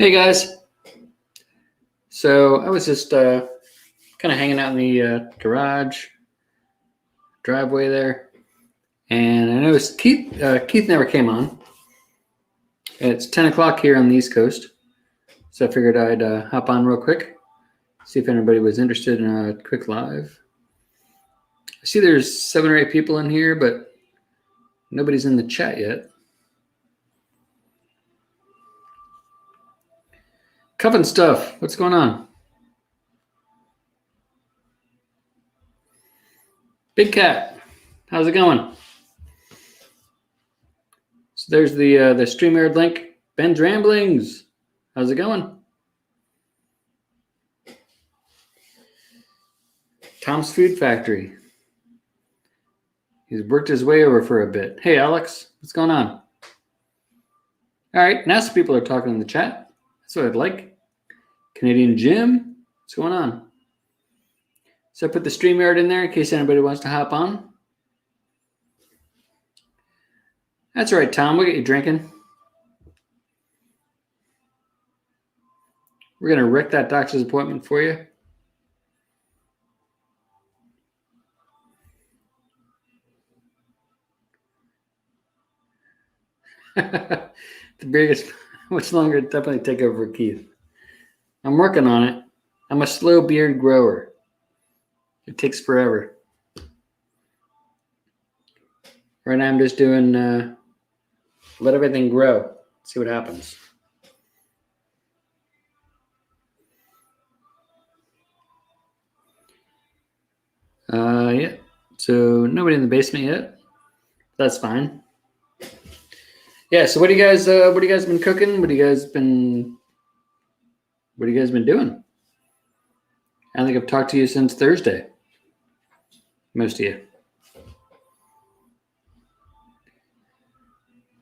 Hey guys, so I was just kind of hanging out in the garage driveway there, and I noticed Keith never came on. It's 10 o'clock here on the East Coast, so I figured I'd hop on real quick, see if anybody was interested in a quick live. I see there's 7 or 8 people in here, but nobody's in the chat yet. Coven stuff, what's going on? Big Cat, how's it going? So there's the StreamYard link. Ben's Ramblings, how's it going? Tom's Food Factory. He's worked his way over for a bit. Hey Alex, what's going on? All right, now some people are talking in the chat. That's what I'd like. Canadian Jim, what's going on? So I put the StreamYard in there in case anybody wants to hop on. That's all right, Tom. We'll get you drinking. We're going to wreck that doctor's appointment for you. The beer gets much longer. Definitely take over for Keith. I'm working on it. I'm a slow beard grower. It takes forever. Right now I'm just doing let everything grow. See what happens. Yeah. So nobody in the basement yet. That's fine. Yeah. So what do you guys been cooking? What do you guys been doing? I don't think I've talked to you since Thursday. Most of you.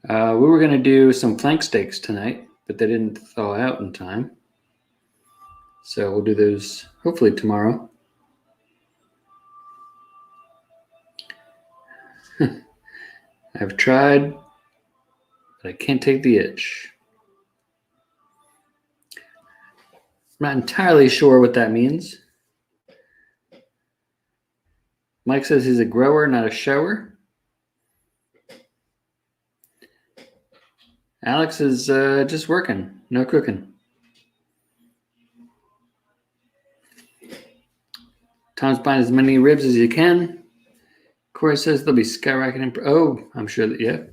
We were going to do some flank steaks tonight, but they didn't thaw out in time. So we'll do those hopefully tomorrow. I've tried, but I can't take the itch. I'm not entirely sure what that means. Mike says he's a grower, not a shower. Alex is just working, no cooking. Tom's buying as many ribs as you can. Corey says they'll be skyrocketing. Oh, I'm sure that, yeah.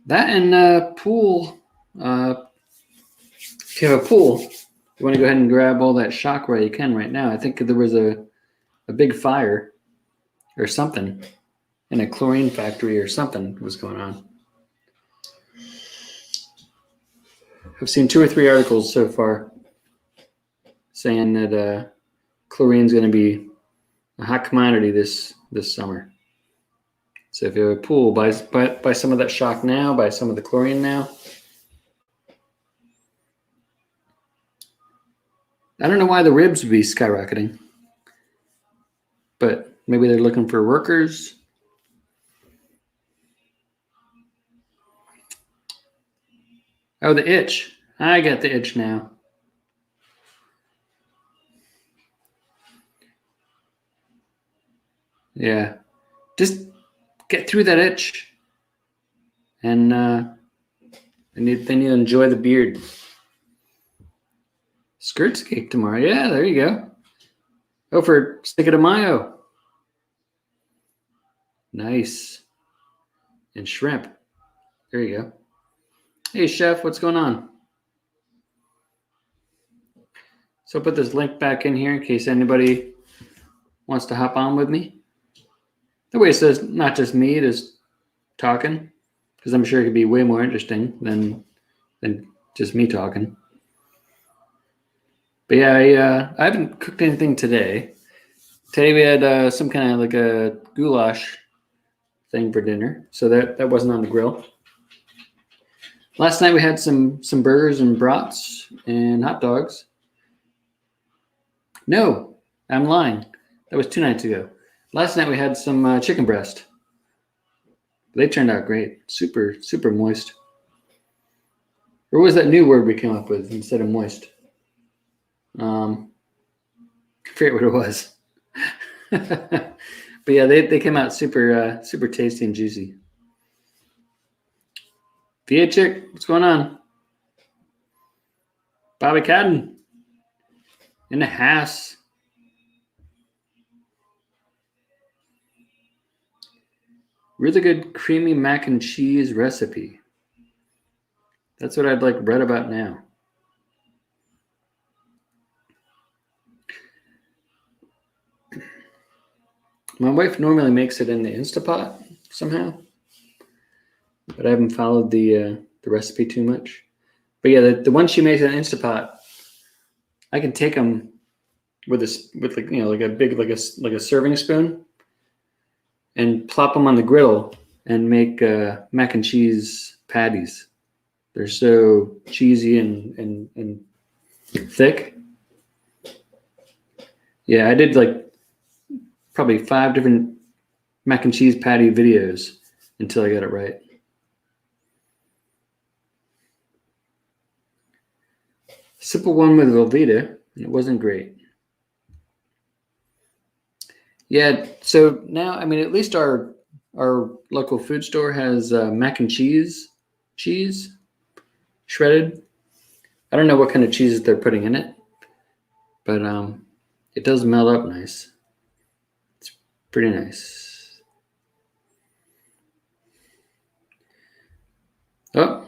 That and pool. If you have a pool, you want to go ahead and grab all that shock while you can right now. I think there was a big fire or something in a chlorine factory or something was going on. I've seen 2 or 3 articles so far saying that chlorine is going to be a hot commodity this summer. So if you have a pool, buy some of that shock now, buy some of the chlorine now. I don't know why the ribs would be skyrocketing, but maybe they're looking for workers. Oh, the itch. I got the itch now. Yeah. Just get through that itch. And then you enjoy the beard. Skirts cake tomorrow. Yeah, there you go. Oh, for Cinco de Mayo. Nice. And shrimp. There you go. Hey, chef, what's going on? So I'll put this link back in here in case anybody wants to hop on with me. The way it says not just me, just talking, because I'm sure it could be way more interesting than just me talking. But yeah, I haven't cooked anything today. Today we had some kind of like a goulash thing for dinner, so that wasn't on the grill. Last night we had some burgers and brats and hot dogs. No, I'm lying. That was 2 nights ago. Last night we had some chicken breast. They turned out great. Super, super moist. Or what was that new word we came up with instead of moist? I forget what it was. But yeah, they came out super tasty and juicy. VA Chick, what's going on? Bobby Cadden in the house. Really good creamy mac and cheese recipe. That's what I'd like read about now. My wife normally makes it in the Instapot somehow, but I haven't followed the recipe too much. But yeah, the one she makes in Instapot, I can take them with like like a big like a serving spoon, and plop them on the griddle and make mac and cheese patties. They're so cheesy and thick. Yeah, I did like probably 5 different mac and cheese patty videos until I got it right. Simple one with Velveeta, and it wasn't great. Yeah, so now, I mean, at least our local food store has mac and cheese shredded. I don't know what kind of cheeses they're putting in it, but it does melt up nice. It's pretty nice. Oh,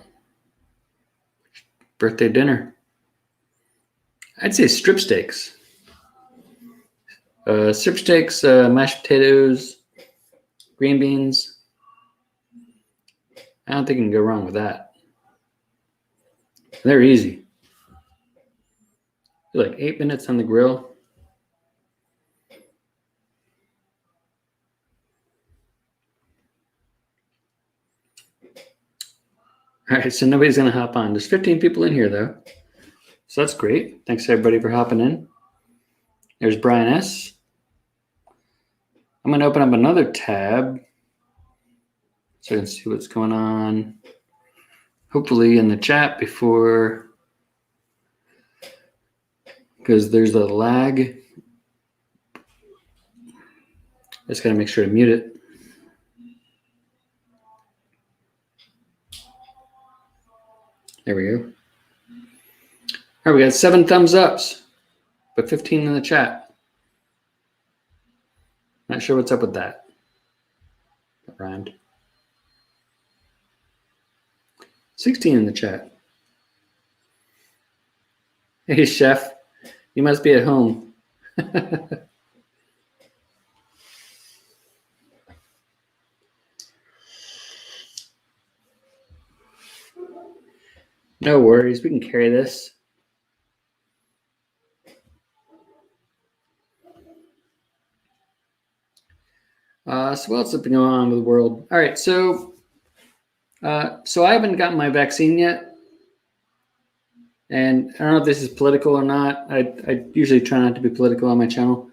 birthday dinner. I'd say strip steaks. Strip steaks, mashed potatoes, green beans. I don't think you can go wrong with that. They're easy. They're like 8 minutes on the grill. All right, so nobody's going to hop on. There's 15 people in here, though. So that's great. Thanks, everybody, for hopping in. There's Brian S. I'm going to open up another tab so I can see what's going on, hopefully in the chat before, because there's a lag. Just got to make sure to mute it. There we go. All right, we got 7 thumbs ups, but 15 in the chat. Not sure what's up with that. That rhymed. 16 in the chat. Hey, chef, you must be at home. No worries, we can carry this. So what else has been going on with the world? All right, so I haven't gotten my vaccine yet, and I don't know if this is political or not. I usually try not to be political on my channel.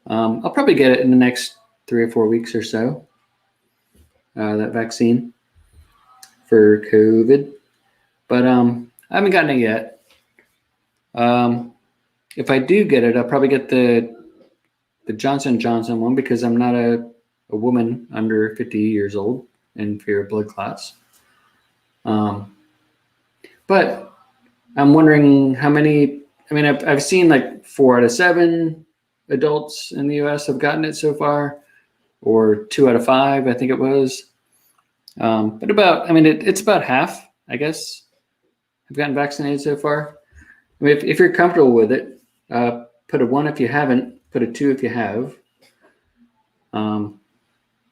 I'll probably get it in the next 3 or 4 weeks or so. That vaccine for COVID, but I haven't gotten it yet. If I do get it, I'll probably get the Johnson & Johnson one because I'm not a woman under 50 years old in fear of blood clots. But I'm wondering how many. I mean, I've seen like 4 out of 7 adults in the U.S. have gotten it so far, or 2 out of 5, I think it was. But it's about half, I guess, have gotten vaccinated so far. I mean, if you're comfortable with it, put a 1 if you haven't, put a 2 if you have,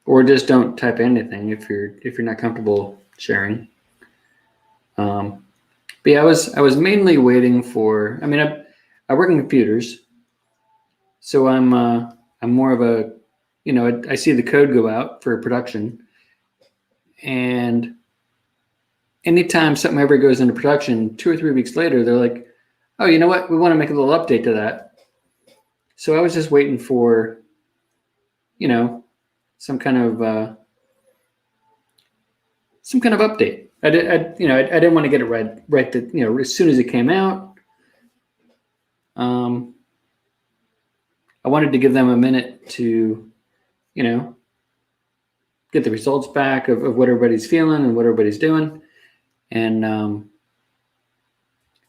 or just don't type anything if you're not comfortable sharing. But yeah, I was mainly waiting for. I mean, I work in computers, so I'm more of a, I see the code go out for production, and anytime something ever goes into production, 2 or 3 weeks later, they're like, oh, you know what? We want to make a little update to that. So I was just waiting for, some kind of update. I didn't want to get it right that, as soon as it came out. I wanted to give them a minute to, get the results back of what everybody's feeling and what everybody's doing. And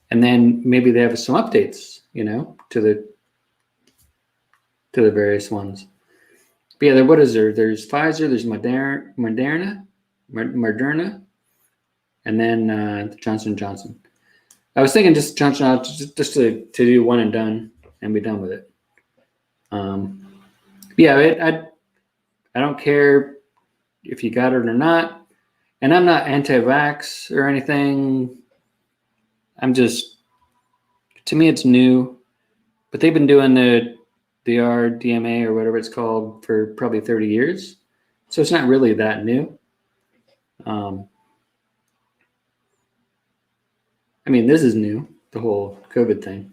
then maybe they have some updates, to the various ones. But yeah, what is there? There's Pfizer, there's Moderna, and then Johnson & Johnson. I was thinking just Johnson just to do one and done and be done with it. Yeah, I don't care if you got it or not, and I'm not anti-vax or anything. I'm just, to me, it's new, but they've been doing the RDMA or whatever it's called for probably 30 years, so it's not really that new. I mean, this is new, the whole COVID thing.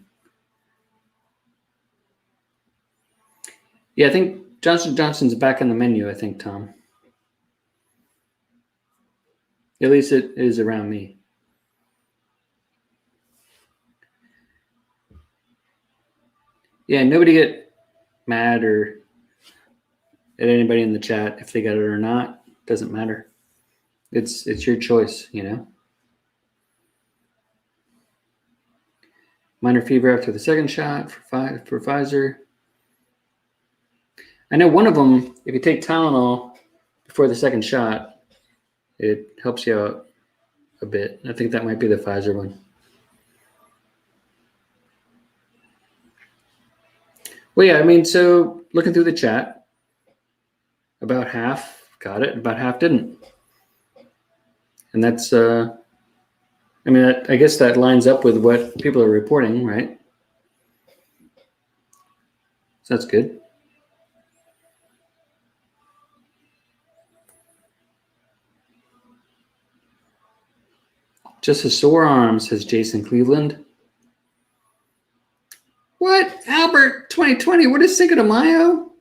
Yeah, I think Johnson & Johnson's back on the menu, I think, Tom. At least it is around me. Yeah, nobody get mad or at anybody in the chat if they got it or not. Doesn't matter. It's your choice, Minor fever after the second shot for Pfizer. I know one of them, if you take Tylenol before the second shot, it helps you out a bit. I think that might be the Pfizer one. Well, yeah, I mean, so looking through the chat, about half got it, about half didn't. And that's, I guess that lines up with what people are reporting, right? So that's good. Just a sore arm, says Jason Cleveland. What? Albert 2020, what is Cinco de Mayo?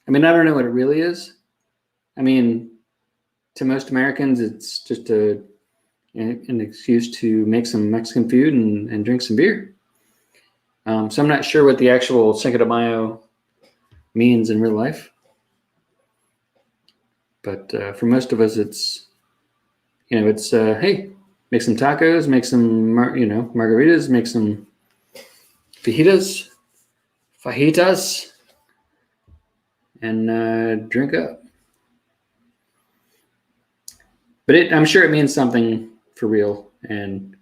I mean, I don't know what it really is. I mean, to most Americans, it's just an excuse to make some Mexican food and drink some beer. So I'm not sure what the actual Cinco de Mayo means in real life. But for most of us, it's, hey, make some tacos, make some, margaritas, make some fajitas, and drink up. But I'm sure it means something for real, and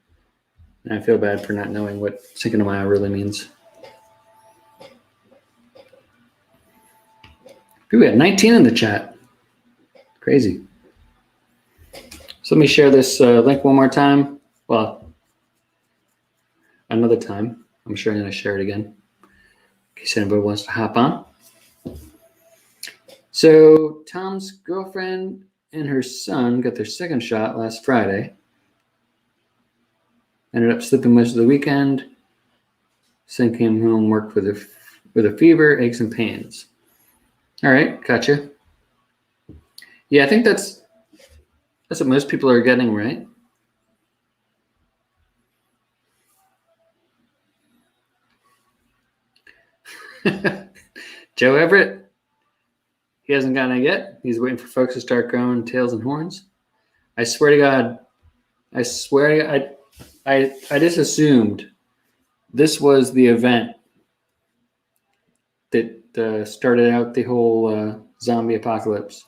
I feel bad for not knowing what Cinco de Mayo really means. We had 19 in the chat. Crazy. So let me share this link one more time. Well, another time. I'm sure I'm going to share it again in case anybody wants to hop on. So Tom's girlfriend and her son got their second shot last Friday. Ended up sleeping most of the weekend. Son came home, worked with a fever, aches, and pains. All right, gotcha. Yeah, I think that's what most people are getting, right? Joe Everett, he hasn't gotten it yet. He's waiting for folks to start growing tails and horns. I swear to God, I just assumed this was the event that started out the whole zombie apocalypse.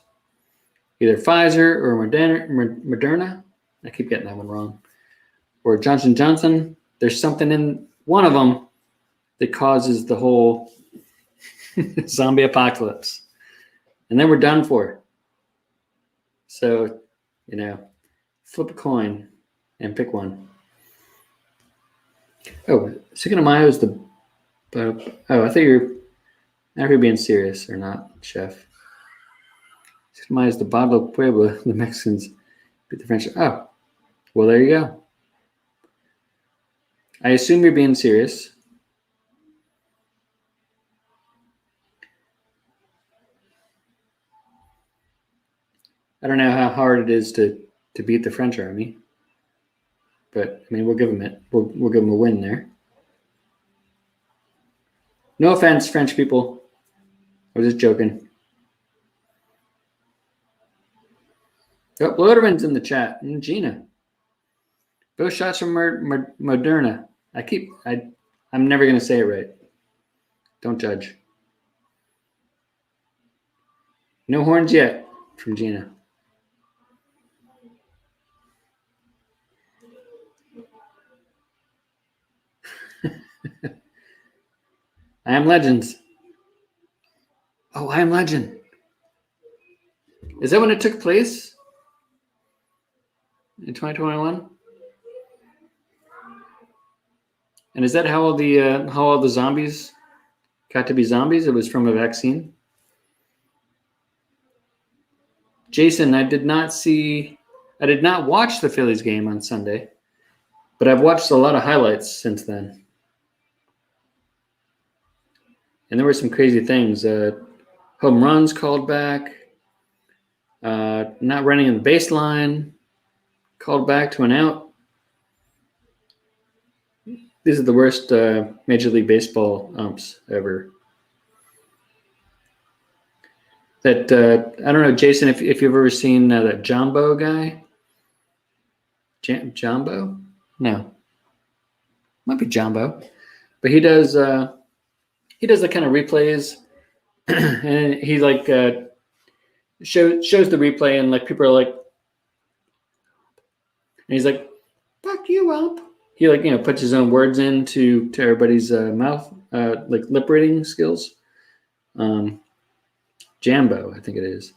Either Pfizer or Moderna. I keep getting that one wrong. Or Johnson & Johnson. There's something in one of them that causes the whole zombie apocalypse. And then we're done for. So, flip a coin and pick one. Oh, Cinco de Mayo is the... I thought you were being serious or not, Chef. Cinco de Mayo is the Bottle of Puebla. The Mexicans beat the French. Oh, well, there you go. I assume you're being serious. I don't know how hard it is to beat the French army, but I mean we'll give them it. We'll give them a win there. No offense, French people. I was just joking. Oh, Loderman's in the chat. And Gina. Both shots from Moderna. I'm never going to say it right. Don't judge. No horns yet from Gina. I Am Legends. Oh, I Am Legend. Is that when it took place? In 2021? And is that how all the zombies got to be zombies? It was from a vaccine? Jason, I did not watch the Phillies game on Sunday, but I've watched a lot of highlights since then. And there were some crazy things. Home runs called back, not running in the baseline, called back to an out. These are the worst Major League Baseball umps ever. That I don't know, Jason, if you've ever seen that Jumbo guy. Jumbo? No, might be Jumbo, but he does the kind of replays, and he like shows the replay, and like people are like, and he's like, "Fuck you up." He like puts his own words into everybody's mouth, like lip reading skills. Jambo, I think it is.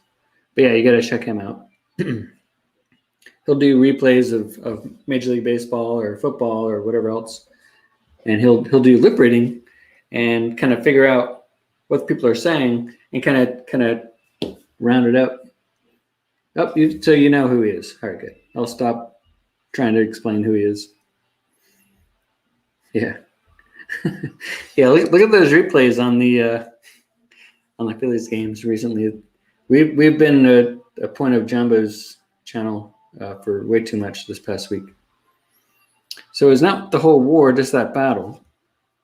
But yeah, you got to check him out. He'll do replays of Major League Baseball or football or whatever else, and he'll do lip reading and kind of figure out what people are saying and kind of round it up. So you know who he is. All right, good. I'll stop trying to explain who he is. Yeah. Yeah, look at those replays on the Phillies games recently. We've been a point of Jumbo's channel for way too much this past week. So it's not the whole war, just that battle.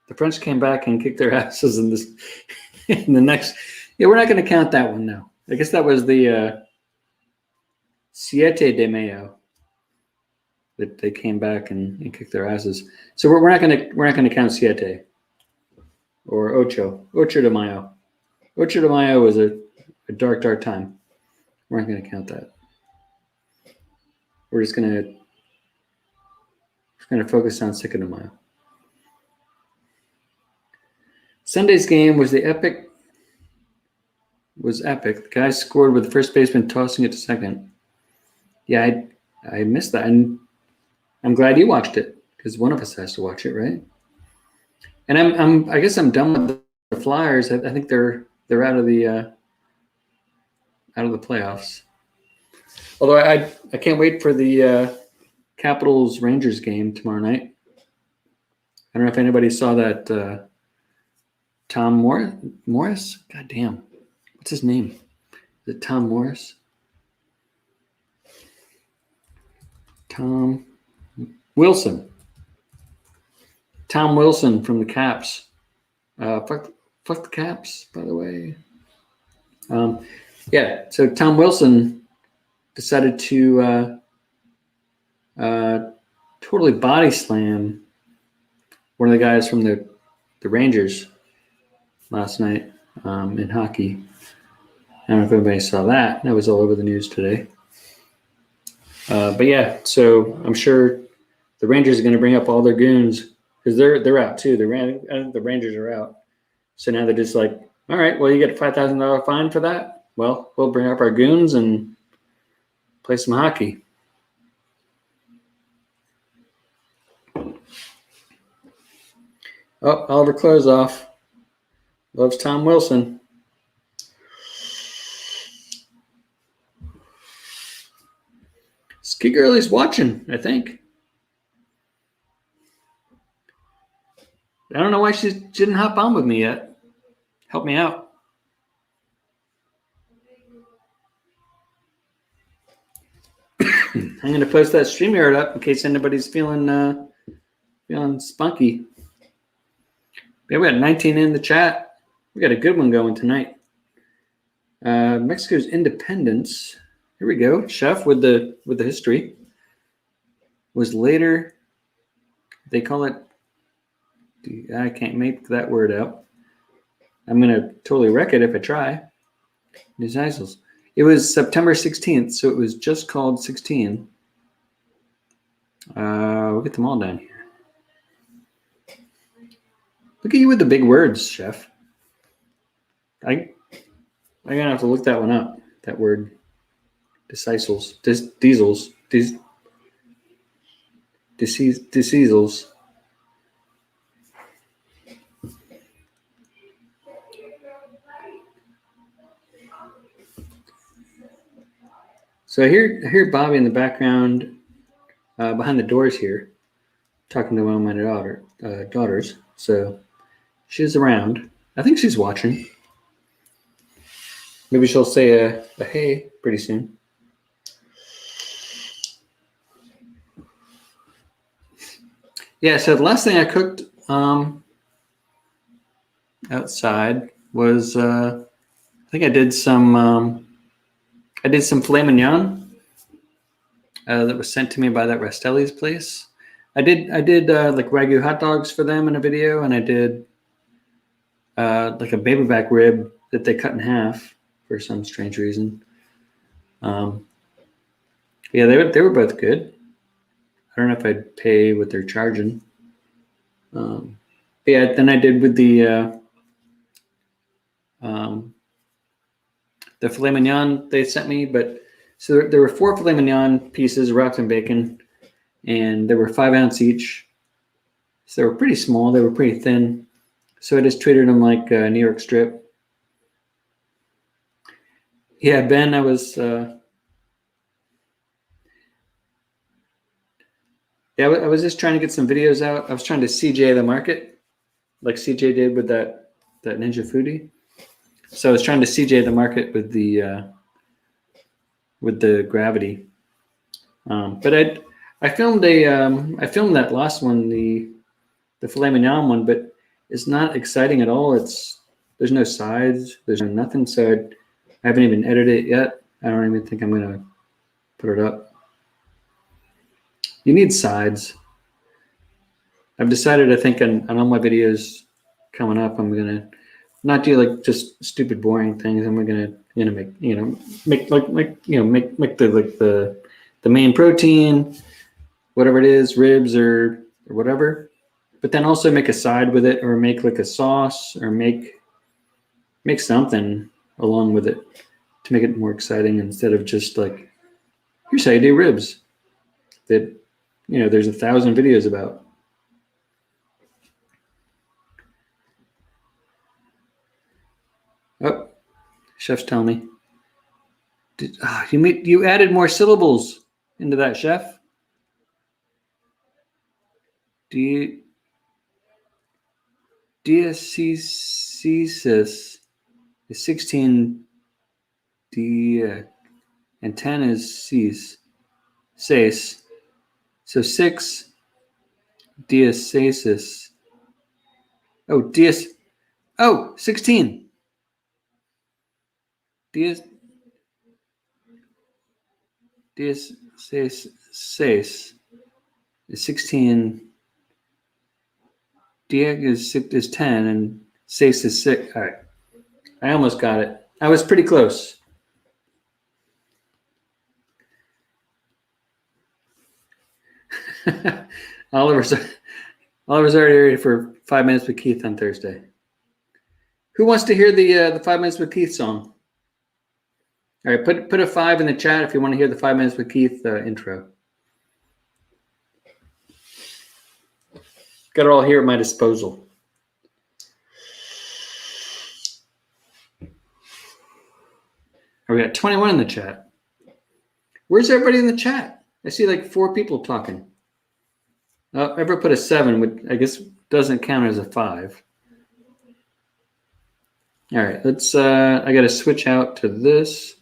The French came back and kicked their asses in this. In the next, yeah, we're not going to count that one now. I guess that was the Cinco De Mayo that they came back and kicked their asses. So we're not going to count Siete or Ocho de Mayo. Ocho de Mayo was a dark time. We're not going to count that. We're just going to focus on Cinco de Mayo. Sunday's game was epic. The guy scored with the first baseman tossing it to second. Yeah, I missed that. And I'm glad you watched it because one of us has to watch it, right? And I guess I'm done with the Flyers. I think they're out of the playoffs. Although I can't wait for the Capitals Rangers game tomorrow night. I don't know if anybody saw that Tom Morris. God damn, what's his name? Is it Tom Morris? Tom Wilson. Tom Wilson from the Caps. Fuck the Caps, by the way. Yeah, so Tom Wilson decided to totally body slam one of the guys from the Rangers last night in hockey. I don't know if anybody saw that. That was all over the news today. But yeah, so I'm sure the Rangers are going to bring up all their goons because they're out too. The Rangers are out. So now they're just like, all right, well, you get a $5,000 fine for that. Well, we'll bring up our goons and play some hockey. Oh, Oliver Closeoff loves Tom Wilson. Ski Girlie's watching, I think. I don't know why she didn't hop on with me yet. Help me out. I'm going to post that StreamYard up in case anybody's feeling spunky. Yeah, we got 19 in the chat. We got a good one going tonight. Mexico's independence. Here we go. Chef with the history was later. They call it. I can't make that word out. I'm gonna totally wreck it if I try. Decisiles. It was September 16th, so it was just called 16. We'll get them all down here. Look at you with the big words, Chef. I'm gonna have to look that one up. That word, decisals, diesels, decisals. So I hear Bobby in the background, behind the doors here, talking to one of my daughters. So she's around. I think she's watching. Maybe she'll say a hey pretty soon. Yeah, so the last thing I cooked outside was I think I did some filet mignon that was sent to me by that Rastelli's place. I did like Wagyu hot dogs for them in a video, and I did like a baby back rib that they cut in half for some strange reason. Yeah, they were both good. I don't know if I'd pay what they're charging. Yeah, then I did with the filet mignon they sent me, but so there were 4 filet mignon pieces wrapped in bacon, and they were 5 ounce each. So they were pretty small. They were pretty thin. So I just treated them like a New York strip. Yeah, Ben, I was just trying to get some videos out. I was trying to CJ the market, like CJ did with that Ninja Foodie. So I was trying to CJ the market with the gravity. But I filmed that last one, the filet mignon one, but it's not exciting at all. There's no sides, there's no nothing. So I haven't even edited it yet. I don't even think I'm gonna put it up. You need sides. I've decided, I think, on all my videos coming up, I'm gonna not do like just stupid boring things. I'm gonna make the main protein, whatever it is, ribs or whatever, but then also make a side with it, or make like a sauce, or make something along with it to make it more exciting, instead of just like, here's how you do ribs that there's 1,000 videos about. Oh, Chef's telling me. You added more syllables into that, Chef. Diacesis is 16. And 10 is ses. So 6 diacesis. Oh, 16. Diacesis is 16. Diag is 10, and ses is 6. All right. I almost got it. I was pretty close. Oliver's already ready for 5 Minutes with Keith on Thursday. Who wants to hear the 5 Minutes with Keith song? All right, put a 5 in the chat if you want to hear the 5 Minutes with Keith intro. Got it all here at my disposal. We got 21 in the chat. Where's everybody in the chat? I see like 4 people talking. Ever put a 7, which I guess doesn't count as a 5. All right, let's. I got to switch out to this,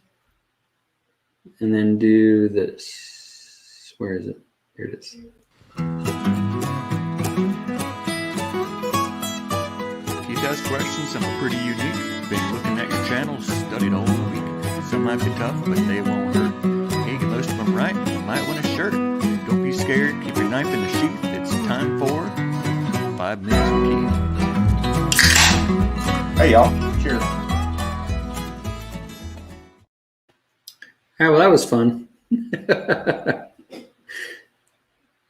and then do this. Where is it? Here it is. If you guys questions, I'm pretty unique. Been looking at your channel, studied all week. Some might be tough, but they won't hurt. Hey, get most of them right, you might win a shirt. Don't be scared, keep your knife in the sheath. It's time for 5 minutes with Keith. Hey y'all, cheers. All right, well, that was fun.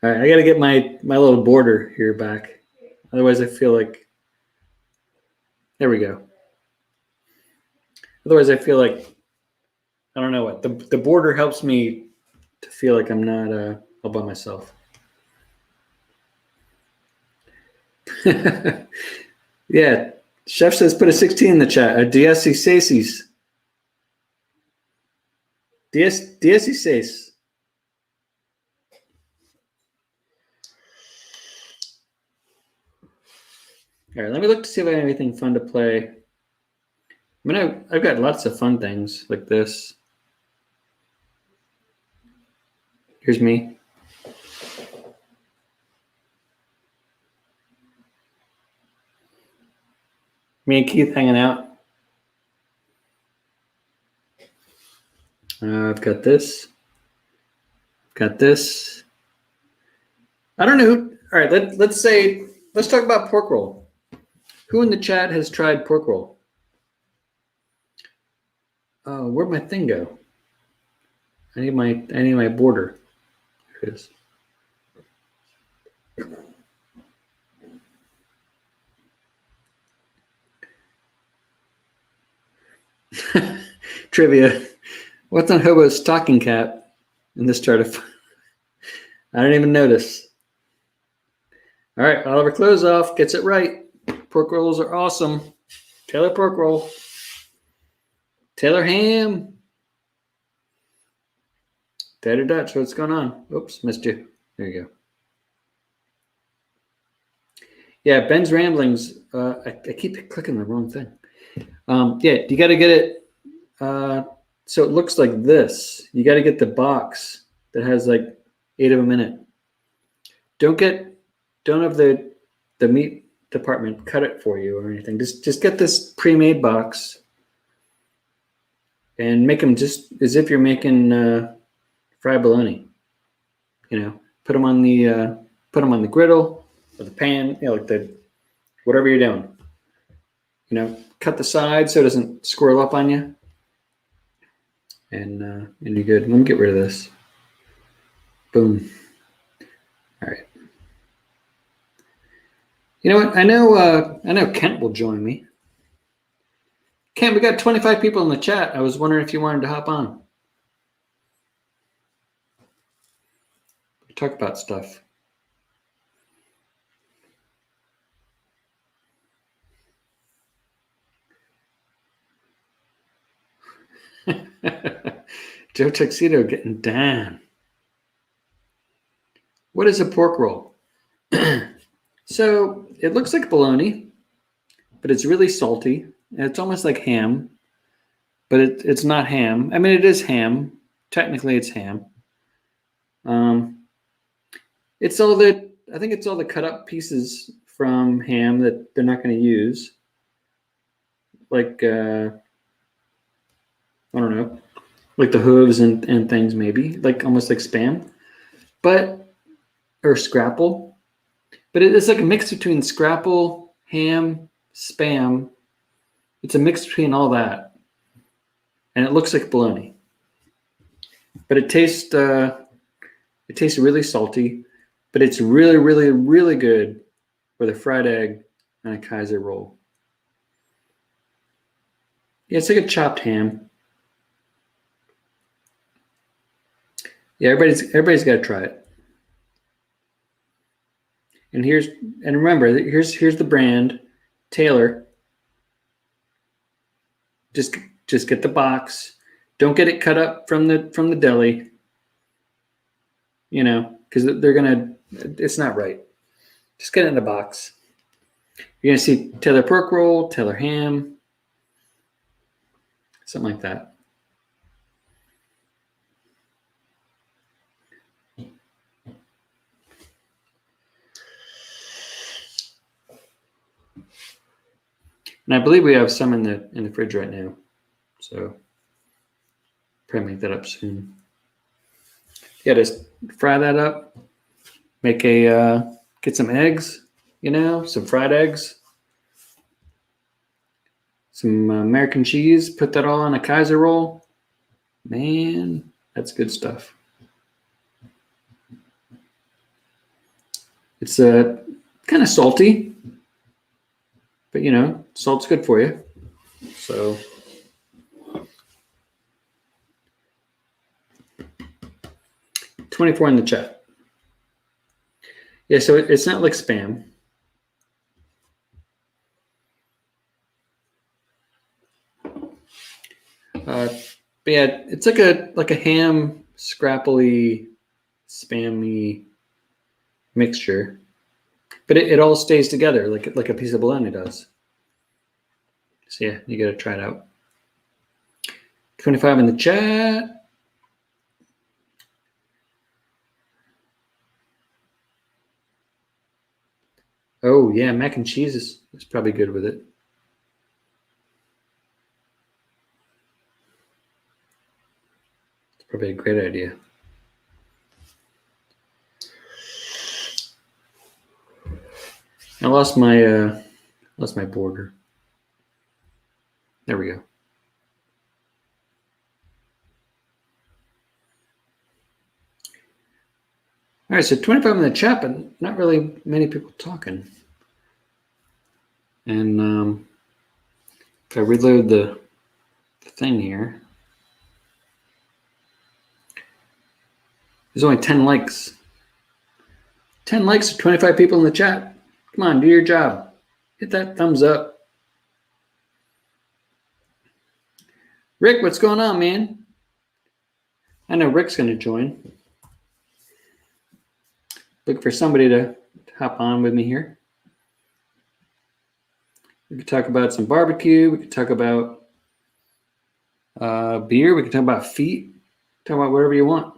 All right, I got to get my little border here back. Otherwise, I feel like... There we go. Otherwise, I feel like... I don't know what. The border helps me to feel like I'm not all by myself. Yeah, Chef says put a 16 in the chat. $16. $16. All right, let me look to see if I have anything fun to play. I mean, I've got lots of fun things like this. Here's me. Me and Keith hanging out. I've got this. Got this. I don't know. All right, let's talk about pork roll. Who in the chat has tried pork roll? Oh, where'd my thing go? I need my border. Here it is. Trivia. What's on Hobo's stocking cap in this chart? I didn't even notice. All right, Oliver clothes off, gets it right. Pork rolls are awesome. Taylor pork roll. Taylor ham. Taylor Dutch, what's going on? Oops, missed you. There you go. Yeah, Ben's ramblings. I keep clicking the wrong thing. Yeah, you got to get it so it looks like this. You got to get the box that has like 8 of them in it. Don't have the meat department cut it for you or anything. Just get this pre-made box and make them just as if you're making fried bologna. You know, put them on the griddle or the pan. You know, like whatever you're doing. You know, cut the side so it doesn't squirrel up on you. And you're good. Let me get rid of this. Boom. All right. You know what? I know Kent will join me. Kent, we got 25 people in the chat. I was wondering if you wanted to hop on. Talk about stuff. Joe Tuxedo getting down. What is a pork roll? So it looks like bologna, but it's really salty. And it's almost like ham, but it's not ham. I mean, it is ham. Technically, it's ham. I think it's all the cut up pieces from ham that they're not going to use. Like, I don't know, like the hooves and things maybe, like almost like Spam, or scrapple. But it's like a mix between scrapple, ham, Spam. It's a mix between all that. And it looks like bologna. But it tastes really salty, but it's really, really, really good with a fried egg and a Kaiser roll. Yeah, it's like a chopped ham. Yeah, everybody's got to try it. And remember, here's the brand, Taylor. Just get the box. Don't get it cut up from the deli. You know, because it's not right. Just get it in the box. You're gonna see Taylor pork roll, Taylor ham, something like that. And I believe we have some in the fridge right now. So probably make that up soon. Yeah, just fry that up. Make get some eggs, some fried eggs. Some American cheese. Put that all on a Kaiser roll. Man, that's good stuff. It's kind of salty, but salt's good for you. So 24 in the chat. Yeah, so it's not like Spam. But yeah, it's like a ham, scrappily, spammy mixture. But it all stays together like a piece of bologna does. So yeah, you gotta try it out. 25 in the chat. Oh yeah, mac and cheese is probably good with it. It's probably a great idea. I lost my border. There we go. All right, so 25 in the chat, but not really many people talking. And if I reload the thing here, there's only 10 likes. 10 likes to 25 people in the chat. Come on, do your job. Hit that thumbs up. Rick, what's going on, man? I know Rick's going to join. Looking for somebody to hop on with me here. We could talk about some barbecue. We could talk about beer. We could talk about feet. Talk about whatever you want.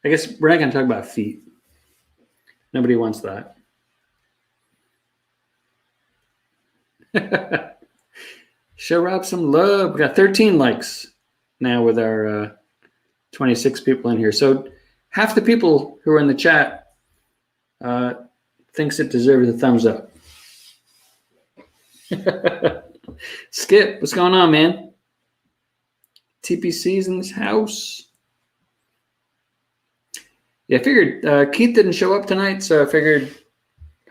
I guess we're not going to talk about feet. Nobody wants that. Show Rob some love. We got 13 likes now with our 26 people in here. So half the people who are in the chat thinks it deserves a thumbs up. Skip, what's going on, man? TPC's in this house. Yeah, I figured Keith didn't show up tonight, so I figured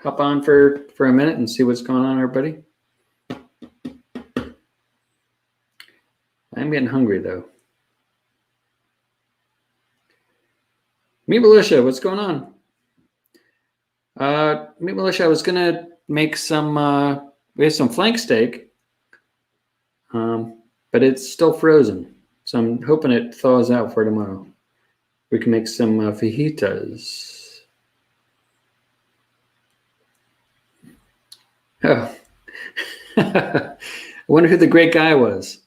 hop on for a minute and see what's going on, everybody. I'm getting hungry, though. Meet Militia, what's going on? Meet Militia, I was going to make some, we have some flank steak, but it's still frozen. So I'm hoping it thaws out for tomorrow. We can make some fajitas. Oh. I wonder who the great guy was.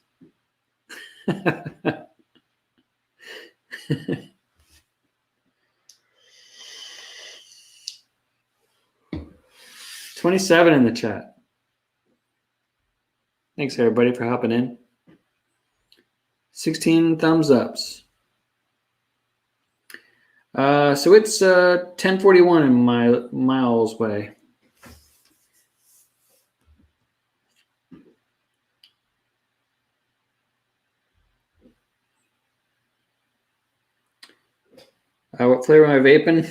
27 in the chat. Thanks, everybody, for hopping in. 16 thumbs ups. So it's 10:41 in my miles way. What flavor am I vaping?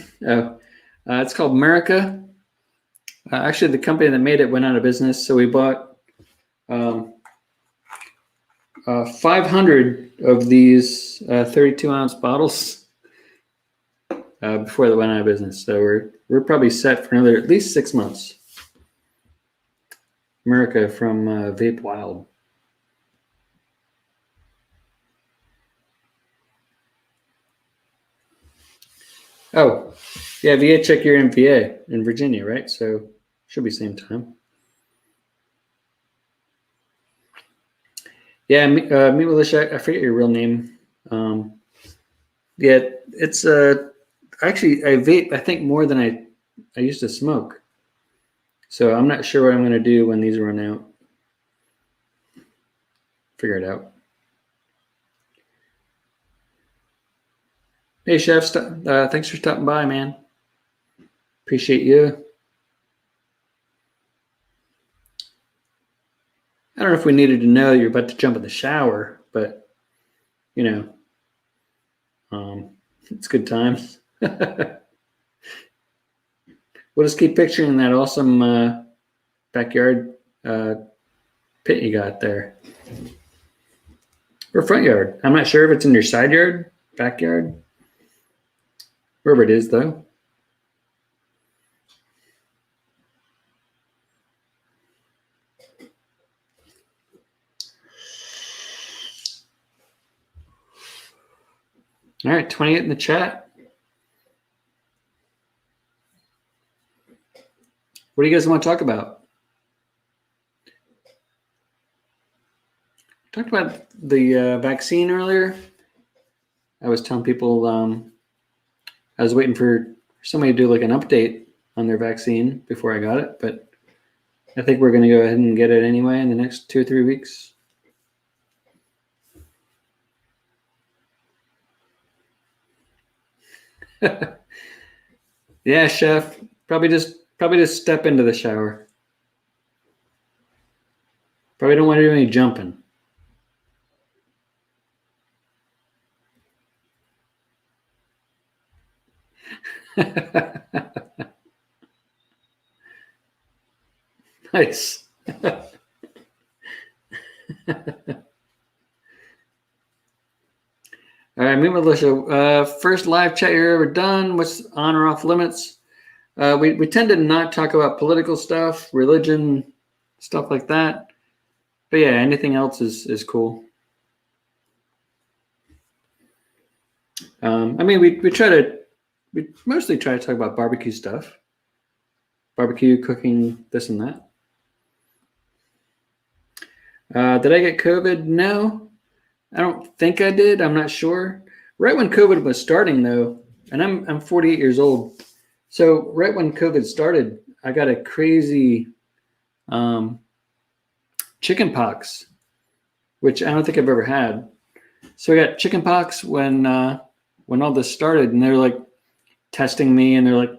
It's called America. Actually, the company that made it went out of business, so we bought 500 of these 32-ounce bottles before they went out of business. So we're probably set for another at least 6 months. America from Vape Wild. Oh, yeah, VA check, you're in VA in Virginia, right? So should be same time. Yeah, Meet Militia, I forget your real name. Yeah, it's actually I vape, I think, more than I used to smoke. So I'm not sure what I'm going to do when these run out. Figure it out. Hey, Chef. Thanks for stopping by, man. Appreciate you. I don't know if we needed to know you're about to jump in the shower, but, it's good times. We'll just keep picturing that awesome backyard pit you got there. Or front yard. I'm not sure if it's in your side yard, backyard, wherever it is, though. All right, 28 in the chat. What do you guys want to talk about? Talked about the vaccine earlier. I was telling people I was waiting for somebody to do like an update on their vaccine before I got it, but I think we're going to go ahead and get it anyway in the next 2 or 3 weeks. Yeah, Chef. Probably just step into the shower. Probably don't want to do any jumping. Nice. All right, me, Melissa. First live chat you're ever done. What's on or off limits? We tend to not talk about political stuff, religion, stuff like that. But yeah, anything else is cool. We mostly try to talk about barbecue stuff, barbecue, cooking, this and that. Did I get COVID? No. I don't think I did. I'm not sure. Right when COVID was starting, though, and I'm 48 years old, so right when COVID started, I got a crazy chicken pox, which I don't think I've ever had. So I got chicken pox when all this started, and they're like testing me, and they're like,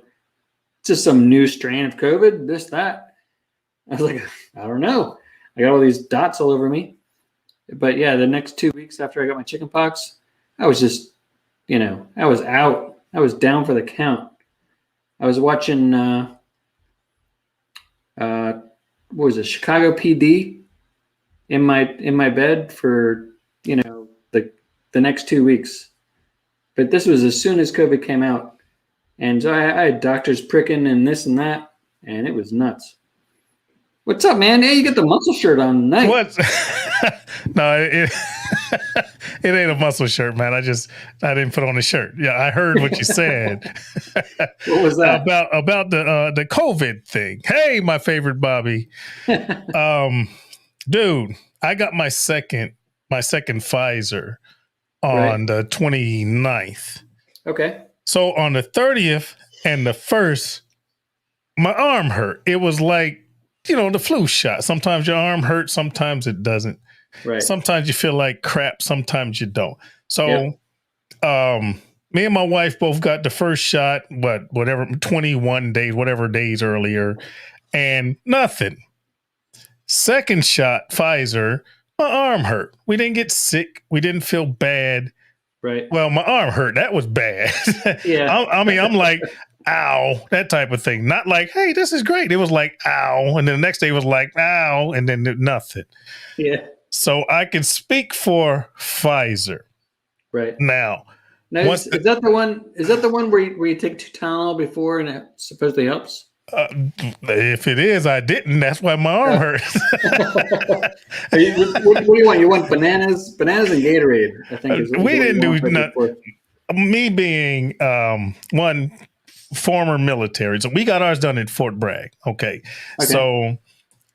"It's just some new strain of COVID, this, that." I was like, I don't know. I got all these dots all over me. But yeah, the next 2 weeks after I got my chicken pox, I was just, I was out. I was down for the count. I was watching, what was it, Chicago PD in my bed for, the next 2 weeks. But this was as soon as COVID came out. And so I had doctors pricking and this and that, and it was nuts. What's up, man? Hey, you got the muscle shirt on tonight. What? No, it ain't a muscle shirt, man. I didn't put on a shirt. Yeah, I heard what you said. What was that? About the COVID thing. Hey, my favorite Bobby. Dude, I got my second Pfizer on the 29th. Okay. So on the 30th and the 1st, my arm hurt. It was like, the flu shot. Sometimes your arm hurts, sometimes it doesn't. Right. Sometimes you feel like crap, sometimes you don't. So me and my wife both got the first shot, whatever, 21 days, whatever days earlier, and nothing. Second shot, Pfizer, my arm hurt. We didn't get sick. We didn't feel bad. Right. Well, my arm hurt. That was bad. Yeah. I'm like, ow, that type of thing. Not like, hey, this is great. It was like, ow. And then the next day was like, ow. And then nothing. Yeah. So I can speak for Pfizer. Right. Now is that the one? Is that the one where you take 2 Tylenol before and it supposedly helps? If it is, I didn't. That's why my arm hurts. What do you want? You want bananas and Gatorade? I think is we didn't do nothing. Me being one former military, so we got ours done at Fort Bragg. Okay. So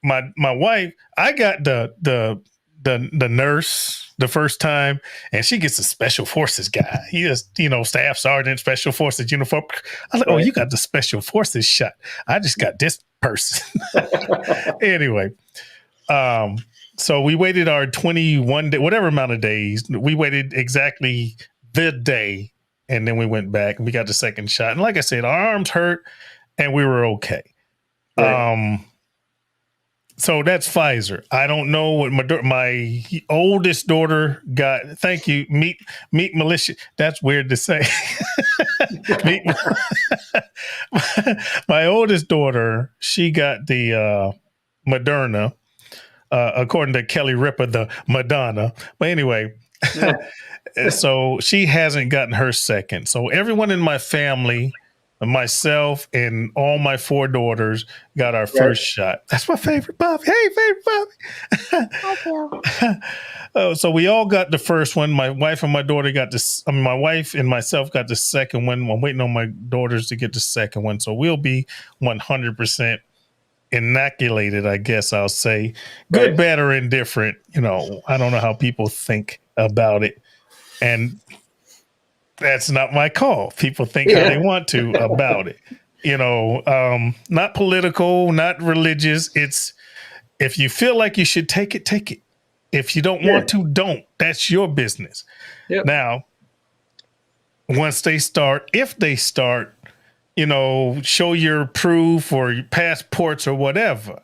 my wife, I got the the nurse the first time, and she gets a special forces guy. He is, staff sergeant, special forces uniform. I was like, oh, you got the special forces shot. I just got this person. Anyway, so we waited our 21 day, whatever amount of days. We waited exactly the day, and then we went back and we got the second shot. And like I said, our arms hurt, and we were okay. Right. So that's Pfizer. I don't know what my oldest daughter got. Thank you. Meet militia. That's weird to say. My oldest daughter, she got the Moderna, according to Kelly Ripa, the Madonna. But anyway, so she hasn't gotten her second. So everyone in my family, myself and all my 4 daughters, got our first shot. That's my favorite Bobby. Hey, favorite Bobby. Hi, Bill. So we all got the first one. My wife and my daughter got this. My wife and myself got the second one. I'm waiting on my daughters to get the second one. So we'll be 100% inoculated, I guess I'll say. Good, bad, or indifferent. I don't know how people think about it. And that's not my call. People think how they want to about it. Not political, not religious. It's, if you feel like you should take it, take it. If you don't want to, don't. That's your business. Yep. Now, once they start, if they start, show your proof or your passports or whatever.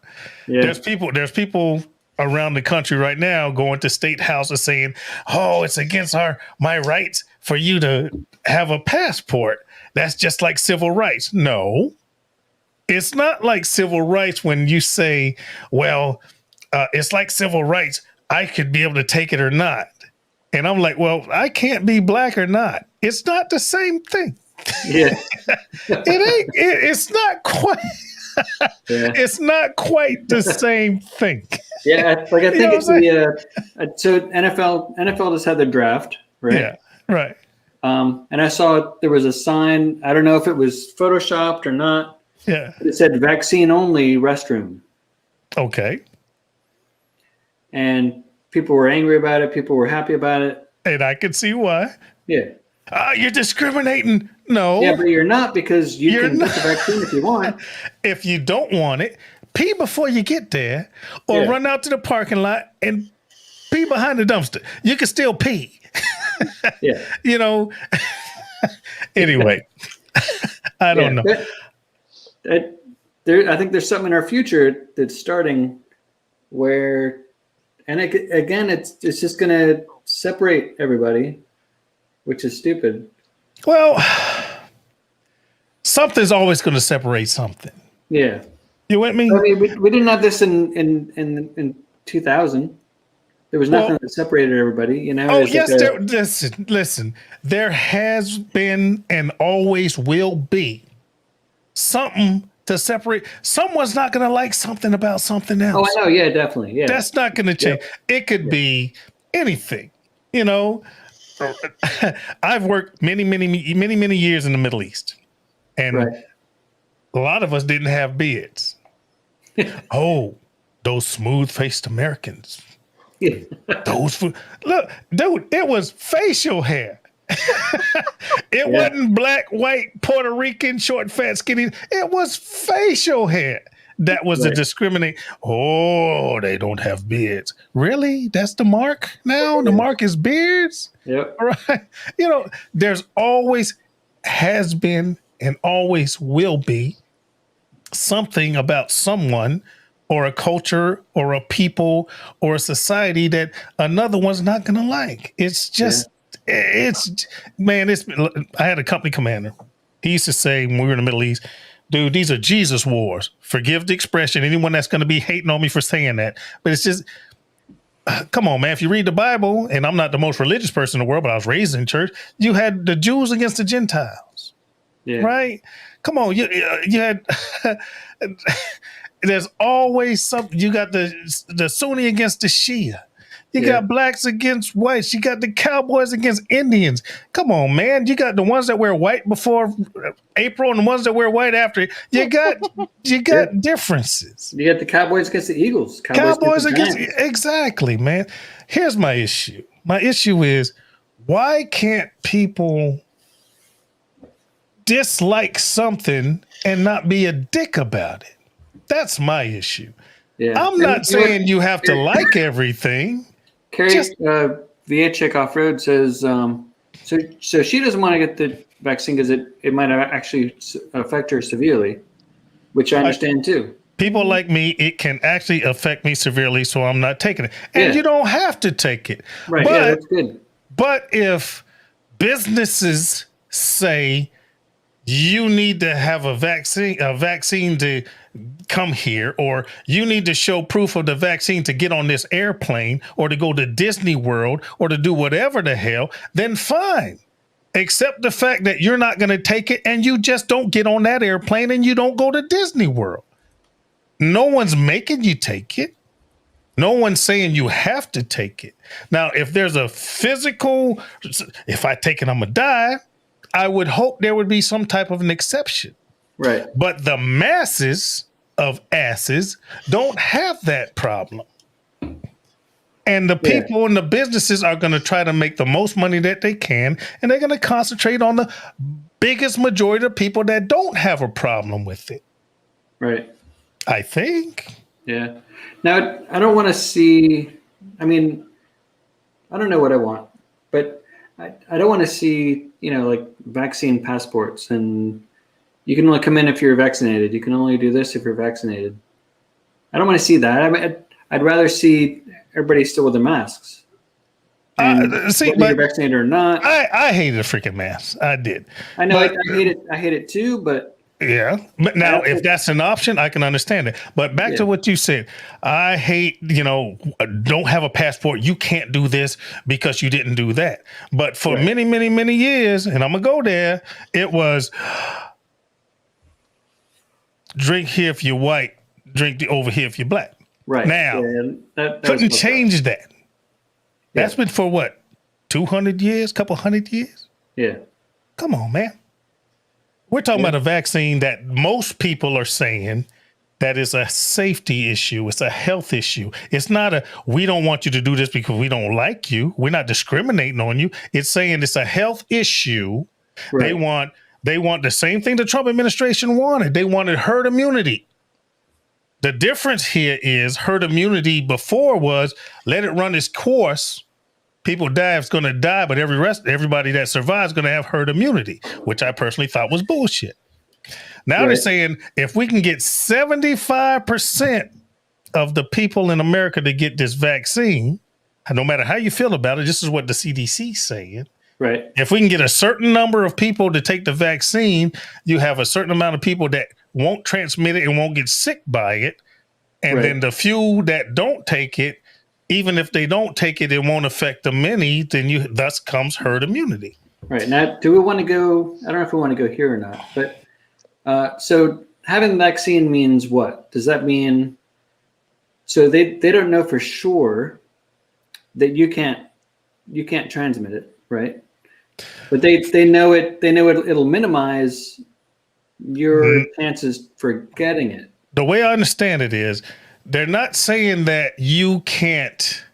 Yeah. There's people around the country right now going to state houses saying, oh, it's against my rights for you to have a passport. That's just like civil rights. No, it's not like civil rights when you say, well, it's like civil rights. I could be able to take it or not. And I'm like, well, I can't be black or not. It's not the same thing. Yeah. It's not quite. It's not quite the same thing. Yeah, like I think it's so NFL just had their draft, right? Yeah, right. And I saw there was a sign. I don't know if it was photoshopped or not. Yeah, it said "vaccine only restroom." Okay. And people were angry about it. People were happy about it. And I could see why. Yeah. You're discriminating. No. Yeah, but you're not, because you can get the vaccine if you want. If you don't want it, pee before you get there, or run out to the parking lot and pee behind the dumpster. You can still pee. Yeah. Anyway, I don't know. I think there's something in our future that's starting where, and again, it's just going to separate everybody, which is stupid. Well, something's always going to separate something. Yeah. You with me? I mean, we didn't have this in 2000. There was nothing that separated everybody, Oh, yes. Listen. There has been and always will be something to separate. Someone's not going to like something about something else. Oh, I know. Yeah, definitely. Yeah. That's not going to change. Yeah. It could be anything, I've worked many years in the Middle East, and a lot of us didn't have beards. Oh, those smooth-faced Americans. Yeah. Look, dude, it was facial hair. It wasn't black, white, Puerto Rican, short, fat, skinny. It was facial hair. That was the discriminate. Oh, they don't have beards. Really? That's the mark now? The mark is beards? Yep. Right. There's always has been and always will be something about someone or a culture or a people or a society that another one's not going to like. It's just, I had a company commander. He used to say when we were in the Middle East, dude, these are Jesus wars. Forgive the expression. Anyone that's going to be hating on me for saying that. But it's just, come on, man. If you read the Bible, and I'm not the most religious person in the world, but I was raised in church, you had the Jews against the Gentiles. Yeah. Right? Come on. You had, there's always something. You got the Sunni against the Shia. You got blacks against whites. You got the cowboys against Indians. Come on, man. You got the ones that wear white before April and the ones that wear white after. You got differences. You got the Cowboys against the Eagles. Cowboys against exactly, man. Here's my issue. My issue is, why can't people dislike something and not be a dick about it? That's my issue. Yeah. I'm not saying you have to like everything. Carrie Viachik off road says, so she doesn't want to get the vaccine because it might actually affect her severely, which I understand too. People like me, it can actually affect me severely, so I'm not taking it. And you don't have to take it. Right. Yeah, that's good. But if businesses say you need to have a vaccine to come here, or you need to show proof of the vaccine to get on this airplane or to go to Disney World or to do whatever the hell, then fine. Except the fact that you're not going to take it and you just don't get on that airplane and you don't go to Disney World. No one's making you take it. No one's saying you have to take it. Now, if there's a physical, if I take it, I'm going to die, I would hope there would be some type of an exception. Right. But the masses of asses don't have that problem. And the people and the businesses are going to try to make the most money that they can, and they're going to concentrate on the biggest majority of people that don't have a problem with it. Right. I think. Yeah. Now, I don't want to see, I mean, I don't know what I want, but I don't want to see, like vaccine passports, and you can only come in if you're vaccinated. You can only do this if you're vaccinated. I don't want to see that. I mean, I'd rather see everybody still with their masks. See, whether you're vaccinated or not. I hated a freaking mask. I did. I know. I hate it. I hate it too, but. Yeah. But now, if that's an option, I can understand it. But back to what you said, I hate, don't have a passport. You can't do this because you didn't do that. But for many, many, many years, and I'm going to go there, it was drink here if you're white, drink over here if you're black. Right. Now, couldn't change that. That's been for what, 200 years, couple hundred years? Yeah. Come on, man. We're talking about a vaccine that most people are saying that is a safety issue. It's a health issue. It's not we don't want you to do this because we don't like you. We're not discriminating on you. It's saying it's a health issue. Right. They want the same thing the Trump administration wanted. They wanted herd immunity. The difference here is herd immunity before was let it run its course. People die, it's going to die, but everybody that survives is going to have herd immunity, which I personally thought was bullshit. Now they're saying if we can get 75% of the people in America to get this vaccine, and no matter how you feel about it, this is what the CDC is saying. Right. If we can get a certain number of people to take the vaccine, you have a certain amount of people that won't transmit it and won't get sick by it. And then the few that don't take it, even if they don't take it, it won't affect the many, then thus comes herd immunity. Right. Now, do we want to go, I don't know if we want to go here or not, but so having the vaccine means what? Does that mean, so they don't know for sure that you can't transmit it, right? But they know it'll minimize your chances for getting it. The way I understand it is, they're not saying that you can't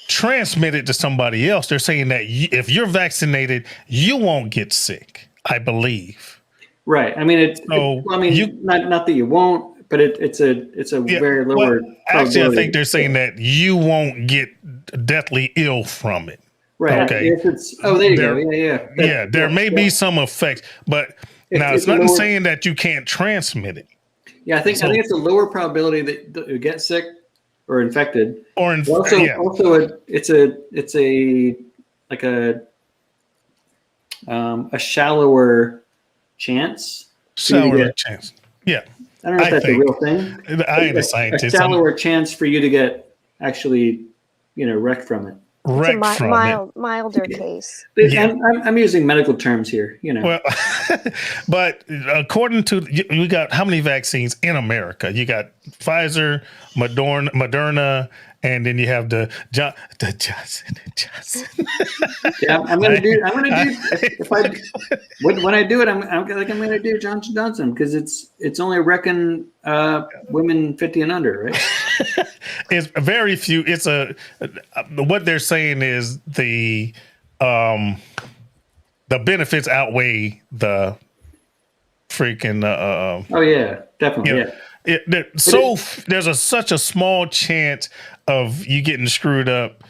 transmit it to somebody else. They're saying that if you're vaccinated, you won't get sick, I believe. Right. I mean, not that you won't, but it's a very lower. Actually, I think they're saying that you won't get deathly ill from it. Right. Okay. There you go. Yeah. There may be some effects, but now it's nothing saying that you can't transmit it. Yeah, I think it's a lower probability that you get sick or infected. It's a shallower chance. Shallower chance. Yeah. I don't know if that's a real thing. I ain't a scientist. A shallower chance for you to get actually, wrecked from it. wrecked from it. milder case. Yeah. I'm using medical terms here, you know. Well, but according to, we got how many vaccines in America? You got Pfizer, Moderna, and then you have the Johnson & Johnson. Yeah, I'm gonna do. When I do it, I'm gonna do Johnson because it's only wrecking women 50 and under, right? It's very few. It's what they're saying is the benefits outweigh the freaking. Oh yeah, definitely. You know, Yeah. There's such a small chance of you getting screwed up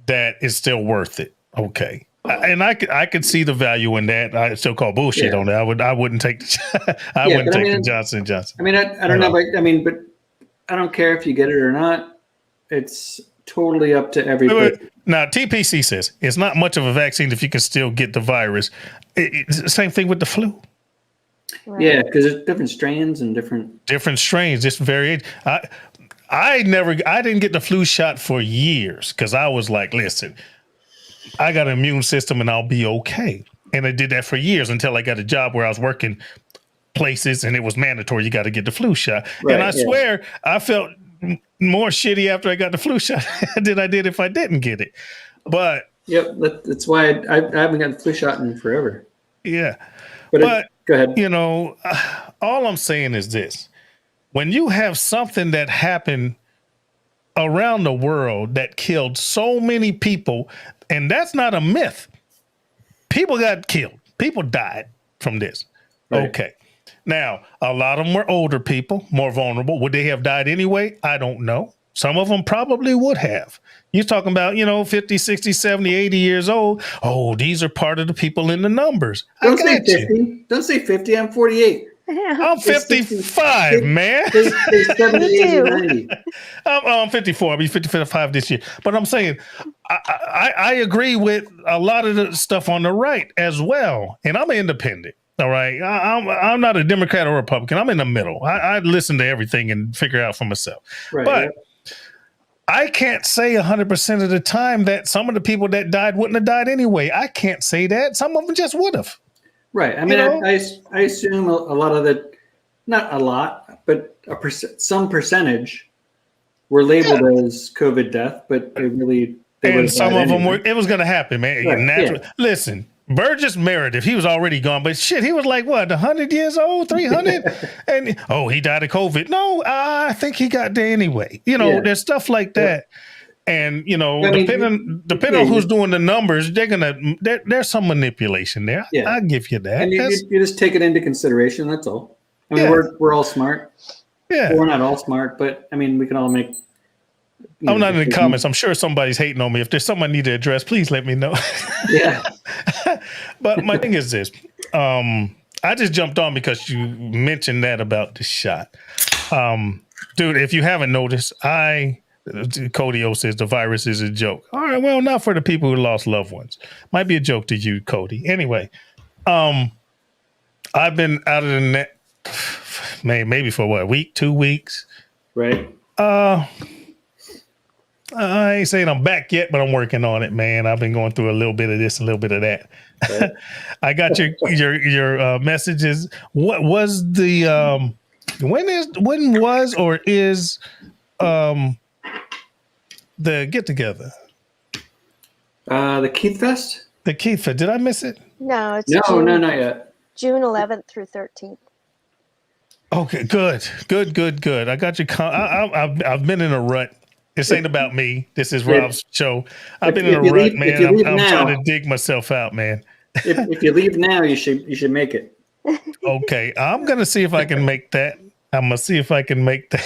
that it's still worth it. Okay. And I could see the value in that. I still call bullshit on that. I wouldn't take the Johnson & Johnson. I mean, I don't know, but I don't care if you get it or not. It's totally up to everybody. Now, TPC says it's not much of a vaccine if you can still get the virus. It's the same thing with the flu. Right. Yeah, because there's different strains and different strains, just variation. I didn't get the flu shot for years because I was like, listen, I got an immune system and I'll be okay. And I did that for years until I got a job where I was working places and it was mandatory. You got to get the flu shot. Right, and I swear I felt more shitty after I got the flu shot than I did if I didn't get it. But yep, that's why I haven't gotten the flu shot in forever. Yeah. But go ahead. You know, all I'm saying is this. When you have something that happened around the world that killed so many people, and that's not a myth. People got killed. People died from this. Right. Okay. Now, a lot of them were older people, more vulnerable. Would they have died anyway? I don't know. Some of them probably would have. You're talking about, 50, 60, 70, 80 years old. Oh, these are part of the people in the numbers. Don't say 50. Don't say 50. I'm 48. I'm 55, man. They 70, 80, 90. I'm 54. I'll be 55 this year. But I'm saying I agree with a lot of the stuff on the right as well. And I'm independent. All right. I'm not a Democrat or Republican. I'm in the middle. I listen to everything and figure out for myself. Right, but I can't say 100% of the time that some of the people that died wouldn't have died anyway. I can't say that. Some of them just would have. Right. I mean, I assume a lot of the, not a lot, but some percentage were labeled as COVID death, but they really. And some of them were, it was going to happen, man. Right. Natural. Yeah. Listen, Burgess Meredith, he was already gone, but shit, he was like, what, 100 years old, 300? And, he died of COVID. No, I think he got there anyway. There's stuff like that. And, depending on who's doing the numbers, there's some manipulation there. Yeah. I'll give you that. And you just take it into consideration. That's all. I mean, we're all smart. Yeah. Well, we're not all smart, but I mean, we can all make. I'm not in the comments. I'm sure somebody's hating on me. If there's something I need to address, please let me know. Yeah. But my thing is this. I just jumped on because you mentioned that about the shot. Dude, if you haven't noticed, Cody O says the virus is a joke. All right, well, not for the people who lost loved ones. Might be a joke to you, Cody. Anyway, I've been out of the net maybe for what, a week, 2 weeks? Right. I ain't saying I'm back yet, but I'm working on it, man. I've been going through a little bit of this, a little bit of that. Right. I got your messages. What was the when was or is the get together? The Keith Fest? The Keith Fest. Did I miss it? No, it's no, not yet. June 11th through 13th. Okay, good. I got you. I've been in a rut. This ain't about me. This is Rob's show. I've been in a rut, man. I'm trying to dig myself out, man. If you leave now, you should make it. Okay, I'm gonna see if I can make that. I'm gonna see if I can make that.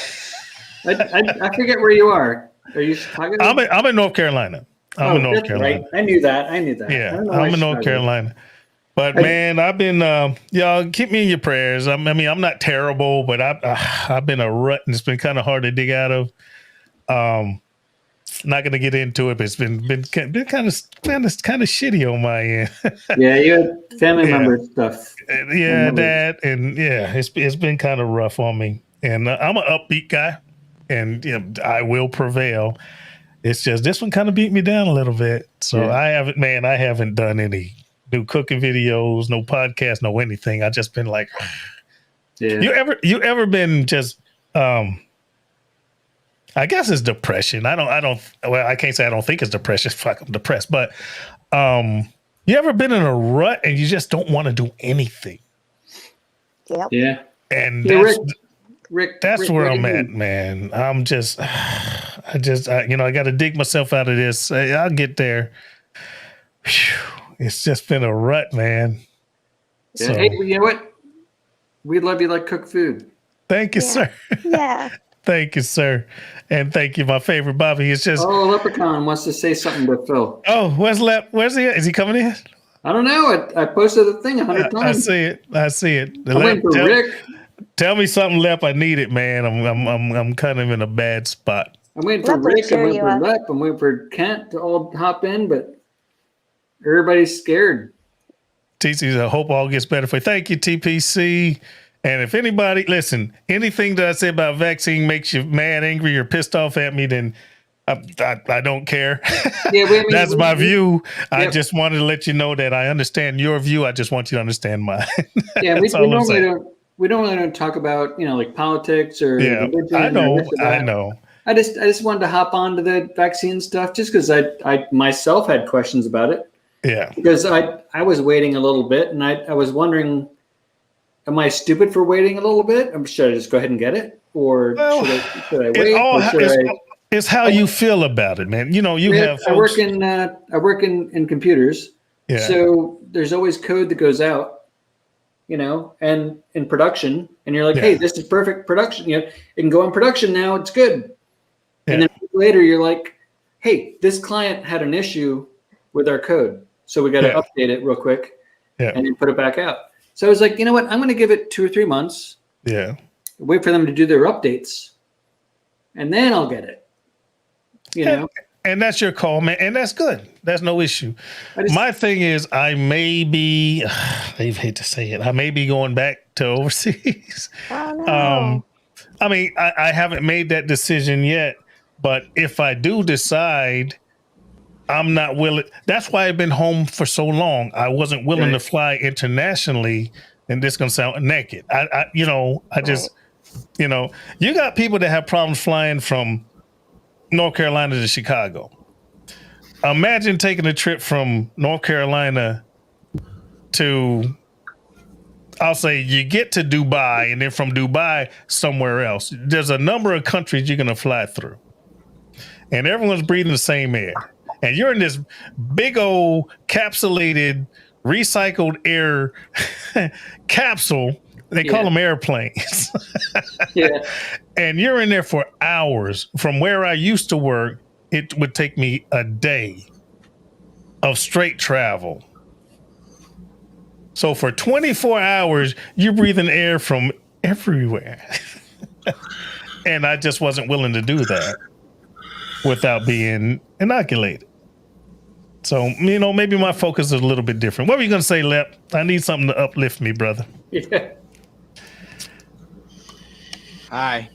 I forget where you are. Are you Chicago? I'm in North Carolina. I'm in North Carolina. Right. I knew that. Yeah, I'm in North Carolina. But man, I've been y'all keep me in your prayers. I'm not terrible, but I've been a rut and it's been kind of hard to dig out of. Not gonna get into it, but it's been kind of shitty on my end. Yeah, you had family member stuff. Yeah, that and it's been kind of rough on me. And I'm an upbeat guy, and I will prevail. It's just this one kind of beat me down a little bit. So Yeah. I haven't done any new cooking videos, no podcast, no anything. I just been like, Yeah. you ever been just I guess it's depression. I can't say I don't think it's depression. Fuck, I'm depressed. But you ever been in a rut and you just don't want to do anything? Yep. Yeah. And Yeah, that's Rick, where what I'm do you at, mean? man. I'm just, I got to dig myself out of this. I'll get there. Whew. It's just been a rut, man. Yeah. So Hey, you know what? We love you like cook food. thank you, Yeah. sir. Yeah. Thank you, sir. And thank you, my favorite Bobby. It's just, Oh, Leprechaun wants to say something to Phil. where's Lep? Where's he at? Is he coming in? I don't know. I posted the thing 100 I times. see it. I see it. I'm waiting for Rick. Tell me something, Lep. I need it, man. I'm kind of in a bad spot. I'm waiting for Lep will Rick. I'm cheer waiting you for up. Lep. I'm waiting for Kent to all hop in, but everybody's scared. TC, I hope all gets better for you. Thank you, TPC. And if anybody, listen, anything that I say about vaccine makes you mad, angry, or pissed off at me, then I don't care. Yeah, That's my view. I Yep. just wanted to let you know that I understand your view. I just want you to understand mine. Yeah, we That's all I'm normally saying. don't. We don't really don't talk about like politics or Yeah, religion I or know. this or I that. know. I just wanted to hop onto the vaccine stuff just because I myself had questions about it Yeah. because I was waiting a little bit and I was wondering, am I stupid for waiting a little bit? Should I just go ahead and get it, or Well, should I wait? Or should I? It's how you feel about it, man. You know, you have I folks. work in computers, Yeah. so there's always code that goes out, and in production, and you're like, Yeah. hey, this is perfect production. It can go in production now. It's good. Yeah. And then later you're like, hey, this client had an issue with our code, so we got to Yeah. update it real quick, Yeah. and then put it back out. So I was like, you know what? I'm going to give it 2 or 3 months, Yeah. wait for them to do their updates, and then I'll get it. And that's your call, man. And that's good. That's no issue. My thing is, I may be, I hate to say it, I may be going back to overseas. Oh no. I mean, I haven't made that decision yet, but if I do decide, I'm not willing. That's why I've been home for so long. I wasn't willing to fly internationally, and this gonna sound naked. You got people that have problems flying from North Carolina to Chicago. Imagine taking a trip from North Carolina to, I'll say you get to Dubai, and then from Dubai somewhere else. There's a number of countries you're going to fly through, and everyone's breathing the same air. And you're in this big old capsulated, recycled air capsule. They call them airplanes. Yeah. And you're in there for hours. From where I used to work, it would take me a day of straight travel. So for 24 hours, you're breathing air from everywhere. And I just wasn't willing to do that without being inoculated. So, maybe my focus is a little bit different. What were you going to say, Lep? I need something to uplift me, brother. Yeah. Hi.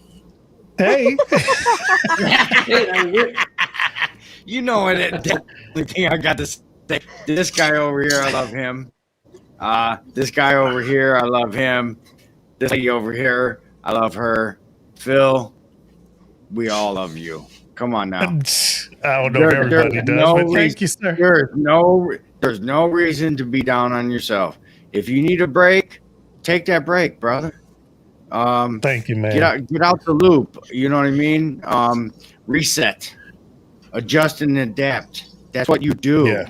Hey. You know what? The only thing I got to say, this guy over here, I love him. This guy over here, I love him. This lady over here, I love her. Phil, we all love you. Come on now. I don't know if everybody does, but thank you, sir. There's no reason to be down on yourself. If you need a break, take that break, brother. Thank you, man. Get out the loop. You know what I mean? Reset, adjust and adapt. That's what you do.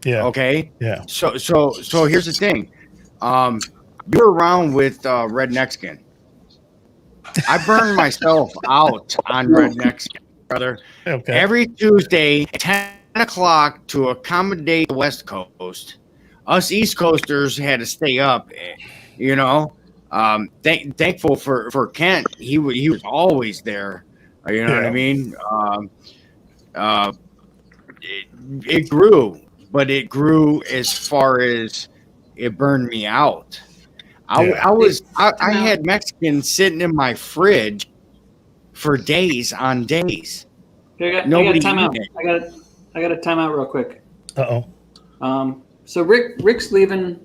Yeah. Okay. Yeah. So here's the thing. You're around with redneck skin. I burn myself out on redneck skin, brother. Okay. Every Tuesday, 10 o'clock to accommodate the West Coast. Us East Coasters had to stay up, thankful for Kent. He was always there. You know what I mean? It grew, but it grew as far as it burned me out. I had Mexican sitting in my fridge for days on days. Here, I got Nobody a timeout. eating I got a timeout real quick. Uh-oh. So Rick's leaving,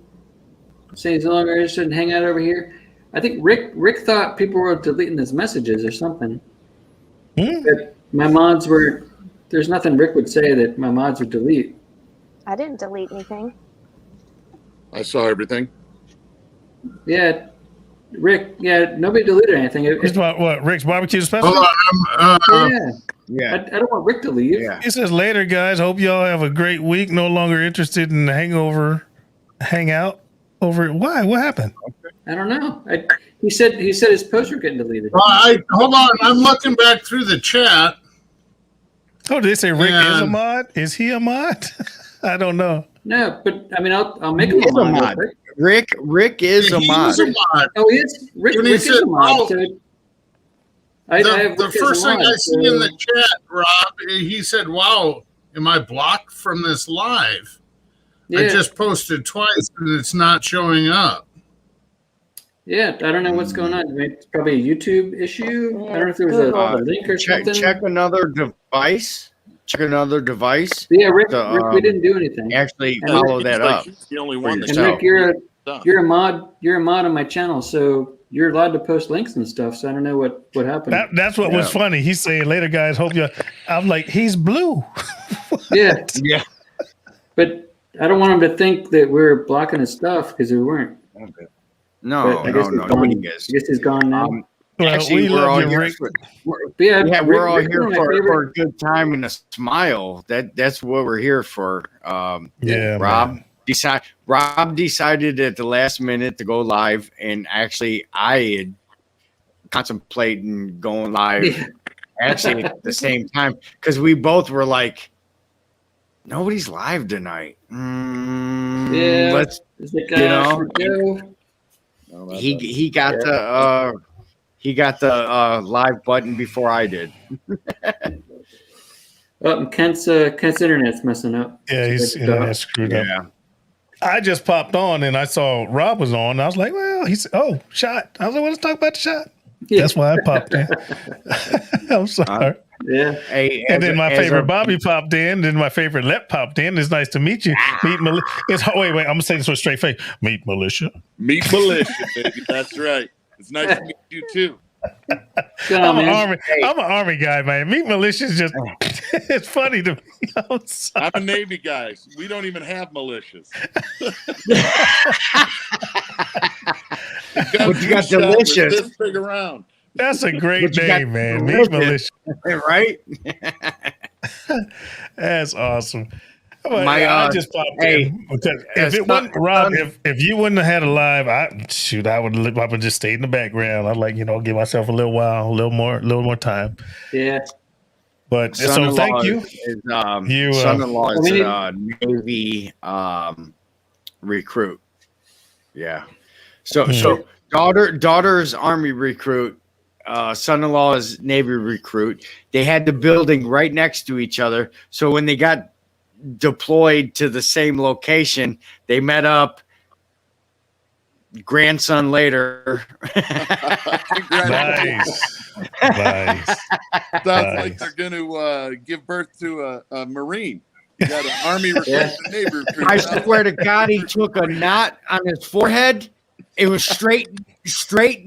saying he's no longer interested in hang out over here. I think Rick thought people were deleting his messages or something. But my mods were. There's nothing Rick would say that my mods would delete. I didn't delete anything. I saw everything. Yeah, Rick. Yeah, nobody deleted anything. It's about what? Rick's barbecue special? Hold on. Yeah. Yeah. I don't want Rick to leave. Yeah. He says, later, guys. Hope y'all have a great week. No longer interested in hang out over. Why? What happened? I don't know. He said his posts were getting deleted. Hold on. I'm looking back through the chat. Oh, did they say Rick is a And- mod? Is he a mod? I don't know. No, but I mean, I'll make him He is a a mod. mod. Rick. Rick is a He mod. was a mod. Oh, he is. Rick When he is said, a mod. "Oh, So I have The Rick as a first thing mod, I see so- in the chat, Rob, he said, "Wow, am I blocked from this live? I Yeah, just posted twice and it's not showing up." yeah. I don't know what's going on. I mean, it's probably a YouTube issue. I don't know if there was a link or something. Check another device. Check another device. Yeah, Rick, the, we didn't do anything. Actually, And follow He's that like, up. he's the only one that And yourself. Rick, you're stuff. a mod. You're a mod on my channel, so you're allowed to post links and stuff. So I don't know what happened. That's what was funny. He's saying, later, guys. Hope you. I'm like, he's blue. Yeah, Yeah. but I don't want him to think that we're blocking his stuff because we weren't. No, But I guess he's nobody gone. is. I guess he's gone now. Well, Actually, we we're love all you, here Rick. for, But yeah, we're all Rick's here one of my for favorite- a good time and a smile. That's what we're here for. Yeah, Rob man. Rob decided at the last minute to go live, and actually, I had contemplating going live Yeah. actually at the same time because we both were like, nobody's live tonight. Yeah. Let's. It's like, You know, should we go? He got the live button before I did. Oh, and Kent's internet's messing up. Yeah, he's So internet screwed up. Yeah. I just popped on and I saw Rob was on. I was like, well, he said, oh, shot. I was like, well, let's talk about the shot. Yeah. That's why I popped in. I'm sorry. Yeah. Hey, And then my favorite a- Bobby popped in. Then my favorite Lep popped in. It's nice to meet you. Meet Militia. Wait. I'm gonna say this with a straight face. Meet Militia. Meet Militia, baby. That's right. It's nice to meet you too. Good I'm on, an man. army. I'm an army guy, man. Meet Militia is just. It's funny to me. I'm sorry. I'm a Navy guy. We don't even have militias. But you got delicious. This big around. That's a great But you got name, man. Meet delicious. Militia. right? That's awesome. But My, I just popped hey, in because if it's it wasn't not- Rob, if you wouldn't have had a live, I would just stayed in the background. I'd like give myself a little while, a little more time. Yeah. But so Son-in-law thank you. Is, You, son-in-law is I Navy recruit. Yeah. So daughter's Army recruit. Son-in-law is Navy recruit. They had the building right next to each other. So when they got deployed to the same location, they met up. Grandson later. Nice. Nice. Sounds like they're going to give birth to a Marine. You got an Army recruit, Yeah. and a Navy recruit. I swear to God, he took a knot on his forehead. It was straight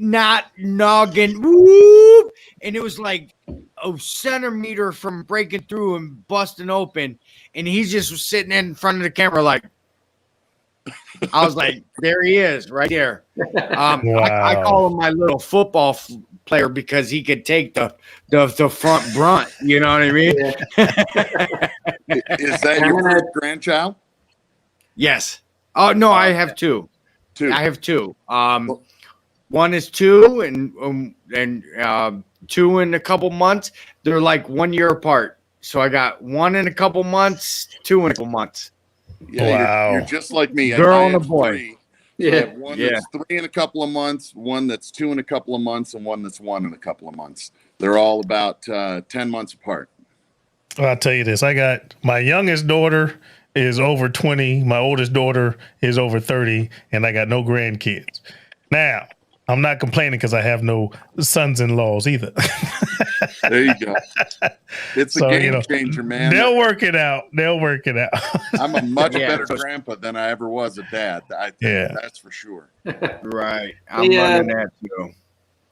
knot noggin, whoop, and it was like a centimeter from breaking through and busting open. And he just was sitting in front of the camera, like, I was like, there he is, right there. I Wow. call him my little football player because he could take the front brunt. You know what I mean? Yeah. Is that your first grandchild? Yes. Oh no, I have two. Two. I have two. One is 2, and 2 in a couple months. They're like 1 year apart. So I got 1 in a couple months, 2 in a couple months. Yeah, Wow. you're just like me. Girl I and a have boy. 3. So I Yeah. have one that's 3 in a couple of months, one that's 2 in a couple of months, and one that's 1 in a couple of months. They're all about 10 months apart. Well, I'll tell you this. I got my youngest daughter is over 20. My oldest daughter is over 30, and I got no grandkids. Now, I'm not complaining because I have no sons-in-laws either. There you go. It's a So, game changer, man. They'll work it out. I'm a much Yeah. better grandpa than I ever was a dad. I think Yeah. that's for sure. Right. I'm Hey, learning that too.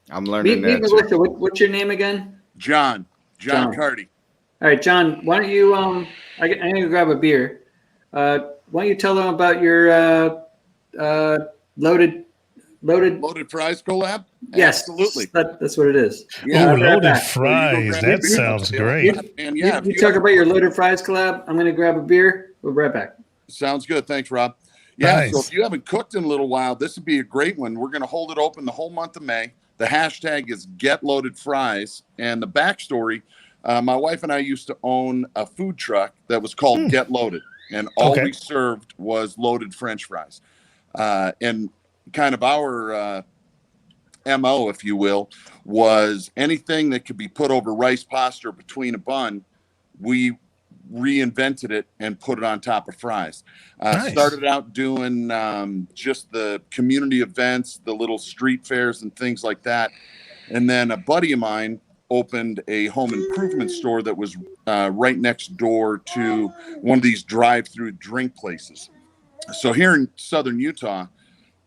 I'm learning that too. Melissa, what's your name again? John John. Carty. All right, John. Why don't you? I'm gonna grab a beer. Why don't you tell them about your loaded? Loaded fries collab? Yes, Absolutely. That's what it is. Yeah. Oh, I'll be right loaded back. fries. That sounds great. And You talk about your loaded fries collab. I'm gonna grab a beer. We'll be right back. Sounds good. Thanks, Rob. Yeah, Nice. so if you haven't cooked in a little while, this would be a great one. We're going to hold it open the whole month of May. The hashtag is Get Loaded Fries. And the backstory, my wife and I used to own a food truck that was called Get Loaded. And all we served was loaded French fries. And kind of our MO, if you will, was anything that could be put over rice, pasta, or between a bun, we reinvented it and put it on top of fries. Nice. Started out doing just the community events, the little street fairs and things like that. And then a buddy of mine opened a home improvement store that was right next door to one of these drive-through drink places. So here in Southern Utah,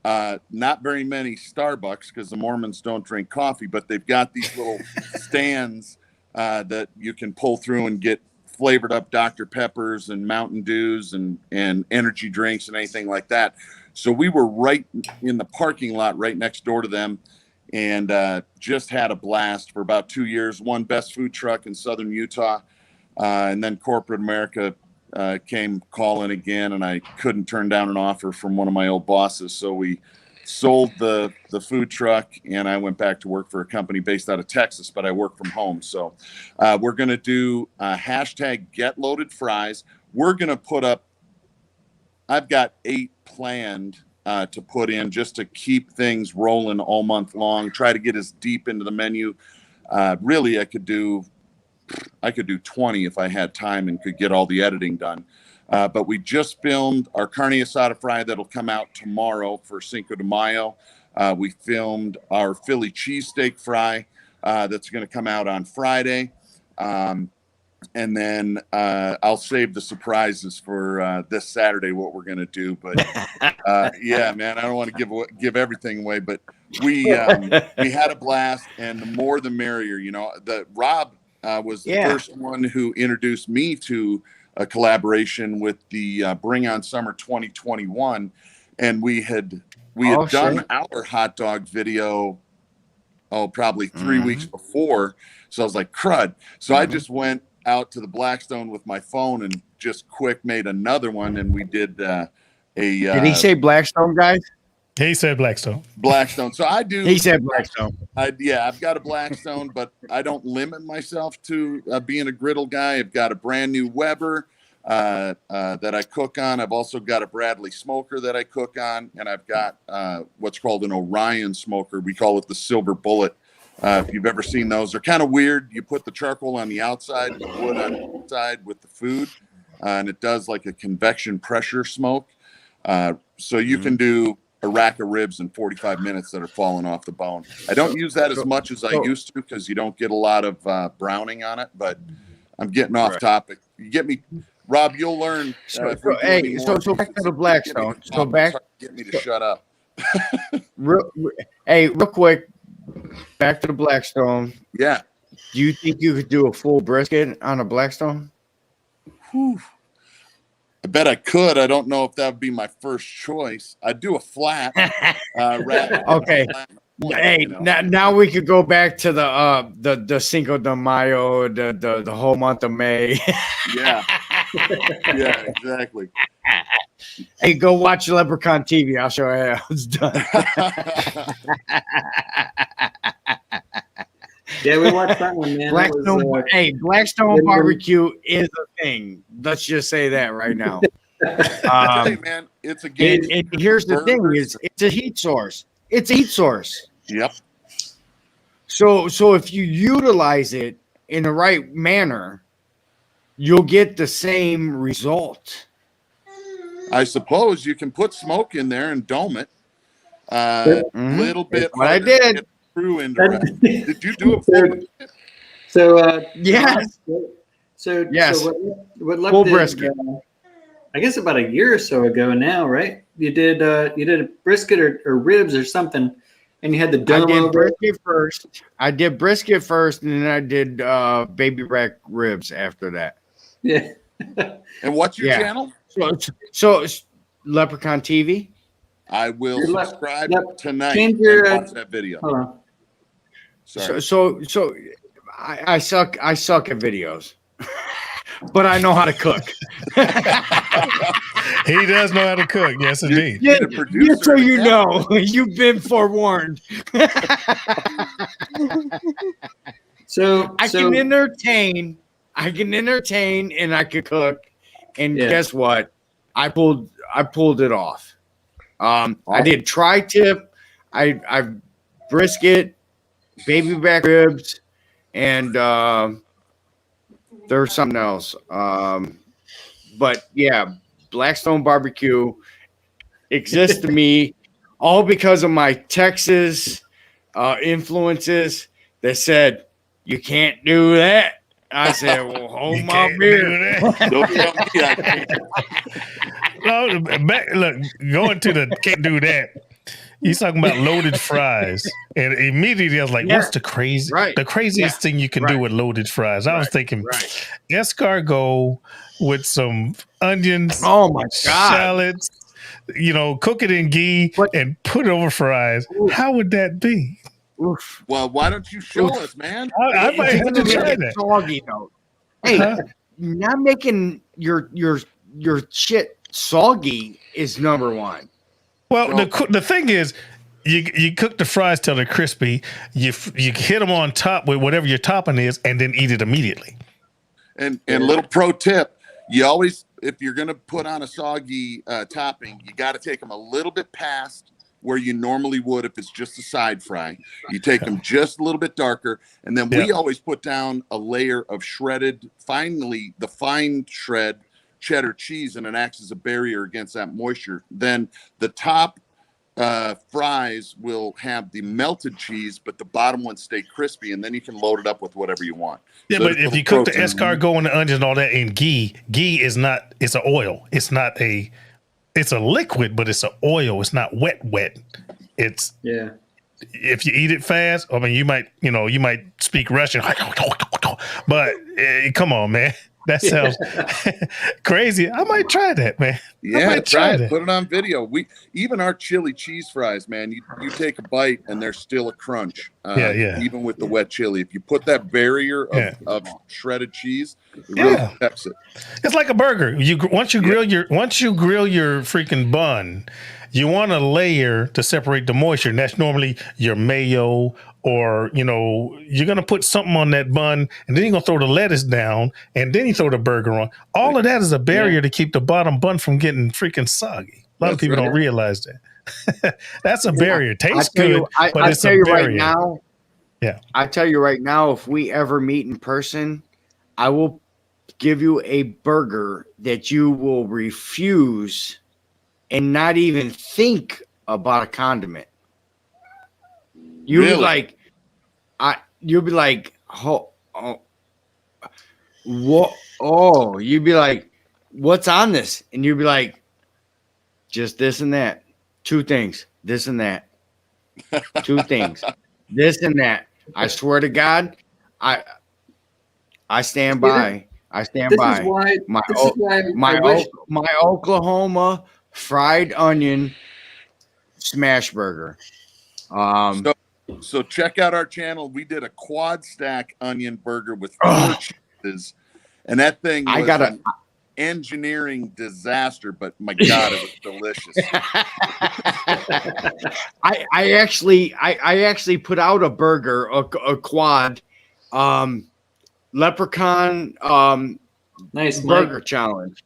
not very many Starbucks because the Mormons don't drink coffee, but they've got these little stands that you can pull through and get flavored up Dr. Peppers and Mountain Dews and energy drinks and anything like that. So we were right in the parking lot right next door to them and just had a blast for about 2 years. Won best food truck in Southern Utah. And then corporate America came calling again, and I couldn't turn down an offer from one of my old bosses. So we sold the food truck, and I went back to work for a company based out of Texas, but I work from home. So we're going to do hashtag Get Loaded Fries. We're going to put up, I've got 8 planned to put in just to keep things rolling all month long, try to get as deep into the menu. Really, I could do 20 if I had time and could get all the editing done. But we just filmed our carne asada fry that'll come out tomorrow for Cinco de Mayo. We filmed our Philly cheesesteak fry that's going to come out on Friday. And then I'll save the surprises for this Saturday, what we're going to do. But yeah, man, I don't want to give everything away, but we had a blast, and the more the merrier. You know, Rob was the first one who introduced me to a collaboration with the Bring On Summer 2021, and we had done our hot dog video probably 3 weeks before. So I was like, crud. So I just went out to the Blackstone with my phone and just quick made another one, and we did did he say Blackstone, guys? He said Blackstone. Blackstone. So I do. He said Blackstone. I've got a Blackstone, but I don't limit myself to being a griddle guy. I've got a brand new Weber that I cook on. I've also got a Bradley smoker that I cook on, and I've got what's called an Orion smoker. We call it the Silver Bullet. If you've ever seen those, they're kind of weird. You put the charcoal on the outside and the wood on the inside with the food, and it does like a convection pressure smoke. So you can do a rack of ribs in 45 minutes that are falling off the bone. I don't use that as much as I used to because you don't get a lot of browning on it, but I'm getting off topic. You get me, Rob, you'll learn. So back to the Blackstone. Get me to shut up. real quick, back to the Blackstone. Yeah. Do you think you could do a full brisket on a Blackstone? Whew. I bet I could. I don't know if that would be my first choice. I'd do a flat. Okay. Hey, now we could go back to the Cinco de Mayo, the whole month of May. Yeah. Yeah, exactly. Hey, go watch Leprechaun TV. I'll show you how it's done. Yeah, we watched that one, man. Blackstone barbecue is a thing. Let's just say that right now. Hey, man, it's a game. And here's the thing: it's a heat source. It's a heat source. Yep. So if you utilize it in the right manner, you'll get the same result. I suppose you can put smoke in there and dome it. Little bit. What I did. Did you do a full brisket? So Yes. So Yes. So what Lep Full did, brisket. I guess about a year or so ago now, right? You did a brisket or ribs or something, and you had the I dome did over it. brisket first. I did brisket first, and then I did baby back ribs after that. Yeah. And what's your Yeah. channel? So it's Leprechaun TV. I will Your Lep- subscribe Lep, tonight change and your, watch that video. Hold on. Sorry. So I suck at videos, but I know how to cook. He does know how to cook. Yes, indeed. You're the producer Just so of the you channel. know, you've been forewarned. So I can entertain, and I can cook. And Yeah. guess what? I pulled it off. I did tri-tip, I brisket, baby back ribs, and there's something else. But yeah, Blackstone barbecue exists to me all because of my Texas influences that said you can't do that. I said, well, hold You my can't beer. do that. Don't tell me I can't. No, look, going to the can't do that. He's talking about loaded fries, and immediately I was like, Yeah. "What's the Right. craziest thing you can do Right. with loaded fries?" I was thinking Right. escargot with some onions, Oh my God. shallots, cook it in ghee But- and put it over fries. How would that be? Oof. Well, why don't you show us, man? I might have to try that. Soggy though. Hey, Huh? not making your shit soggy is number one. Well, So- the thing is, you cook the fries till they're crispy. You hit them on top with whatever your topping is, and then eat it immediately. And little pro tip, you always, if you're going to put on a soggy topping, you got to take them a little bit past where you normally would if it's just a side fry. You take them just a little bit darker, and then we always put down a layer of shredded, the fine shred cheddar cheese, and it acts as a barrier against that moisture. Then the top fries will have the melted cheese, but the bottom ones stay crispy, and then you can load it up with whatever you want. Yeah, So but there's if a you cook the protein. escargot and the onions and all that in ghee it's an oil. It's a liquid, but it's an oil. It's not wet. It's Yeah. if you eat it fast, I mean, you might speak Russian, but come on, man. That sounds crazy. I might try that, man. I Yeah, might try it. that. Put it on video. Even our chili cheese fries, man. You take a bite and there's still a crunch. Yeah. Even with the wet chili, if you put that barrier of shredded cheese, it really protects it. It's like a burger. Once you grill your freaking bun, you want a layer to separate the moisture, and that's normally your mayo, or you're gonna put something on that bun, and then you're gonna throw the lettuce down, and then you throw the burger on. All of that is a barrier to keep the bottom bun from getting freaking soggy. A lot of people don't realize that. That's a barrier. Tastes good, but it's a barrier. I tell you right now, if we ever meet in person, I will give you a burger that you will refuse and not even think about a condiment. You'll be like, what? Oh, you'd be like, what's on this? And you'd be like, just this and that. Two things, this and that. Two things, this and that. I swear to God, I stand by. I stand by. My Oklahoma fried onion smash burger. So check out our channel. We did a quad stack onion burger with 4 cheeses, and that thing was an engineering disaster. But my God, it was delicious. I actually put out a burger, a quad, leprechaun Nice burger challenge.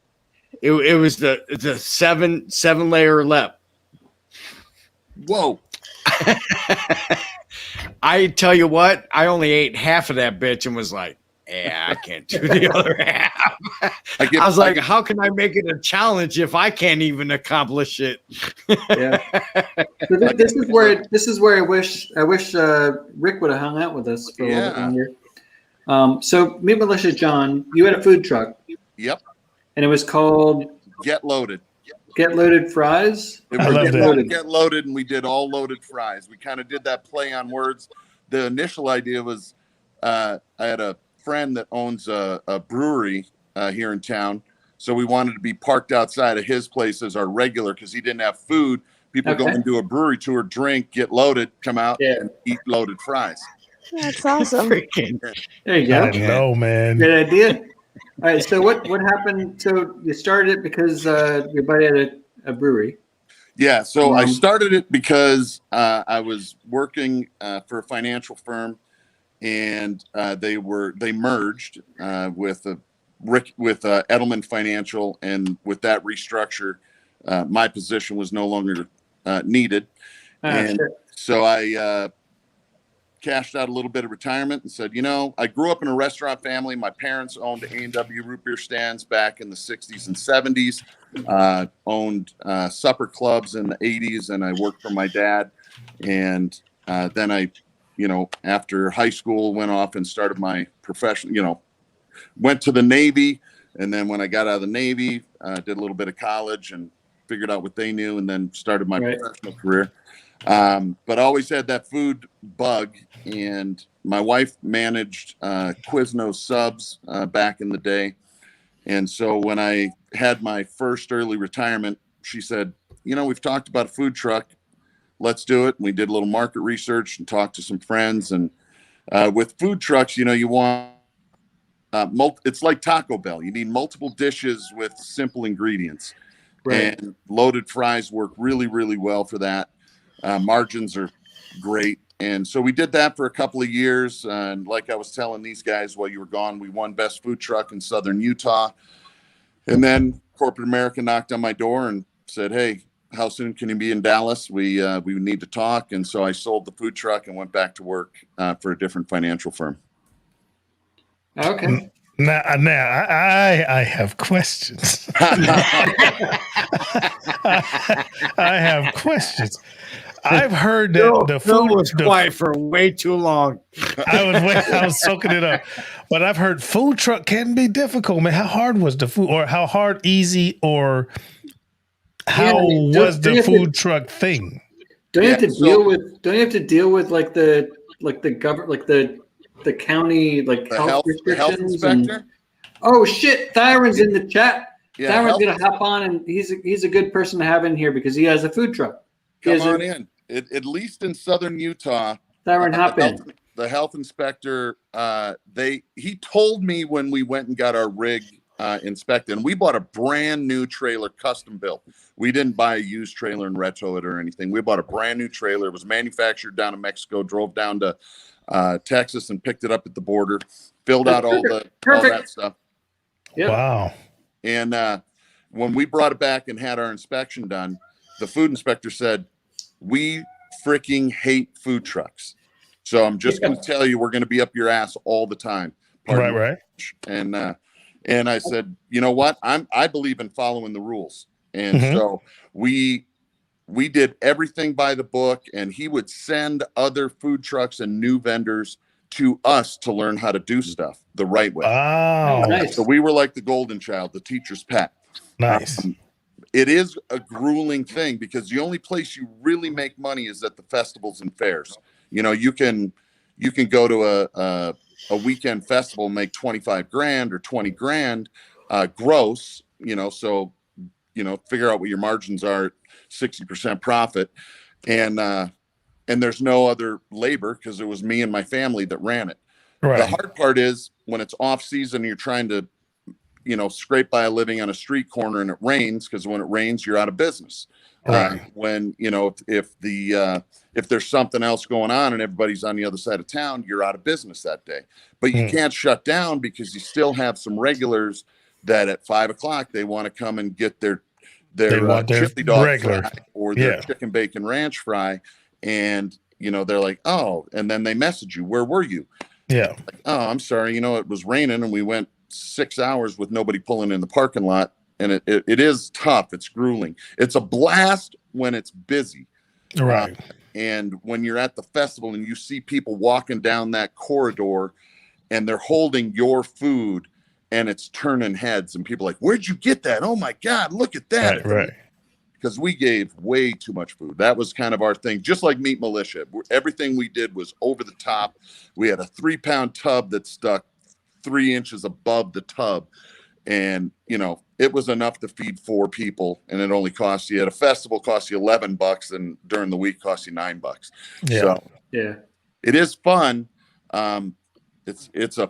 It was the seven layer lep. Whoa. I tell you what, I only ate half of that bitch and was like, yeah, I can't do the other half. I was like, how can I make it a challenge if I can't even accomplish it? Yeah. So this is where I wish Rick would have hung out with us for a little bit longer. So me, Melissa, John, you had a food truck, Yep. and it was called Get Loaded. Get Loaded Fries. It I was love Get that. Loaded, Get Loaded, and we did all loaded fries. We kind of did that play on words. The initial idea was I had a friend that owns a brewery here in town. So we wanted to be parked outside of his place as our regular because he didn't have food. People go Okay. into a brewery tour, drink, get loaded, come out Yeah. and eat loaded fries. That's awesome. Freaking. There you I go. know, man. Great idea. All right. So what happened? So you started it because your buddy had a brewery. Yeah, so I Um, started it because I was working for a financial firm, and they merged with Edelman Financial, and with that restructure, my position was no longer needed, and sure. so I cashed out a little bit of retirement and said, I grew up in a restaurant family. My parents owned A&W root beer stands back in the 60s and 70s, owned supper clubs in the 80s, and I worked for my dad. And then I, after high school, went off and started my profession, went to the Navy. And then when I got out of the Navy, did a little bit of college and figured out what they knew, and then started my professional career. But I always had that food bug, and my wife managed Quiznos subs back in the day. And so when I had my first early retirement, she said, we've talked about a food truck. Let's do it. And we did a little market research and talked to some friends. And with food trucks, you want it's like Taco Bell. You need multiple dishes with simple ingredients. Right. And loaded fries work really, really well for that. Margins are great. And so we did that for a couple of years. And like I was telling these guys while you were gone, we won Best Food Truck in Southern Utah. And then corporate America knocked on my door and said, hey, how soon can you be in Dallas? We need to talk. And so I sold the food truck and went back to work for a different financial firm. Okay. Now, I have questions. I have questions. I've heard that the Phil food was quiet for way too long. I was soaking it up, but I've heard food truck can be difficult, man. How hard was the food, or how hard, easy, or how was the food truck thing? Don't you have to deal with like the government, like the county, like the health inspector? Oh shit, Thyron's in the chat. Yeah, Thyron's gonna hop on, and he's a good person to have in here because he has a food truck. Come on in. At least in Southern Utah, Thyron, hop in. The health inspector, he told me when we went and got our rig inspected, and we bought a brand new trailer, custom built. We didn't buy a used trailer and retro it or anything. We bought a brand new trailer. It was manufactured down in Mexico, drove down to Texas and picked it up at the border, filled out all that stuff. Yep. Wow. And when we brought it back and had our inspection done, the food inspector said, we freaking hate food trucks. So I'm just going to tell you, we're going to be up your ass all the time. Right. And I said, you know what? I believe in following the rules. And so we did everything by the book, and he would send other food trucks and new vendors to us to learn how to do stuff the right way. Oh, nice. So we were like the golden child, the teacher's pet. Nice. It is a grueling thing because the only place you really make money is at the festivals and fairs. You can go to a weekend festival and make 25 grand or 20 grand gross, so, figure out what your margins are at 60% profit. And there's no other labor because it was me and my family that ran it. Right. The hard part is when it's off season, you're trying to, scrape by a living on a street corner and it rains, because when it rains, you're out of business. Right. When, if there's something else going on and everybody's on the other side of town, you're out of business that day. But you can't shut down because you still have some regulars that at 5 o'clock, they want to come and get their chili dog regular fry or their chicken bacon ranch fry. And, they're like, oh, and then they message you, where were you? Yeah. Like, oh, I'm sorry. It was raining and we went 6 hours with nobody pulling in the parking lot. And it is tough. It's grueling. It's a blast when it's busy. Right. And when you're at the festival and you see people walking down that corridor and they're holding your food and it's turning heads, and people are like, where'd you get that? Oh my God, look at that. Right. Because we gave way too much food. That was kind of our thing. Just like Meat Militia, everything we did was over the top. We had a 3-pound tub that stuck 3 inches above the tub. And, you know, it was enough to feed 4 people. And it only cost you, at a festival, cost you $11. And during the week, cost you $9. Yeah. So Yeah. it is fun. It's a,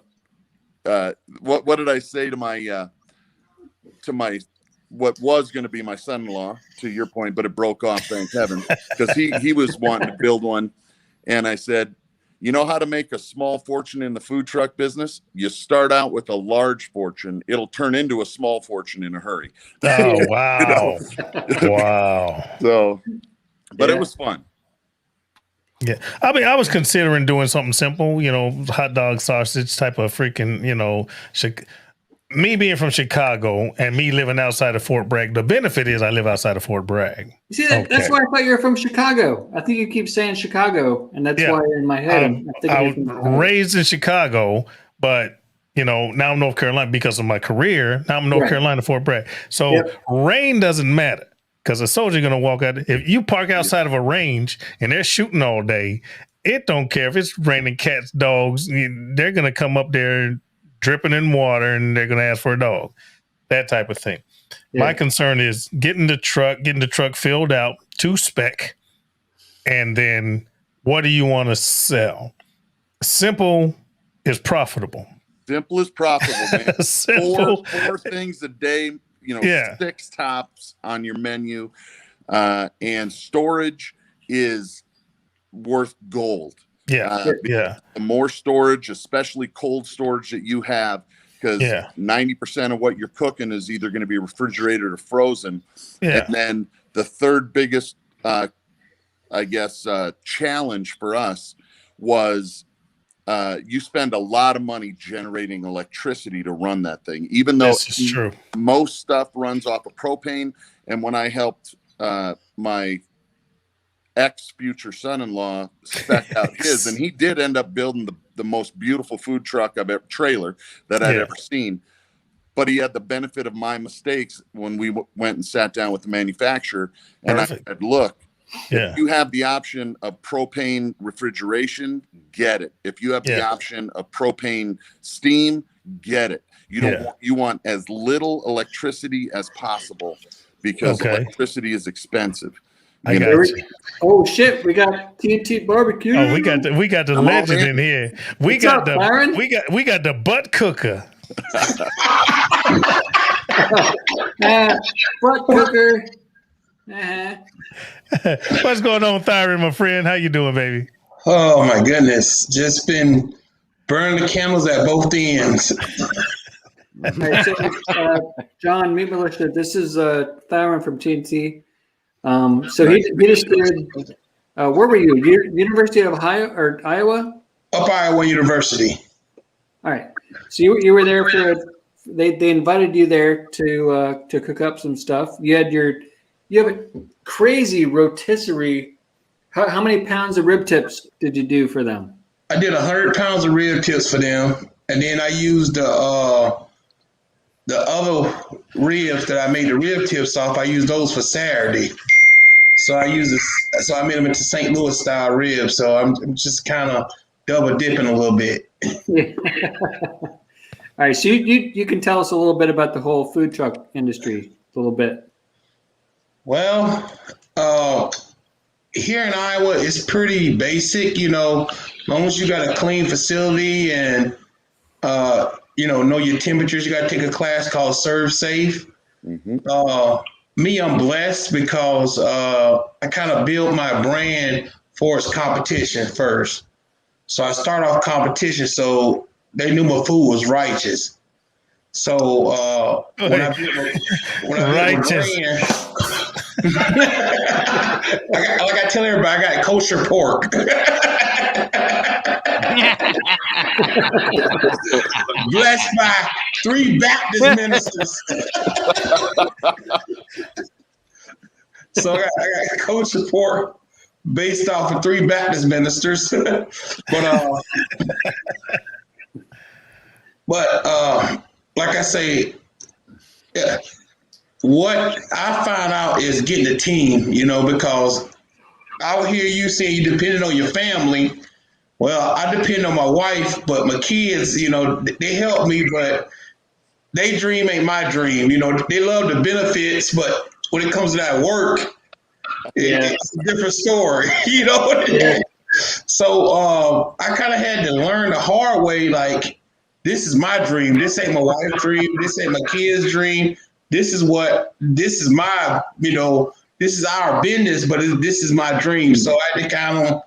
what did I say to my what was going to be my son-in-law, to your point, but it broke off, thank heaven, because he was wanting to build one. And I said, you know how to make a small fortune in the food truck business? You start out with a large fortune. It'll turn into a small fortune in a hurry. Oh, wow. Wow. So, but Yeah. it was fun. Yeah. I mean, I was considering doing something simple, you know, hot dog, sausage type of freaking, you know, me being from Chicago and me living outside of Fort Bragg. The benefit is I live outside of Fort Bragg. You see, that's why I thought you were from Chicago. I think you keep saying Chicago, and that's why in my head I'm thinking I you're was from Chicago. raised in Chicago, but you know, now I'm North Carolina because of my career. Now I'm North Carolina, Fort Bragg. So rain doesn't matter because a soldier going to walk out. If you park outside of a range and they're shooting all day, it don't care if it's raining cats, dogs. They're going to come up there dripping in water and they're going to ask for a dog. That type of thing. Yeah. My concern is getting the truck filled out to spec, and then what do you want to sell? Simple is profitable. Simple is profitable, man. Simple. Four things a day, you know, 6 tops on your menu, and storage is worth gold. The more storage, especially cold storage that you have, because 90% of what you're cooking is either going to be refrigerated or frozen. And then the third biggest, challenge for us was you spend a lot of money generating electricity to run that thing, even though most stuff runs off of propane. And when I helped my ex-future son-in-law spec out his, and he did end up building the most beautiful food truck trailer that I'd ever seen. But he had the benefit of my mistakes when we went and sat down with the manufacturer. And I said, look, if you have the option of propane refrigeration, get it. If you have the option of propane steam, get it. You want as little electricity as possible, because electricity is expensive. Oh shit! We got TNT barbecue. Oh, we got the legend in here. We got the butt cooker. Butt cooker. What's going on, Thyron, my friend? How you doing, baby? Oh my goodness, just been burning the candles at both ends. Right, so, John, Meat Militia, this is Thyron from TNT. So he just did. Where were you? University of Ohio or Iowa? Up Iowa University. All right. So you were there for. They invited you there to cook up some stuff. You have a crazy rotisserie. How many pounds of rib tips did you do for them? I did 100 pounds of rib tips for them, and then I used the other ribs that I made the rib tips off. I used those for Saturday. So I made them into St. Louis style ribs. So I'm just kind of double dipping a little bit. All right. So you can tell us a little bit about the whole food truck industry a little bit. Well, here in Iowa, it's pretty basic, you know, as long as you got a clean facility and, know your temperatures. You got to take a class called Serve Safe. Mm-hmm. Me, I'm blessed because I kind of build my brand for its competition first. So I start off competition, so they knew my food was righteous. So when I built my brand, like I tell everybody, I got kosher pork. Blessed by 3 Baptist ministers. So I got kosher pork based off of 3 Baptist ministers. But But like I say, yeah, what I found out is getting a team, because I'll hear you saying you depended on your family. Well, I depend on my wife, but my kids, they help me, but they dream ain't my dream. They love the benefits, but when it comes to that work, it's a different story. Yeah. So I kind of had to learn the hard way. Like, this is my dream. This ain't my wife's dream. This ain't my kid's dream. This is my, this is our business, but this is my dream. So I had to kind of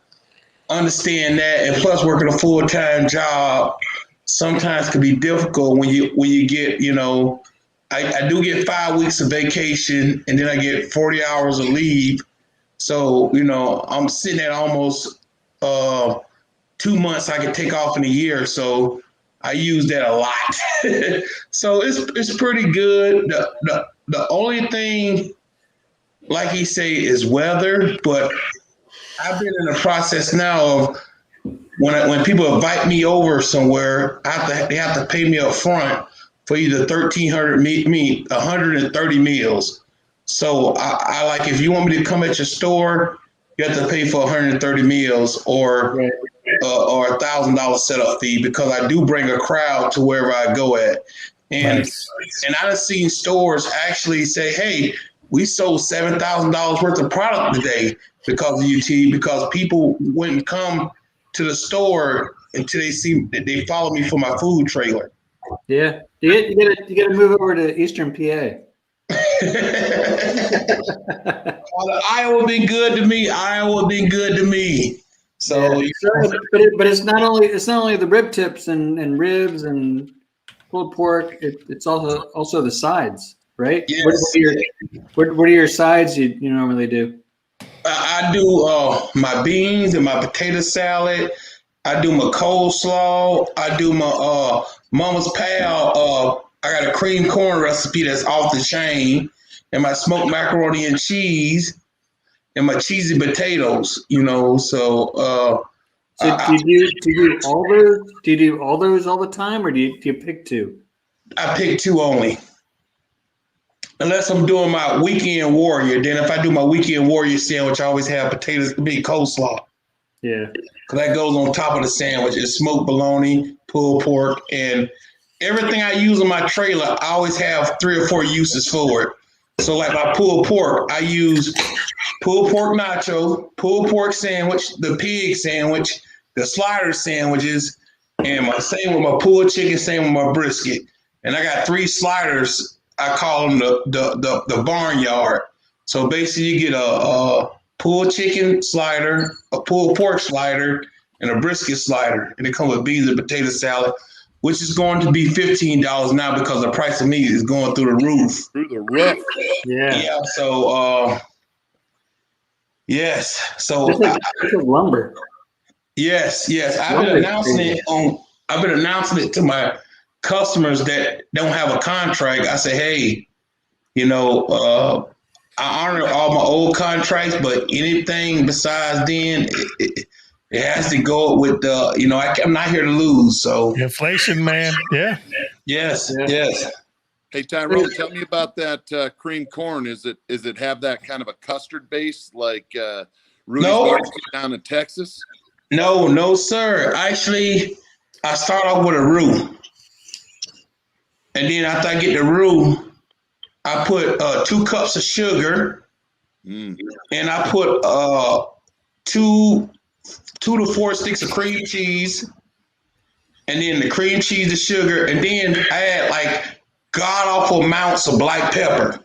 understand that. And plus, working a full-time job sometimes can be difficult when you get, I do get 5 weeks of vacation, and then I get 40 hours of leave. So, I'm sitting at almost 2 months I could take off in a year. So I use that a lot. So it's pretty good. The only thing, like he say, is weather. But I've been in the process now of when people invite me over somewhere, they have to pay me up front for either 130 meals. So I like, if you want me to come at your store, you have to pay for 130 meals or $1,000 setup fee, because I do bring a crowd to wherever I go at. And Nice. and I've seen stores actually say, hey, we sold $7,000 worth of product today because of UT, because people wouldn't come to the store until they follow me for my food trailer. Yeah. You gotta move over to Eastern PA. Iowa been good to me. Iowa been good to me. So, yeah. But it's not only the rib tips and ribs and pulled pork. It's also the sides, right? Yes. What are your sides you normally do? I do my beans and my potato salad. I do my coleslaw. I do my Mama's Pal. I got a cream corn recipe that's off the chain, and my smoked macaroni and cheese, and my cheesy potatoes. So. So do you do all those? Do you do all those all the time, or do you pick two? I pick two only. Unless I'm doing my weekend warrior. Then if I do my weekend warrior sandwich, I always have potatoes, big coleslaw. Yeah. Because that goes on top of the sandwich. It's smoked bologna, pulled pork, and everything I use on my trailer, I always have 3 or 4 uses for it. So like my pulled pork, I use pulled pork nacho, pulled pork sandwich, the pig sandwich, the slider sandwiches, and same with my pulled chicken, same with my brisket. And I got 3 sliders. I call them the barnyard. So basically, you get a pulled chicken slider, a pulled pork slider, and a brisket slider, and it comes with beans and potato salad, which is going to be $15 now because the price of meat is going through the roof. Through the roof. Yeah. Yeah. So yes. So it's a lumber. Yes. I've been announcing it to my customers that don't have a contract. I say, hey, I honor all my old contracts, but anything besides then, it has to go with I'm not here to lose. So Inflation, man. Yeah. yes. Hey, Tyrone, tell me about that cream corn. Is it have that kind of a custard base like Rudy's Barbecue down in Texas? No, sir. Actually, I start off with a roux. And then after I get the roux, I put 2 cups of sugar, and I put 2 to 4 sticks of cream cheese, and then the cream cheese, the sugar, and then I add like god awful amounts of black pepper.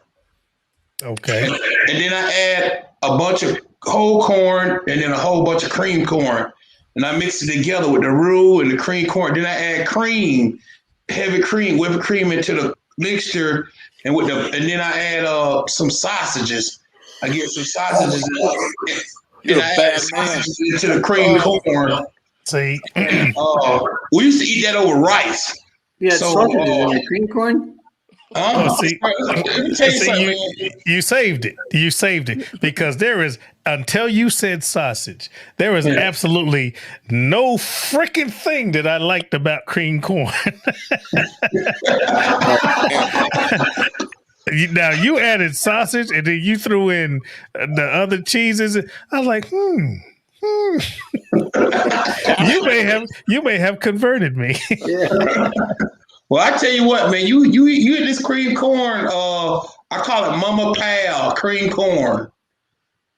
Okay. And then I add a bunch of whole corn and then a whole bunch of cream corn, and I mix it together with the roux and the cream corn. Then I add cream, heavy cream, whipped cream into the mixture, and then I add some sausages. I get some sausages, and I add sausages into the cream corn. See, We used to eat that over rice. Yeah, So, sausages in your cream corn. Well, see, Let me tell you see, something, you man. you saved it. You saved it because there is until you said sausage, there was Yeah. absolutely no freaking thing that I liked about cream corn. Now you added sausage and then you threw in the other cheeses. I was like, you may have converted me. Well, I tell you what, man, you eat this cream corn. I call it Mama Pal cream corn,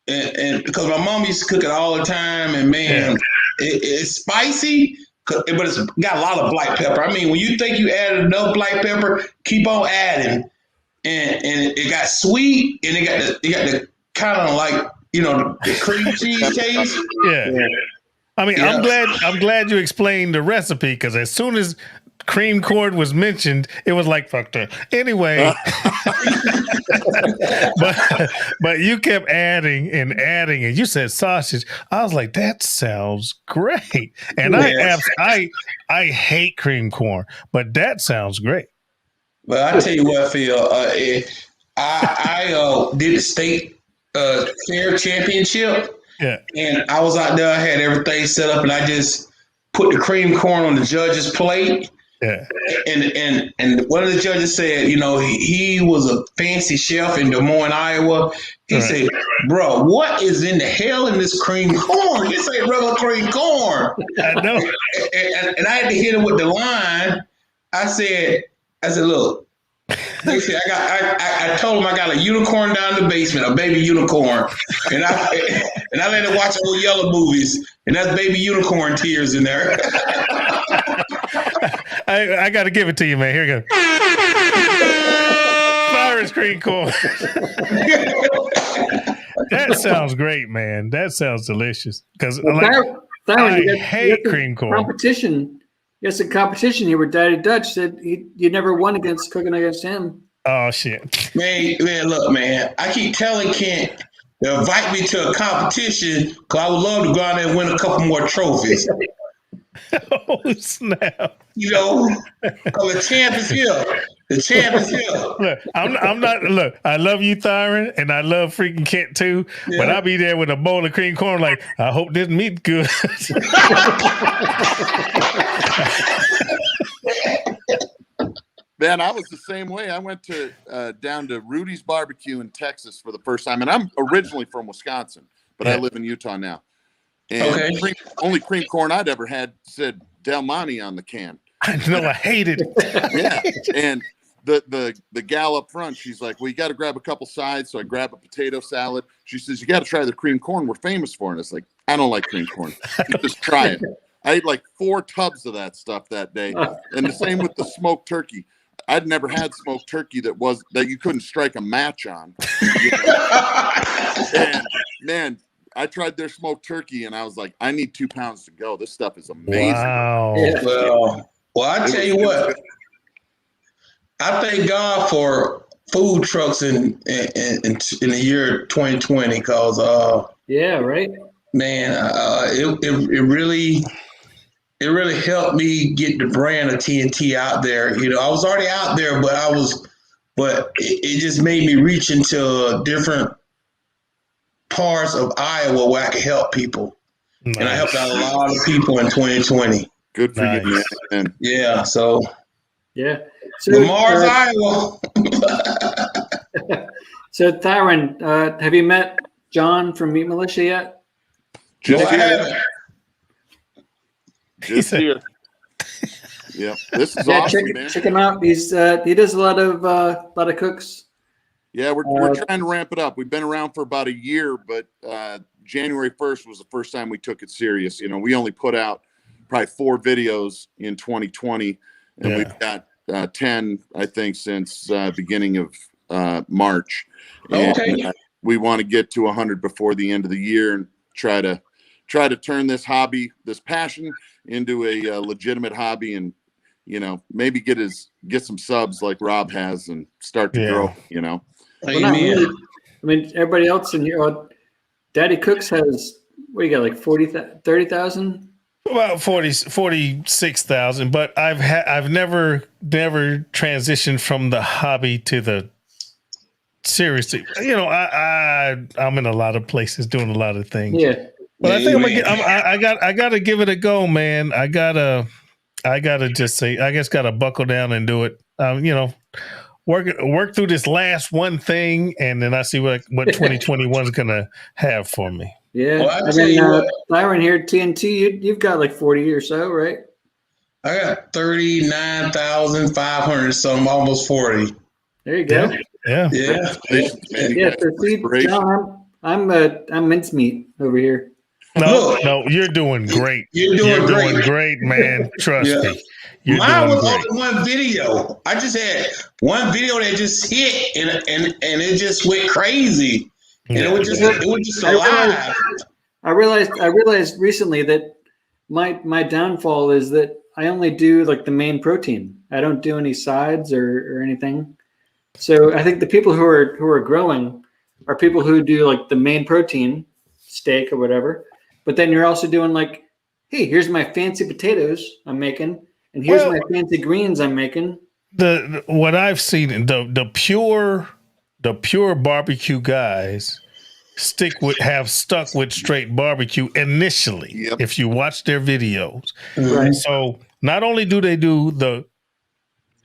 and because my mom used to cook it all the time, and man, it's spicy, but it's got a lot of black pepper. I mean, when you think you added enough black pepper, keep on adding, and it got sweet, and it got the kind of like the cream cheese taste. Yeah. I mean, Yeah. I'm glad you explained the recipe because as soon as cream corn was mentioned, it was like fuck that. Anyway, but you kept adding and you said sausage. I was like, that sounds great. And I hate cream corn, but that sounds great. But I tell you what, Phil, I did the state fair championship. Yeah. And I was out there, I had everything set up, and I just put the cream corn on the judge's plate. Yeah. And one of the judges said, he was a fancy chef in Des Moines, Iowa. He said, bro, what is in the hell in this cream corn? This ain't regular cream corn. I know. And I had to hit him with the line. I said, look. I told him I got a unicorn down in the basement, a baby unicorn, and I let him watch old yellow movies, and that's baby unicorn tears in there. I got to give it to you, man. Here you go. Virus cream corn. That sounds great, man. That sounds delicious. Because I hate cream corn. Competition. Yes, in competition, you were Daddy Dutch said you never won against cooking against him. Oh shit, man! Look, man, I keep telling Kent to invite me to a competition because I would love to go out there and win a couple more trophies. Oh snap! The champ is here. The champ is here. Look, I'm not. Look, I love you, Thyron, and I love freaking Kent too. Yeah. But I'll be there with a bowl of cream corn. Like, I hope this meat's good. Man, I was the same way. I went to down to Rudy's Barbecue in Texas for the first time, and I'm originally from Wisconsin, but I live in Utah now. And only cream corn I'd ever had said Del Monte on the can. I know, I hated it. Yeah, and the gal up front, she's like, well, you got to grab a couple sides. So I grab a potato salad. She says, you got to try the cream corn we're famous for. And it's like, I don't like cream corn. Just try it. I ate like 4 tubs of that stuff that day. And the same with the smoked turkey. I'd never had smoked turkey that you couldn't strike a match on. And man, I tried their smoked turkey and I was like, I need 2 pounds to go. This stuff is amazing. Wow. Yeah. Well, I tell you what, I thank God for food trucks in the year 2020 because yeah, right. Man, it really helped me get the brand of TNT out there. I was already out there, but it just made me reach into different parts of Iowa where I could help people. Nice. And I helped out a lot of people in 2020. Good for you, man. Yeah, so. Yeah. So, Lamar's Iowa. So, Thyron, have you met John from Meat Militia yet? Just here. Yeah, this is awesome, man. Check him out. He does a lot of cooks. Yeah, we're trying to ramp it up. We've been around for about a year, but January 1st was the first time we took it serious. We only put out probably 4 videos in 2020, and we've got 10, I think, since beginning of March. And we want to get to 100 before the end of the year and try to turn this hobby, this passion, into a legitimate hobby, and maybe get some subs like Rob has and start to grow. Well, really. I mean, everybody else in here, Daddy Cooks has, what do you got, like 30,000 About 46,000, but I've never transitioned from the hobby to the seriously. You know, I'm in a lot of places doing a lot of things. Yeah. But I think I gotta give it a go, man. I gotta just say, I guess gotta buckle down and do it. You know, work through this last one thing, and then I see what 2021 is gonna have for me. Yeah. Well, I And tell then you what, Byron here at TNT, you've got like 40 or so, right? I got 39,500, so I'm almost 40. There you go. Yeah. Yeah. Yeah. So see, John, I'm mincemeat over here. No, you're doing great. You're doing great, man. Trust Yeah. me. You're Mine doing was great. only one video. I just had one video that just hit and it just went crazy. And it was just alive. I realized recently that my downfall is that I only do like the main protein. I don't do any sides or anything. So I think the people who are growing are people who do like the main protein, steak or whatever. But then you're also doing like, hey, here's my fancy potatoes I'm making, and here's my fancy greens I'm making. What I've seen, the pure barbecue guys have stuck with straight barbecue initially. Yep. If you watch their videos, Right. so not only do they do the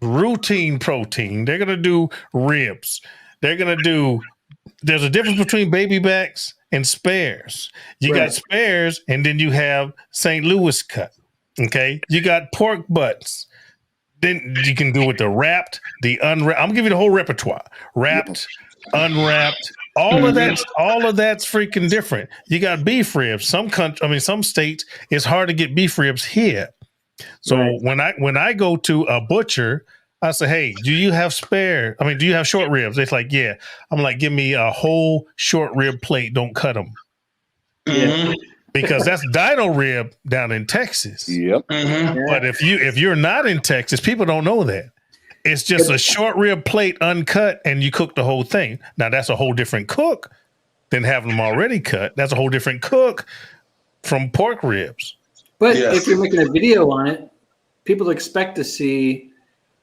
routine protein, they're gonna do ribs. They're gonna do. There's a difference between baby backs and spares. You got spares, and then you have St. Louis cut. Okay, you got pork butts. Then you can do with the wrapped, the unwrapped. I'm gonna give you the whole repertoire: wrapped, unwrapped. All of that's freaking different. You got beef ribs. Some states it's hard to get beef ribs here. So when I go to a butcher, I say, hey, do you have do you have short ribs? It's like, yeah. I'm like, give me a whole short rib plate. Don't cut them. Yeah. Because that's dino rib down in Texas. Yep. But if you're not in Texas, people don't know that. It's just a short rib plate uncut, and you cook the whole thing. Now that's a whole different cook than having them already cut. That's a whole different cook from pork ribs. But if you're making a video on it, people expect to see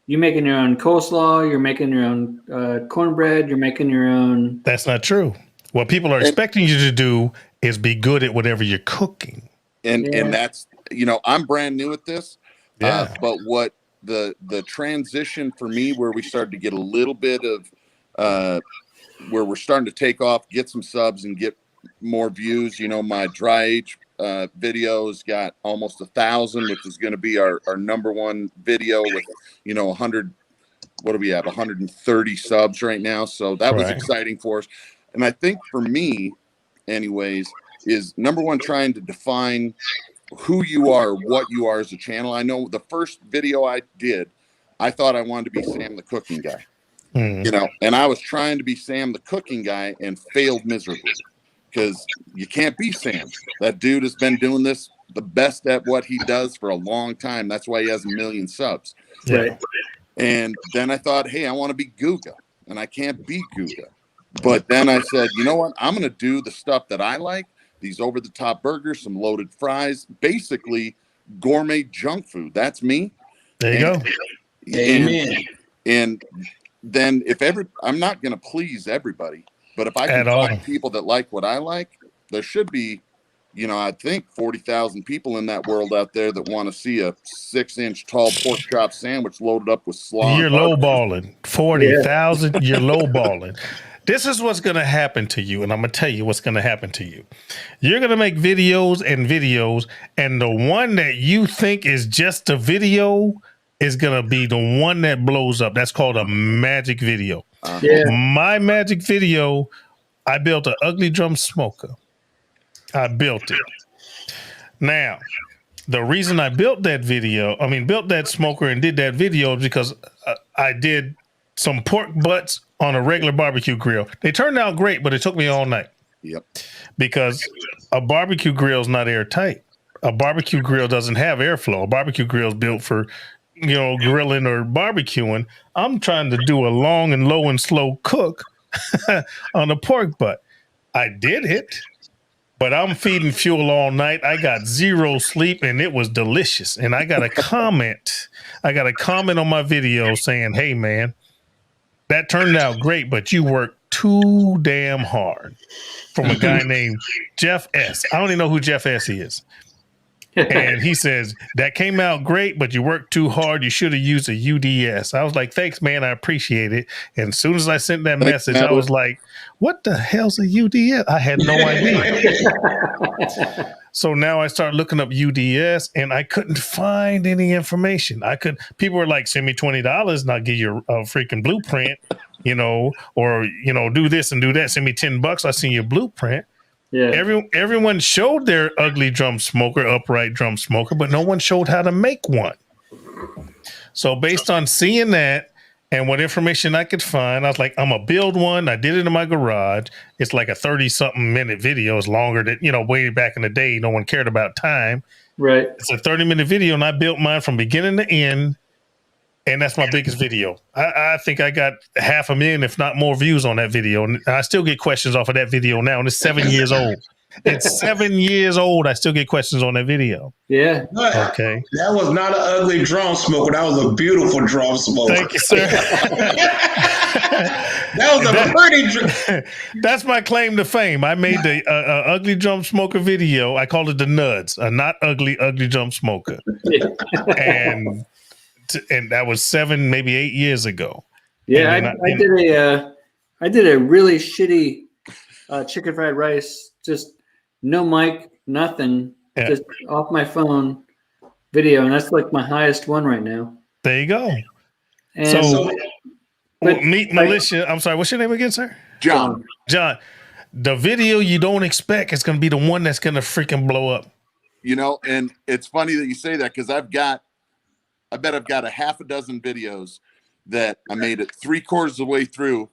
you making your own coleslaw, you're making your own cornbread, you're making your own. That's not true. What people are expecting you to do is be good at whatever you're cooking. And that's, I'm brand new at this. But what the transition for me, where we started to get a little bit of where we're starting to take off, get some subs and get more views. My dry age videos got almost 1,000, which is going to be our number one video with 100. What do we have? 130 subs right now. So that was exciting for us. And I think for me, anyways, is number one, trying to define who you are, what you are as a channel. I know the first video I did, I thought I wanted to be Sam the cooking guy, and I was trying to be Sam the cooking guy and failed miserably because you can't be Sam. That dude has been doing this the best at what he does for a long time. That's why he has 1 million subs. Right. And then I thought, hey, I want to be Guga, and I can't be Guga. But then I said, you know what? I'm going to do the stuff that I like. These over-the-top burgers, some loaded fries, basically gourmet junk food. That's me. There you go. Amen. And then I'm not going to please everybody, but if I can find people that like what I like, there should be, I think 40,000 people in that world out there that want to see a 6-inch tall pork chop sandwich loaded up with slaw. You're lowballing 40,000. You're lowballing. This is what's going to happen to you, and I'm going to tell you what's going to happen to you. You're going to make videos, and the one that you think is just a video is going to be the one that blows up. That's called a magic video. My magic video, I built an ugly drum smoker. I built it. Now, the reason I built that smoker and did that video is because I did some pork butts on a regular barbecue grill. They turned out great, but it took me all night. Yep. Because a barbecue grill is not airtight. A barbecue grill doesn't have airflow. A barbecue grill is built for, grilling or barbecuing. I'm trying to do a long and low and slow cook on a pork butt. I did it. But I'm feeding fuel all night. I got zero sleep and it was delicious. And I got a comment. I got a comment on my video saying, hey, man, that turned out great, but you worked too damn hard. From a guy named Jeff S. I don't even know who Jeff S. is. And he says, that came out great, but you worked too hard. You should have used a UDS. I was like, thanks, man. I appreciate it. And as soon as I sent that message, I was like, what the hell's a UDS? I had no idea. So now I start looking up UDS and I couldn't find any information. People were like, send me $20 and I'll give you a freaking blueprint, or, do this and do that. Send me $10. I'll send you a blueprint. Yeah. Everyone showed their ugly upright drum smoker, but no one showed how to make one. So based on seeing that and what information I could find, I was like, I'm gonna build one. I did it in my garage. It's like a 30-something minute video. It's longer than, way back in the day, no one cared about time. Right. It's a 30-minute video, and I built mine from beginning to end. And that's my biggest video. I think I got 500,000, if not more, views on that video. And I still get questions off of that video now. And it's 7 years old. It's 7 years old. I still get questions on that video. Yeah. Okay. That was not an ugly drum smoker. That was a beautiful drum smoker. Thank you, sir. That was a pretty drum. That's my claim to fame. I made the ugly drum smoker video. I called it the Nuds, a not ugly drum smoker. And that was 7, maybe 8 years ago. Yeah, I did a really shitty chicken fried rice, just no mic, nothing, just off my phone video, and that's like my highest one right now. There you go. And meet Militia. I'm sorry, what's your name again, sir? John. John. The video you don't expect is going to be the one that's going to freaking blow up. And it's funny that you say that because I bet I've got a half a dozen videos that I made it 3/4 of the way through,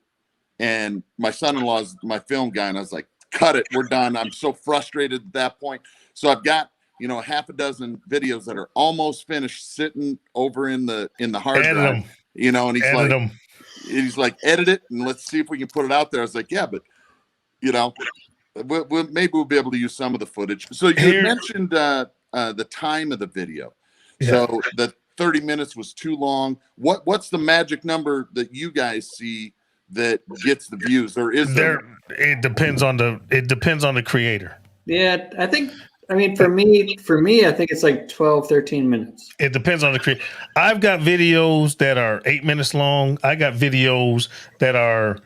and my son-in-law is my film guy, and I was like, cut it, we're done. I'm so frustrated at that point. So I've got, a half a dozen videos that are almost finished sitting over in the hard drive, and he's like, edit it and let's see if we can put it out there. I was like, yeah, but maybe we'll be able to use some of the footage. So you mentioned the time of the video. Yeah. So the 30 minutes was too long. What's the magic number that you guys see that gets the views? Or is there? It depends on the creator. Yeah, for me, I think it's like 12, 13 minutes. It depends on the creator. I've got videos that are 8 minutes long. I got videos that are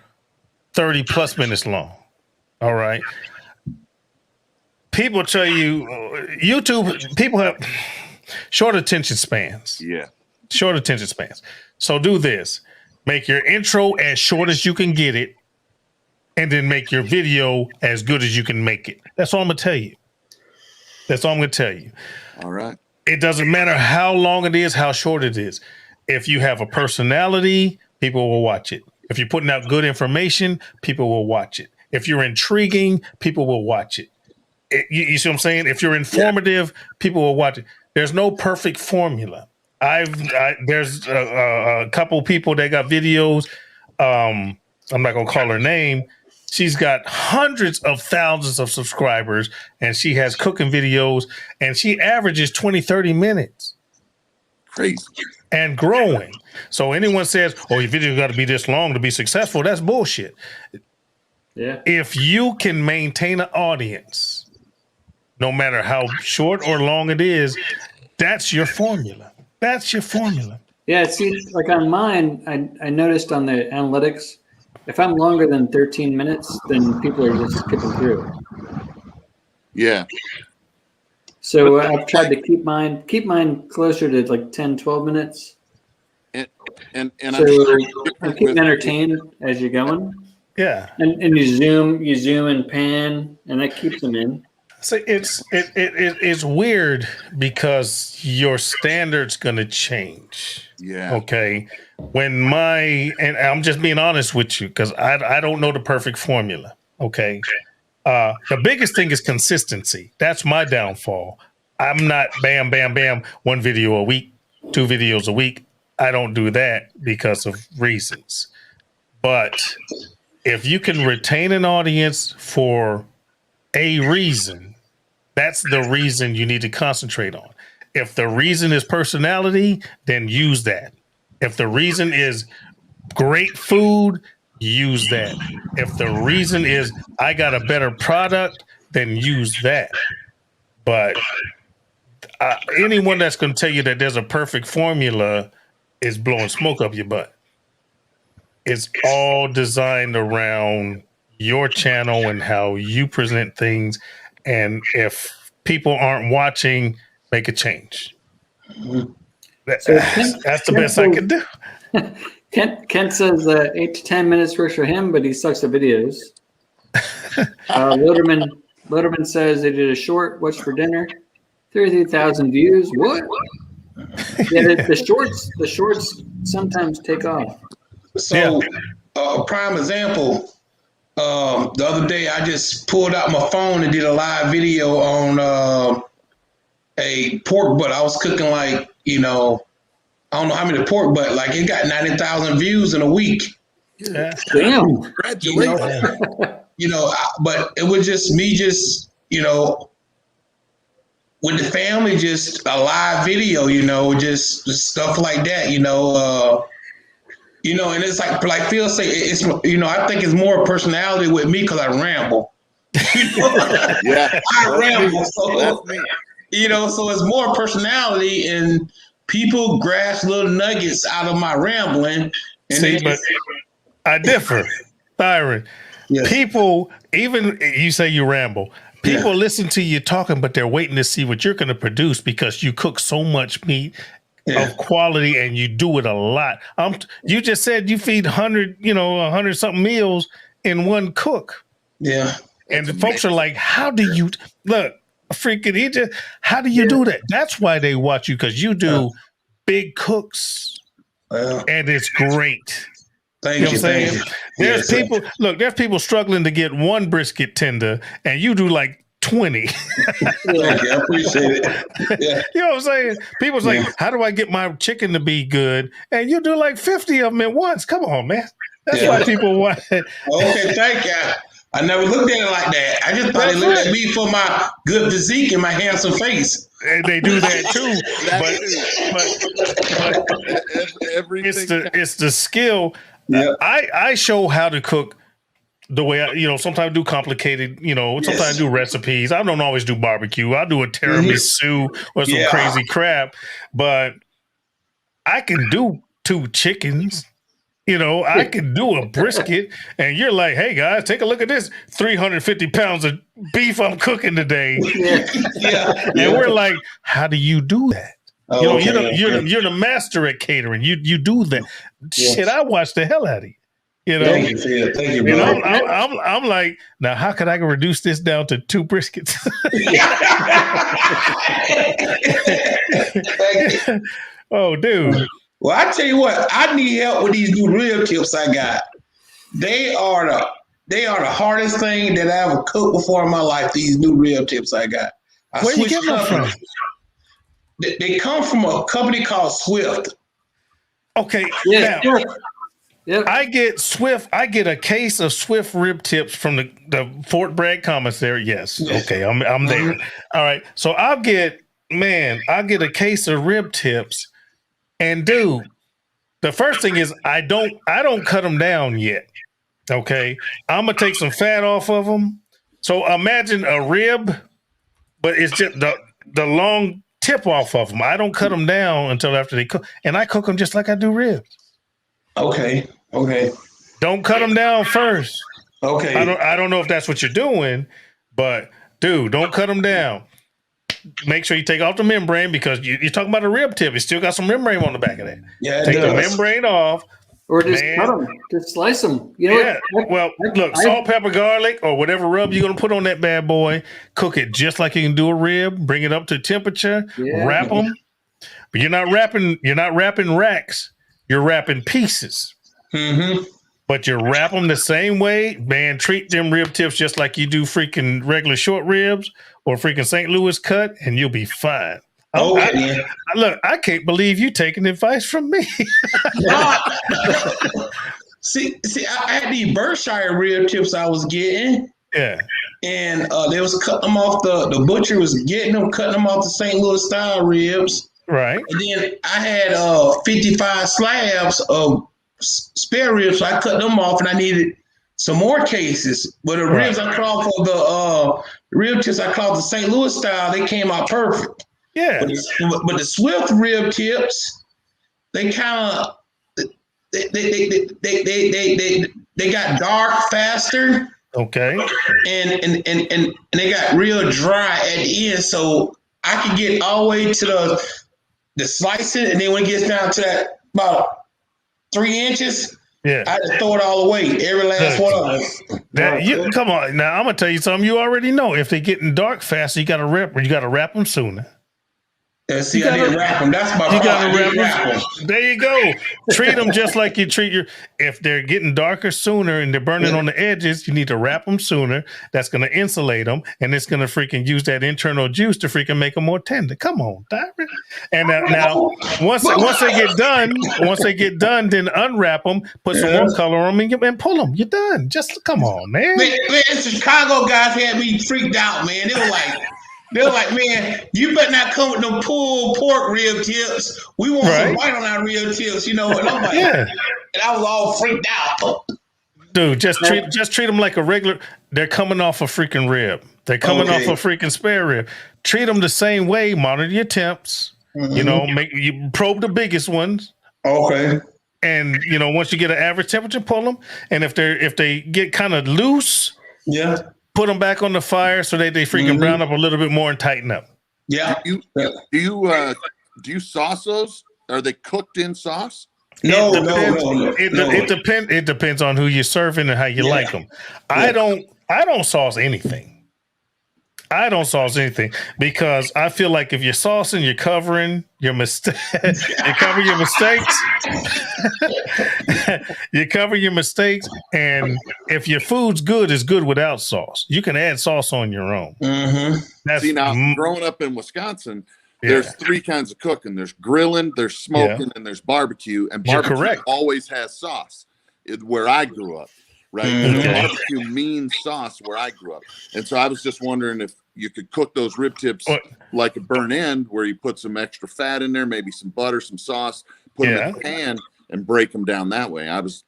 30 plus minutes long. All right. People tell you, YouTube, people have short attention spans. Yeah. Short attention spans. So do this. Make your intro as short as you can get it, and then make your video as good as you can make it. That's all I'm going to tell you. That's all I'm going to tell you. All right. It doesn't matter how long it is, how short it is. If you have a personality, people will watch it. If you're putting out good information, people will watch it. If you're intriguing, people will watch it. You see what I'm saying? If you're informative, people will watch it. There's no perfect formula. There's a couple people that got videos. I'm not gonna call her name. She's got hundreds of thousands of subscribers, and she has cooking videos, and she averages 20, 30 minutes. Crazy. And growing. So anyone says, oh, your video got to be this long to be successful, that's bullshit. Yeah. If you can maintain an audience, no matter how short or long it is, that's your formula. That's your formula. Yeah, it seems like on mine, I noticed on the analytics, if I'm longer than 13 minutes, then people are just skipping through. Yeah. So I've tried to keep mine closer to like 10, 12 minutes. And I'm keeping entertained as you're going. Yeah. And you zoom and pan, and that keeps them in. So it's weird because your standard's gonna change. Yeah. Okay. And I'm just being honest with you because I don't know the perfect formula. Okay. The biggest thing is consistency. That's my downfall. I'm not bam, bam, bam, 1 video a week, 2 videos a week. I don't do that because of reasons. But if you can retain an audience for a reason, that's the reason you need to concentrate on. If the reason is personality, then use that. If the reason is great food, use that. If the reason is I got a better product, then use that. But anyone that's going to tell you that there's a perfect formula is blowing smoke up your butt. It's all designed around your channel and how you present things. And if people aren't watching, make a change. That's the best I can do. Kent says 8 to 10 minutes works for him, but he sucks at videos. Loderman says they did a short, what's for dinner? 33,000 views. What? Yeah, the shorts sometimes take off. So, prime example. The other day, I just pulled out my phone and did a live video on a pork butt. I was cooking like, I don't know how many pork butt. Like it got 90,000 views in a week. Yeah. Damn! Congratulations. But it was just me, with the family, just a live video, just stuff like that, and it's like Phil say, it's, I think it's more personality with me because I ramble. Yeah, I ramble. So, so it's more personality and people grasp little nuggets out of my rambling. And but I differ, Byron. Yes. People, even you say you ramble. People listen to you talking, but they're waiting to see what you're going to produce because you cook so much meat of quality and you do it a lot. You just said you feed 100 something meals in one cook. Yeah. And the folks are like, how do you look? How do you do that? That's why they watch you, because you do big cooks and it's great. Thank you. What I'm saying? There's people, there's people struggling to get one brisket tender and you do like 20. Thank you. I appreciate it. Yeah. You know what I'm saying? People's like, how do I get my chicken to be good? And you do like 50 of them at once. Come on, man. That's why people want it. Okay, thank you. I never looked at it like that. I just thought they looked at me for my good physique and my handsome face. And they do that too. but everything. It's the skill. Yeah. I show how to cook the way I, sometimes I do complicated, sometimes I do recipes. I don't always do barbecue. I'll do a tiramisu or some crazy crap, but I can do 2 chickens. I can do a brisket, and you're like, hey guys, take a look at this 350 pounds of beef I'm cooking today. And we're like, how do you do that? You're the master at catering. You do that. Shit, I watch the hell out of you. Thank you, Phil. Thank you, bro. I'm like, now how could I reduce this down to 2 briskets? Oh, dude. Well, I tell you what, I need help with these new rib tips I got. They are the hardest thing that I ever cooked before in my life. These new rib tips I got. Where you get them from? They come from a company called Swift. Okay. Yeah. Now, Yep. I get Swift. I get a case of Swift rib tips from the Fort Bragg commissary. Yes. Okay. I'm there. All right. So I'll get a case of rib tips, and dude, the first thing is I don't cut them down yet. Okay. I'm gonna take some fat off of them. So imagine a rib, but it's just the long tip off of them. I don't cut them down until after they cook, and I cook them just like I do ribs. Okay. Don't cut them down first. Okay. I don't know if that's what you're doing, but dude, don't cut them down. Make sure you take off the membrane, because you're talking about a rib tip. It's still got some membrane on the back of that. Yeah. Take the membrane off. Or just cut them. Just slice them. Look, salt, pepper, garlic, or whatever rub you're going to put on that bad boy. Cook it just like you can do a rib. Bring it up to temperature. Yeah. Wrap them. But you're not wrapping racks. You're wrapping pieces. Mm-hmm. But you wrap them the same way, man. Treat them rib tips just like you do freaking regular short ribs or freaking St. Louis cut, and you'll be fine. Okay. I can't believe you taking advice from me. See, I had these Berkshire rib tips I was getting. Yeah. and they was cutting them off. The butcher was getting them, cutting them off the St. Louis style ribs. Right. And then I had 55 slabs of spare ribs, so I cut them off, and I needed some more cases. But the ribs I clawed for the rib tips I clawed the St. Louis style, they came out perfect. Yeah. But the Swift rib tips, they kind of they got dark faster. Okay. And they got real dry at the end, so I could get all the way to the slicing, and then when it gets down to that about 3 inches, I just throw it all away, every last one of them. Come on, now I'm gonna tell you something you already know. If they're getting dark faster, you gotta wrap them sooner. Yeah, see, I didn't wrap them. That's my problem. You gotta wrap them. There you go. Treat them just like you treat your. If they're getting darker sooner and they're burning on the edges, you need to wrap them sooner. That's gonna insulate them, and it's gonna freaking use that internal juice to freaking make them more tender. Come on, Diamond. And now once they get done, then unwrap them, put some more color on them, and pull them. You're done. Just come on, man. Man, Chicago guys had me freaked out, man. They were like, man, you better not come with no pulled pork rib tips. We want some white on our rib tips, And I'm like, and I was all freaked out. Dude, just treat them like a regular. They're coming off a freaking rib. They're coming off a freaking spare rib. Treat them the same way. Monitor your temps. Make you probe the biggest ones. Okay. And once you get an average temperature, pull them. And if they get kind of loose, put them back on the fire so that they freaking brown up a little bit more and tighten up. Yeah. Do you sauce those? Are they cooked in sauce? No. It depends on who you're serving and how you like them. I don't sauce anything. I don't sauce anything because I feel like if you're saucing, you're covering your mistakes. You cover your mistakes. You cover your mistakes, and if your food's good, it's good without sauce. You can add sauce on your own. See, now growing up in Wisconsin, there's 3 kinds of cooking. There's grilling, there's smoking, and there's barbecue. And barbecue always has sauce. Where I grew up. Right, barbecue means sauce where I grew up, and so I was just wondering if you could cook those rib tips like a burnt end, where you put some extra fat in there, maybe some butter, some sauce, put them in a pan, and break them down that way. I'm from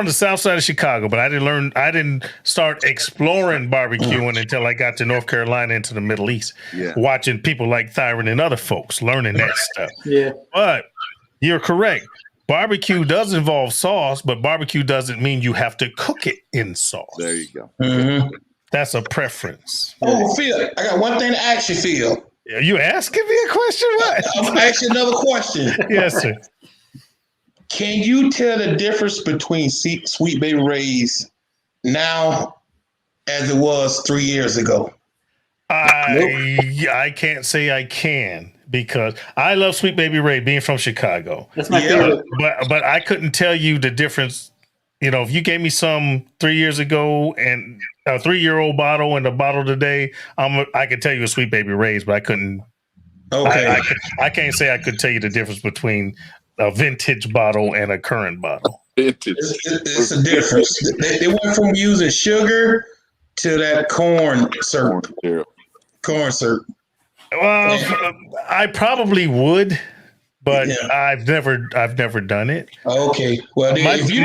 the south side of Chicago, but I didn't start exploring barbecuing until I got to North Carolina into the Middle East, watching people like Thyron and other folks learning that stuff. But you're correct. Barbecue does involve sauce, but barbecue doesn't mean you have to cook it in sauce. There you go. That's a preference. Oh, Phil, I got one thing to ask you, Phil. Are you asking me a question? What? I'm going to ask you another question. Yes, sir. Can you tell the difference between Sweet Baby Ray's now as it was 3 years ago? I can't say I can. Because I love Sweet Baby Ray, being from Chicago. That's my favorite. But I couldn't tell you the difference. If you gave me some 3 years ago and a 3-year-old bottle and a bottle today, I could tell you a Sweet Baby Ray's, but I couldn't. Okay. I can't say I could tell you the difference between a vintage bottle and a current bottle. It's a difference. They went from using sugar to that corn syrup. Corn syrup. Well, I probably would, but I've never done it. Okay. Well, if you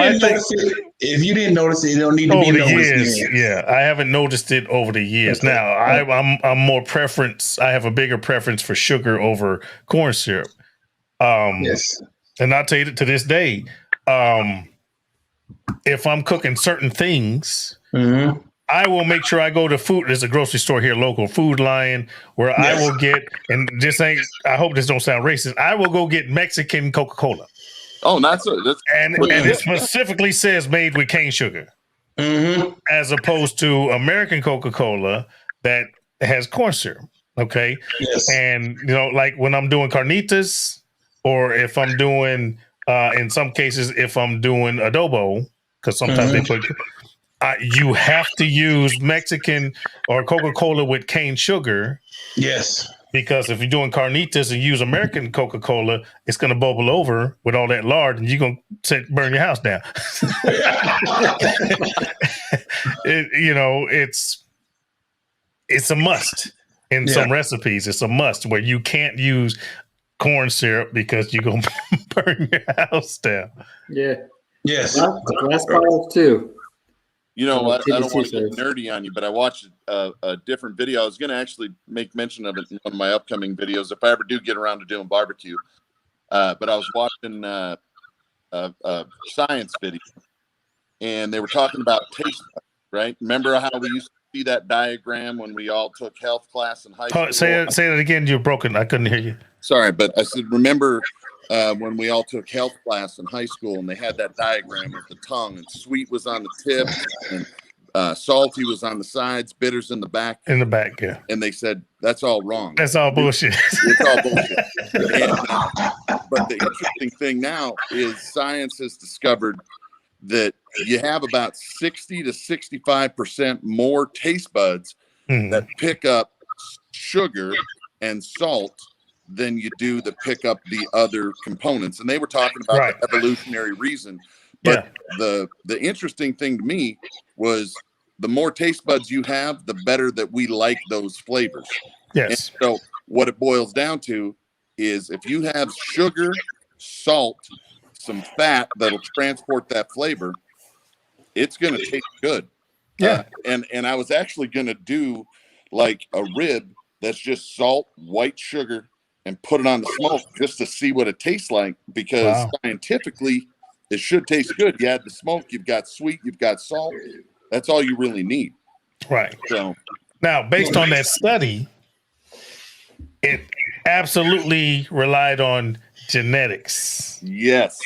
didn't notice it, you don't need to be noticed. I haven't noticed it over the years. Okay. Now, I'm more preference. I have a bigger preference for sugar over corn syrup. And I'll tell you to this day, if I'm cooking certain things. I will make sure I go to food. There's a grocery store here, local, Food Lion, where I will get, and I hope this don't sound racist, I will go get Mexican Coca-Cola. Oh, that's and it specifically says made with cane sugar, as opposed to American Coca-Cola that has corn syrup. Okay. Yes. And like when I'm doing carnitas, or if I'm doing, in some cases, if I'm doing adobo, because sometimes they put. You have to use Mexican or Coca-Cola with cane sugar. Yes. Because if you're doing carnitas and use American Coca-Cola, it's going to bubble over with all that lard, and you're going to burn your house down. It's a must in some recipes. It's a must where you can't use corn syrup because you're going to burn your house down. Yeah. Yes. Glass bottles too. You know, I don't want to TBC get nerdy on you, but I watched a different video. I was going to actually make mention of it in one of my upcoming videos if I ever do get around to doing barbecue. But I was watching a science video, and they were talking about taste buds, right? Remember how we used to see that diagram when we all took health class in high school? Say that again. You're broken. I couldn't hear you. Sorry, but I said, remember when we all took health class in high school and they had that diagram with the tongue and sweet was on the tip and salty was on the sides, bitters in the back. In the back, yeah. And they said, that's all wrong. That's all bullshit. It's all bullshit. But the interesting thing now is science has discovered that you have about 60 to 65% more taste buds that pick up sugar and salt than you do that pick up the other components. And they were talking about the evolutionary reason. But the interesting thing to me was the more taste buds you have, the better that we like those flavors. Yes. And so what it boils down to is if you have sugar, salt, some fat that'll transport that flavor, it's going to taste good. Yeah. And I was actually going to do like a rib that's just salt, white sugar, and put it on the smoke just to see what it tastes like, because scientifically it should taste good. You add the smoke, you've got sweet, you've got salt. That's all you really need. Right. So now, based on that study, it absolutely relied on genetics. Yes.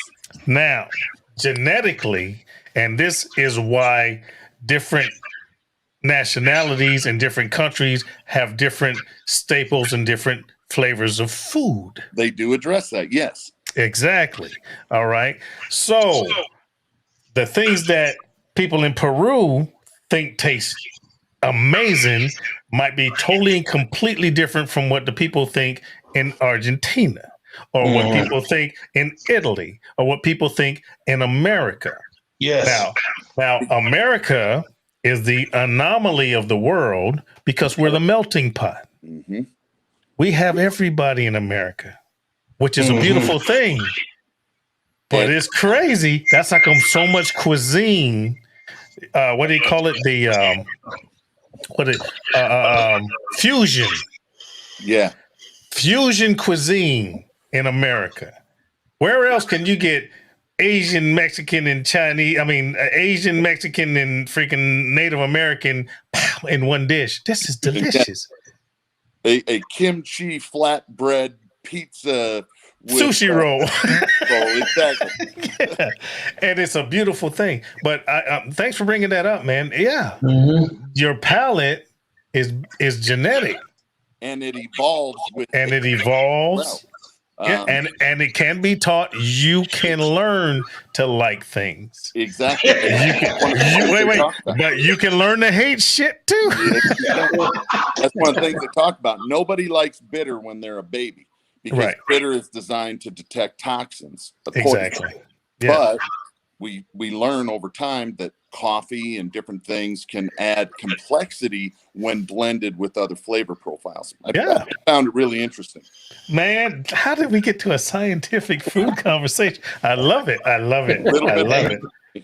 Now, genetically, and this is why different nationalities and different countries have different staples and different flavors of food. They do address that. Yes. Exactly. All right. So the things that people in Peru think taste amazing might be totally and completely different from what the people think in Argentina, or what people think in Italy, or what people think in America. Yes. Now America is the anomaly of the world because we're the melting pot. Mm-hmm. We have everybody in America, which is a beautiful thing. But it's crazy. That's how come so much cuisine. What do you call it? Fusion. Yeah. Fusion cuisine in America. Where else can you get Asian, Mexican, and Chinese? I mean, Asian, Mexican, and freaking Native American in one dish. This is delicious. A kimchi flatbread pizza with, sushi roll. Exactly. Yeah. And it's a beautiful thing. But thanks for bringing that up, man. Yeah. Your palate is genetic. And it evolves with Yeah, and it can be taught. You can learn to like things. Exactly. But you can learn to hate shit too. That's one of the things they talk about. Nobody likes bitter when they're a baby, because bitter is designed to detect toxins. Exactly. Yeah. But we learn over time that coffee and different things can add complexity when blended with other flavor profiles. I found it really interesting. Man, how did we get to a scientific food conversation? I love it. I love it. I love it.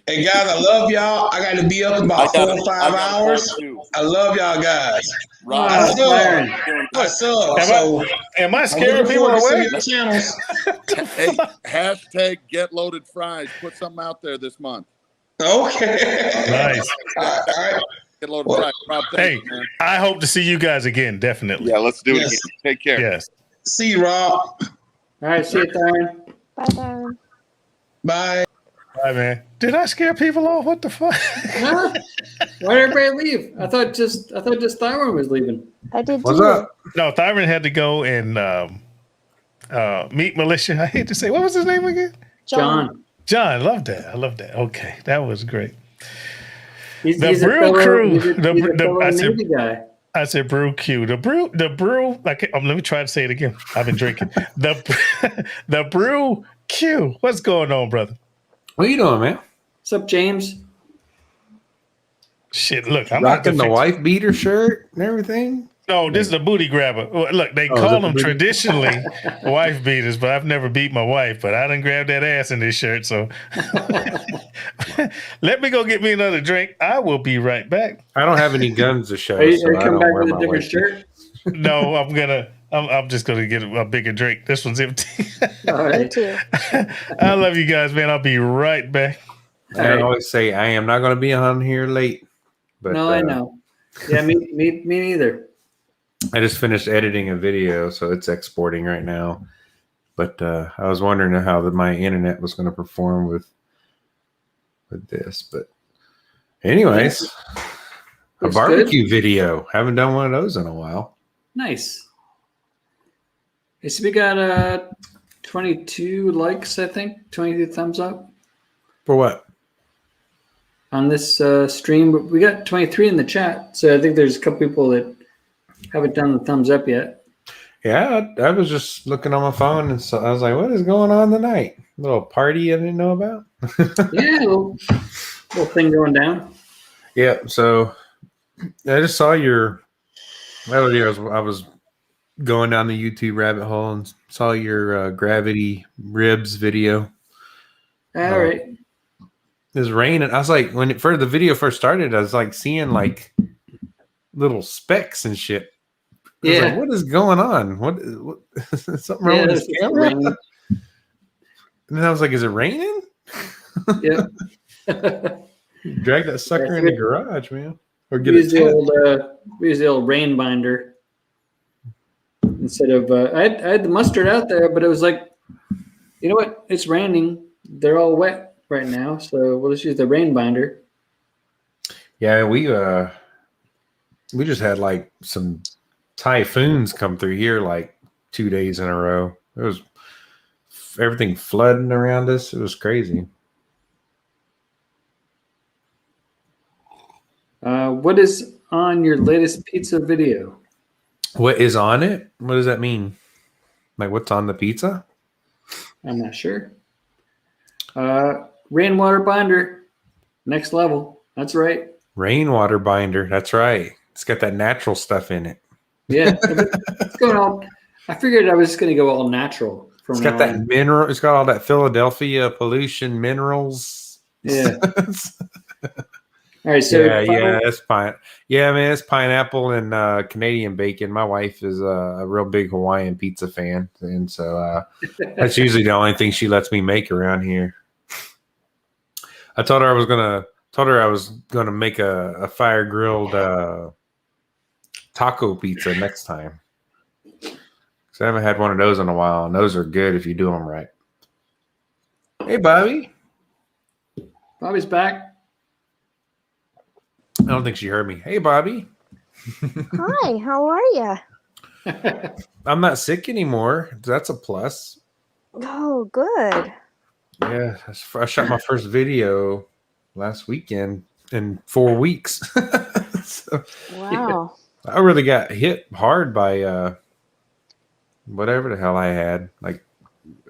Hey guys, I love y'all. I got to be up in about 4 or 5 hours. I love y'all guys. What's up? Am I scaring people away? Hey, hashtag get loaded fries. Put something out there this month. Okay. Nice. All right. Get loaded fries. Rob, hey, I hope to see you guys again. Definitely. Yeah, let's do it again. Take care. Yes. See you, Rob. All right. See you, Darren. Bye, Darren. Bye. Bye, man. Did I scare people off? What the fuck? Huh? Why did everybody leave? I thought just Thyron was leaving. I did What's too. up? No, Thyron had to go and meet Militia. I hate to say, what was his name again? John. John, love that. I love that. Okay, that was great. He's The a real fellow- crew. He's a fellow I said, Navy guy. I said brew Q. The brew. Like, let me try to say it again. I've been drinking. The brew Q. What's going on, brother? What you doing, man? What's up, James? Shit, look, I'm Rocking the wife beater shirt and everything. No, this is a booty grabber. Look, they call them traditionally wife beaters, but I've never beat my wife. But I done grabbed that ass in this shirt. So let me go get me another drink. I will be right back. I don't have any guns to show. Are you so I come don't back wear with a my different wife shirt? No, I'm just gonna get a bigger drink. This one's empty. All Me right. too. I love you guys, man. I'll be right back. I always say I am not going to be on here late. But, No, I know. Yeah, me neither. I just finished editing a video, so it's exporting right now. But I was wondering how my internet was going to perform with this. But anyways, a barbecue video. Haven't done one of those in a while. Nice. Okay, so we got 22 likes, I think. 22 thumbs up For what? on this stream. But we got 23 in the chat. So I think there's a couple people that haven't done the thumbs up yet. Yeah, I was just looking on my phone, and so I was like, what is going on tonight? A little party I didn't know about? Yeah, little thing going down. Yeah, so I just saw your I was going down the YouTube rabbit hole and saw your gravity ribs video. All right. It was raining. I was like, for the video first started, I was like seeing like little specks and shit. I was like, what is going on? What something wrong with this camera? And then I was like, is it raining? Yeah. Drag that sucker in the garage, man. Or We use the old rain binder instead of I had the mustard out there, but it was like, you know what? It's raining. They're all wet right now, so we'll just use the rain binder. Yeah, we just had like some typhoons come through here like 2 days in a row. It was everything flooding around us. It was crazy. What is on your latest pizza video? What is on it? What does that mean? Like what's on the pizza? I'm not sure. Rainwater binder, next level. That's right. Rainwater binder. That's right. It's got that natural stuff in it. Yeah, it's going all. I figured I was just going to go all natural. It's got that mineral. It's got all that Philadelphia pollution minerals. Yeah. All right. So it's fine. Yeah, man, it's pineapple and Canadian bacon. My wife is a real big Hawaiian pizza fan, and so that's usually the only thing she lets me make around here. I told her I was gonna make a fire grilled taco pizza next time. Because I haven't had one of those in a while, and those are good if you do them right. Hey, Bobby. Bobby's back. I don't think she heard me. Hey, Bobby. Hi, how are you? I'm not sick anymore. That's a plus. Oh, good. Yeah, I shot my first video last weekend in 4 weeks. So, Wow. I really got hit hard by whatever the hell I had, like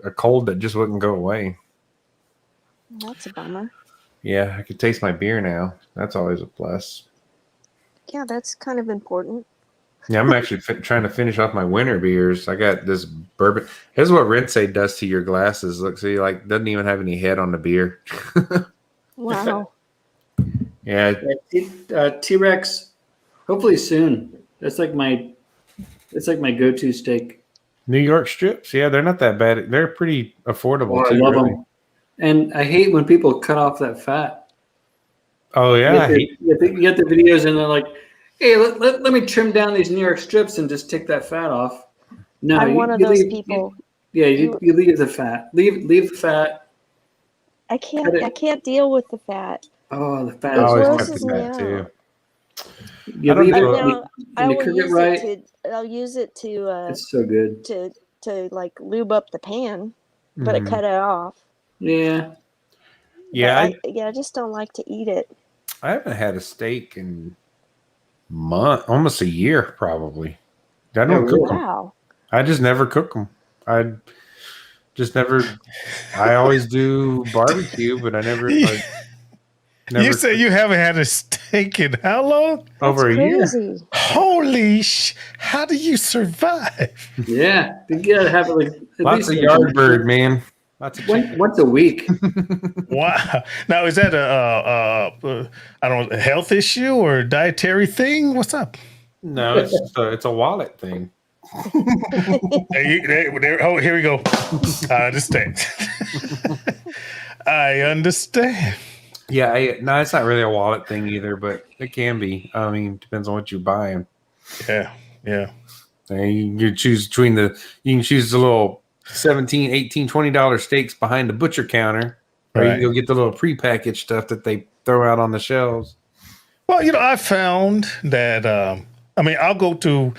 a cold that just wouldn't go away. That's a bummer. Yeah, I could taste my beer now. That's always a plus. Yeah, that's kind of important. Yeah, I'm actually trying to finish off my winter beers. I got this bourbon. Here's what Rinse does to your glasses. Look, see, like doesn't even have any head on the beer. Wow. Yeah. T-Rex. Hopefully soon. It's like my go-to steak. New York strips. Yeah, they're not that bad. They're pretty affordable too. I love really. them. And I hate when people cut off that fat. Oh yeah. You get the videos and they're like, "Hey, let me trim down these New York strips and just take that fat off." No, I'm one of those people. You leave the fat. Leave the fat. I can't deal with the fat. Oh, the fat. It always grosses kept me that out. too. You I don't leave it. know. I you will cook use it right. I'll use it to It's so good. to like lube up the pan, but I Mhm. cut it off. Yeah. Yeah. I just don't like to eat it. I haven't had a steak in almost a year probably. I Yeah, don't cook really. them. Wow. I just never cook them. I just never. I always do barbecue, but I never. You Never say you haven't had a steak in how long? That's over a year. crazy. Holy how do you survive? Yeah, you gotta have it like at Lots of least yard bird, man. Lots of chicken. once a week. Wow. Now, is that I don't know, a health issue or dietary thing? What's up? No, it's just it's a wallet thing. Oh, here we go. I understand. I understand. Yeah, no, it's not really a wallet thing either, but it can be. I mean, depends on what you're buying. Yeah, yeah. And you choose between you can choose the little $17, $18, $20 steaks behind the butcher counter, or you Right. can go get the little prepackaged stuff that they throw out on the shelves. Well, I found that I'll go to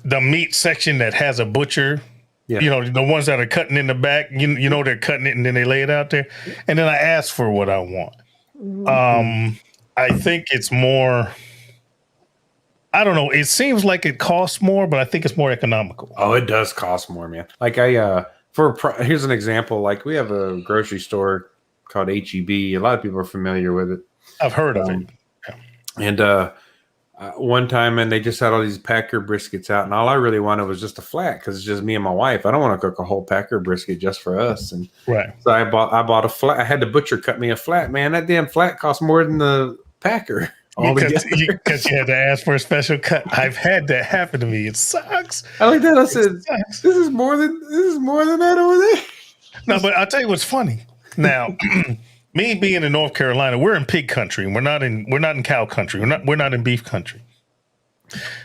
the meat section that has a butcher. Yeah. The ones that are cutting in the back. They're cutting it and then they lay it out there, and then I ask for what I want. I think it's more. I don't know. It seems like it costs more, but I think it's more economical. Oh, it does cost more, man. Like here's an example. Like we have a grocery store called HEB. A lot of people are familiar with it. I've heard of it. And one time, and they just had all these Packer briskets out, and all I really wanted was just a flat because it's just me and my wife. I don't want to cook a whole Packer brisket just for us. And Right. so I bought a flat. I had the butcher cut me a flat. Man, that damn flat cost more than the Packer. Because you had to ask for a special cut. I've had that happen to me. It sucks. I like that. I said, "This is more than that over there." No, but I'll tell you what's funny. Now, me being in North Carolina, we're in pig country. We're not in cow country. We're not in beef country.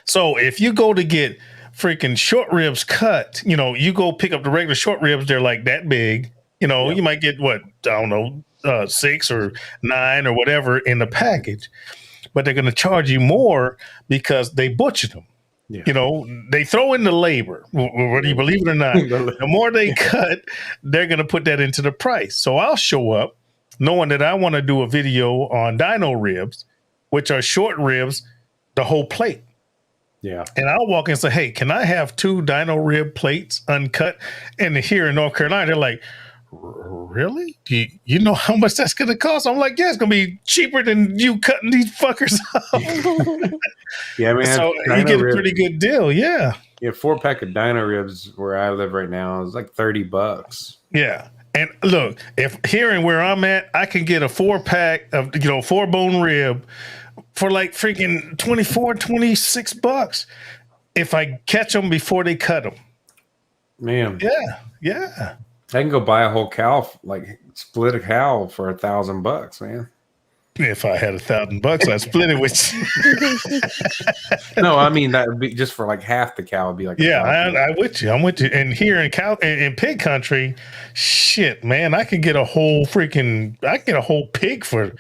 So if you go to get freaking short ribs cut, you go pick up the regular short ribs. They're like that big. You might get what, I don't know, 6 or 9 or whatever in the package. But they're going to charge you more because they butchered them. Yeah. They throw in the labor, whether you believe it or not. The more they cut, they're going to put that into the price. So I'll show up knowing that I want to do a video on dino ribs, which are short ribs, the whole plate. Yeah. And I'll walk in and say, hey, can I have 2 dino rib plates uncut? And here in North Carolina, they're like, really? Do you know how much that's going to cost? I'm like, yeah, it's going to be cheaper than you cutting these fuckers up. Yeah, man. So you get a pretty good deal. Yeah. Yeah, 4-pack of dino ribs where I live right now is like $30. Yeah. And look, if here and where I'm at, I can get a 4-pack of 4-bone rib for like freaking $26 if I catch them before they cut them. Man. Yeah. I can go buy a whole cow, like split a cow for $1,000, man. If I had $1,000, I'd split it with you. No, I mean that would be just for like half the cow would be like. Yeah, I'm with you. And here in pig country, shit, man, I could get a whole pig for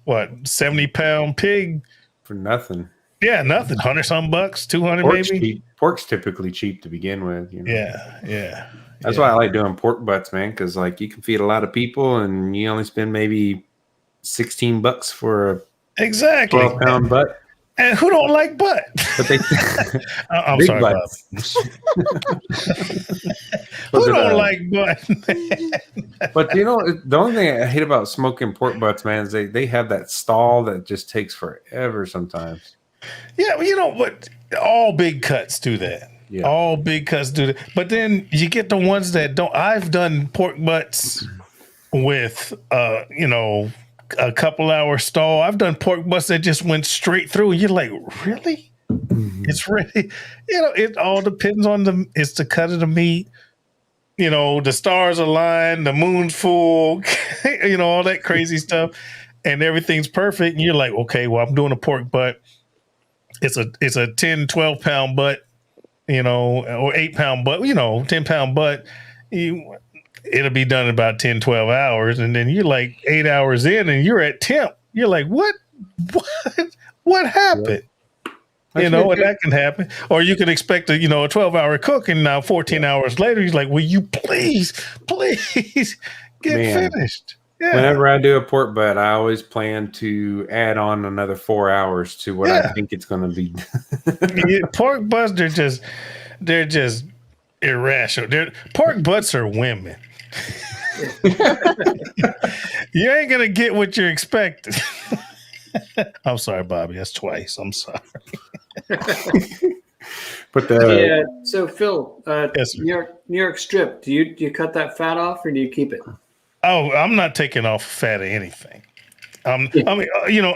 what, 70-pound pig for nothing. Yeah, nothing. $100-some, 200 Pork's maybe. Cheap. Pork's typically cheap to begin with. Yeah. That's why I like doing pork butts, man, because like you can feed a lot of people, and you only spend maybe $16 for a 12-pound butt. And who don't like butt? But they I'm big sorry, butts. Who don't like butt? But the only thing I hate about smoking pork butts, man, is they have that stall that just takes forever sometimes. Yeah, but all big cuts do that. Yeah. All big cuts do that. But then you get the ones that don't. I've done pork butts with, a couple hour stall. I've done pork butts that just went straight through. You're like, really? Mm-hmm. It's really, it all depends on it's the cut of the meat. The stars align, the moon's full, all that crazy stuff, and everything's perfect. And you're like, okay, well, I'm doing a pork butt. It's a 10, 12 pound butt, or 8 pound butt, 10 pound butt. It'll be done in about 10, 12 hours. And then you're like 8 hours in and you're at temp. You're like, what happened? Yeah. And that can happen. Or you can expect a 12-hour cook, and now 14 hours later, he's like, will you please get finished? Yeah. Whenever I do a pork butt, I always plan to add on another 4 hours to what I think it's going to be. Pork butts, they're just irrational. Pork butts are women. You ain't gonna get what you're expecting. I'm sorry, Bobby. That's twice. I'm sorry. But So Phil, Yes, sir. New York strip. Do you cut that fat off or do you keep it? Oh, I'm not taking off fat or anything. I mean,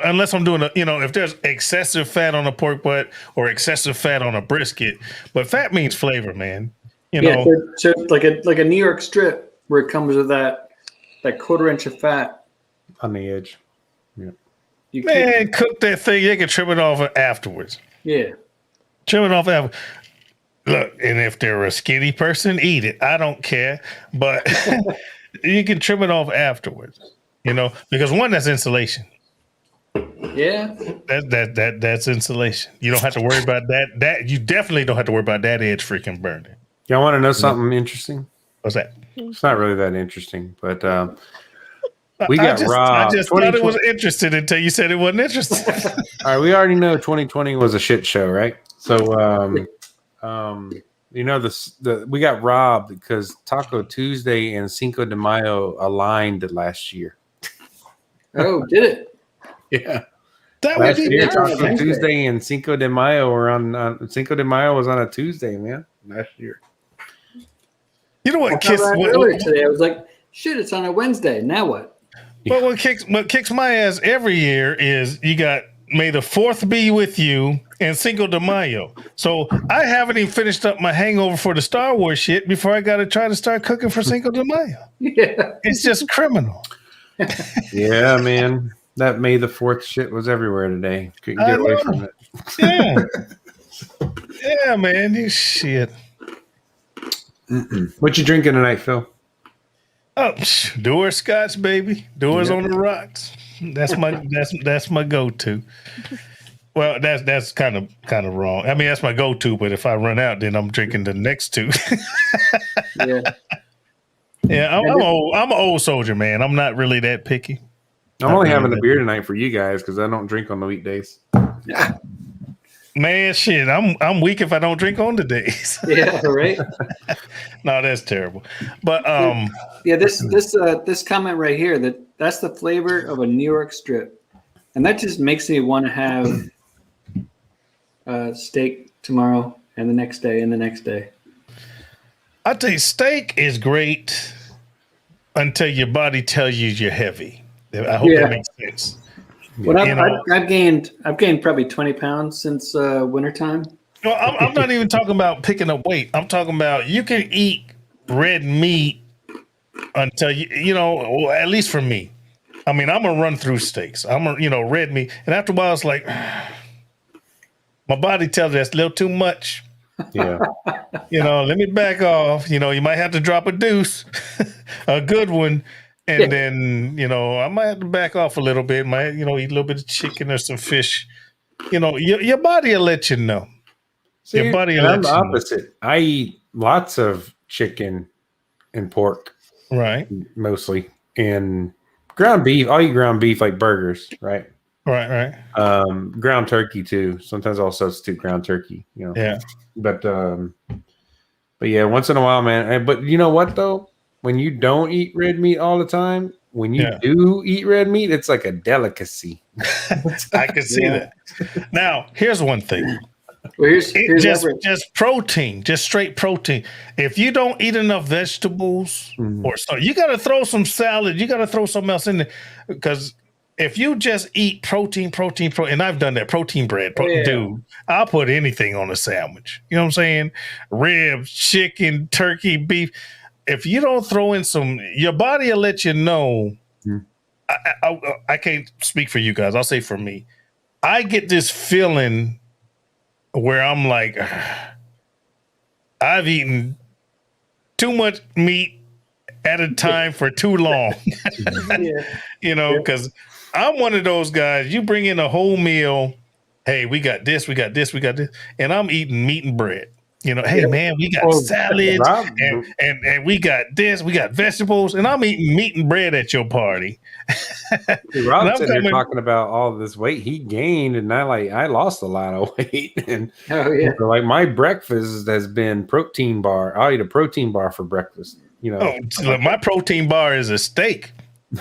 unless I'm doing if there's excessive fat on a pork butt or excessive fat on a brisket, but fat means flavor, man. So like a New York strip where it comes with that quarter inch of fat on the edge. Yeah. Man, cook that thing. You can trim it off afterwards. Yeah. Trim it off after. Look, and if they're a skinny person, eat it. I don't care, but you can trim it off afterwards. Because one, that's insulation. Yeah. That's insulation. You don't have to worry about that. That you definitely don't have to worry about that edge freaking burning. Y'all want to know something interesting? What's that? It's not really that interesting, but we got robbed. I just thought it was interesting until you said it wasn't interesting. All right, we already know 2020 was a shit show, right? So, we got robbed because Taco Tuesday and Cinco de Mayo aligned last year. Oh, did it? Yeah. That Last would be year, Taco Tuesday and Cinco de Mayo were on. Cinco de Mayo was on a Tuesday, man. Last year. You know what kicks earlier today? I was like, shit, it's on a Wednesday. Now what? But what kicks my ass every year is you got May the 4th be with you and Cinco de Mayo. So I haven't even finished up my hangover for the Star Wars shit before I got to try to start cooking for Cinco de Mayo. Yeah. It's just criminal. Yeah, man. That May the 4th shit was everywhere today. Couldn't get away from it. Yeah. Yeah, man. You shit. What you drinking tonight, Phil? Oh, Doer Scotch, baby. Doers on the rocks. That's my go-to. Well, that's kind of wrong. I mean, that's my go-to, but if I run out, then I'm drinking the next two. Yeah. Yeah, I'm an old soldier, man. I'm not really that picky. I'm only having a beer tonight for you guys because I don't drink on the weekdays. Man, shit, I'm weak if I don't drink on the days. Yeah, right. No, that's terrible. But this comment right here, that's the flavor of a New York strip, and that just makes me want to have steak tomorrow and the next day and the next day. I tell you, steak is great until your body tells you you're heavy. I hope that makes sense. Well, I've gained probably 20 pounds since wintertime. No, I'm not even talking about picking up weight. I'm talking about you can eat red meat until at least for me. I mean, I'm gonna run through steaks. Red meat, and after a while, it's like my body tells me that's a little too much. Yeah. Let me back off. You might have to drop a deuce, a good one. And then, I might have to back off a little bit. Might, eat a little bit of chicken or some fish. Your body will let you know. See, your body will I'm let the you know. opposite. I eat lots of chicken and pork. Right. Mostly. And ground beef. I'll eat ground beef like burgers, right? Right. Ground turkey too. Sometimes I'll substitute ground turkey, Yeah. But yeah, once in a while, man. But you know what though? When you don't eat red meat all the time, when you do eat red meat, it's like a delicacy. I can see that. Now, here's one thing. Well, here's just protein, just straight protein. If you don't eat enough vegetables or so, you got to throw some salad. You got to throw something else in there because if you just eat protein, and I've done that protein bread, dude, I'll put anything on a sandwich. You know what I'm saying? Ribs, chicken, turkey, beef. If you don't throw in your body will let you know. I can't speak for you guys. I'll say for me, I get this feeling where I'm like, I've eaten too much meat at a time for too long. Because I'm one of those guys. You bring in a whole meal. Hey, we got this, and I'm eating meat and bread. Hey man, we got Well, salads Rob, and we got this, we got vegetables, and I'm eating meat and bread at your party. And Rob's I'm sitting here coming- talking about all this weight he gained, and I lost a lot of weight. And Oh yeah. like my breakfast has been protein bar. I'll eat a protein bar for breakfast. Oh, look, my protein bar is a steak.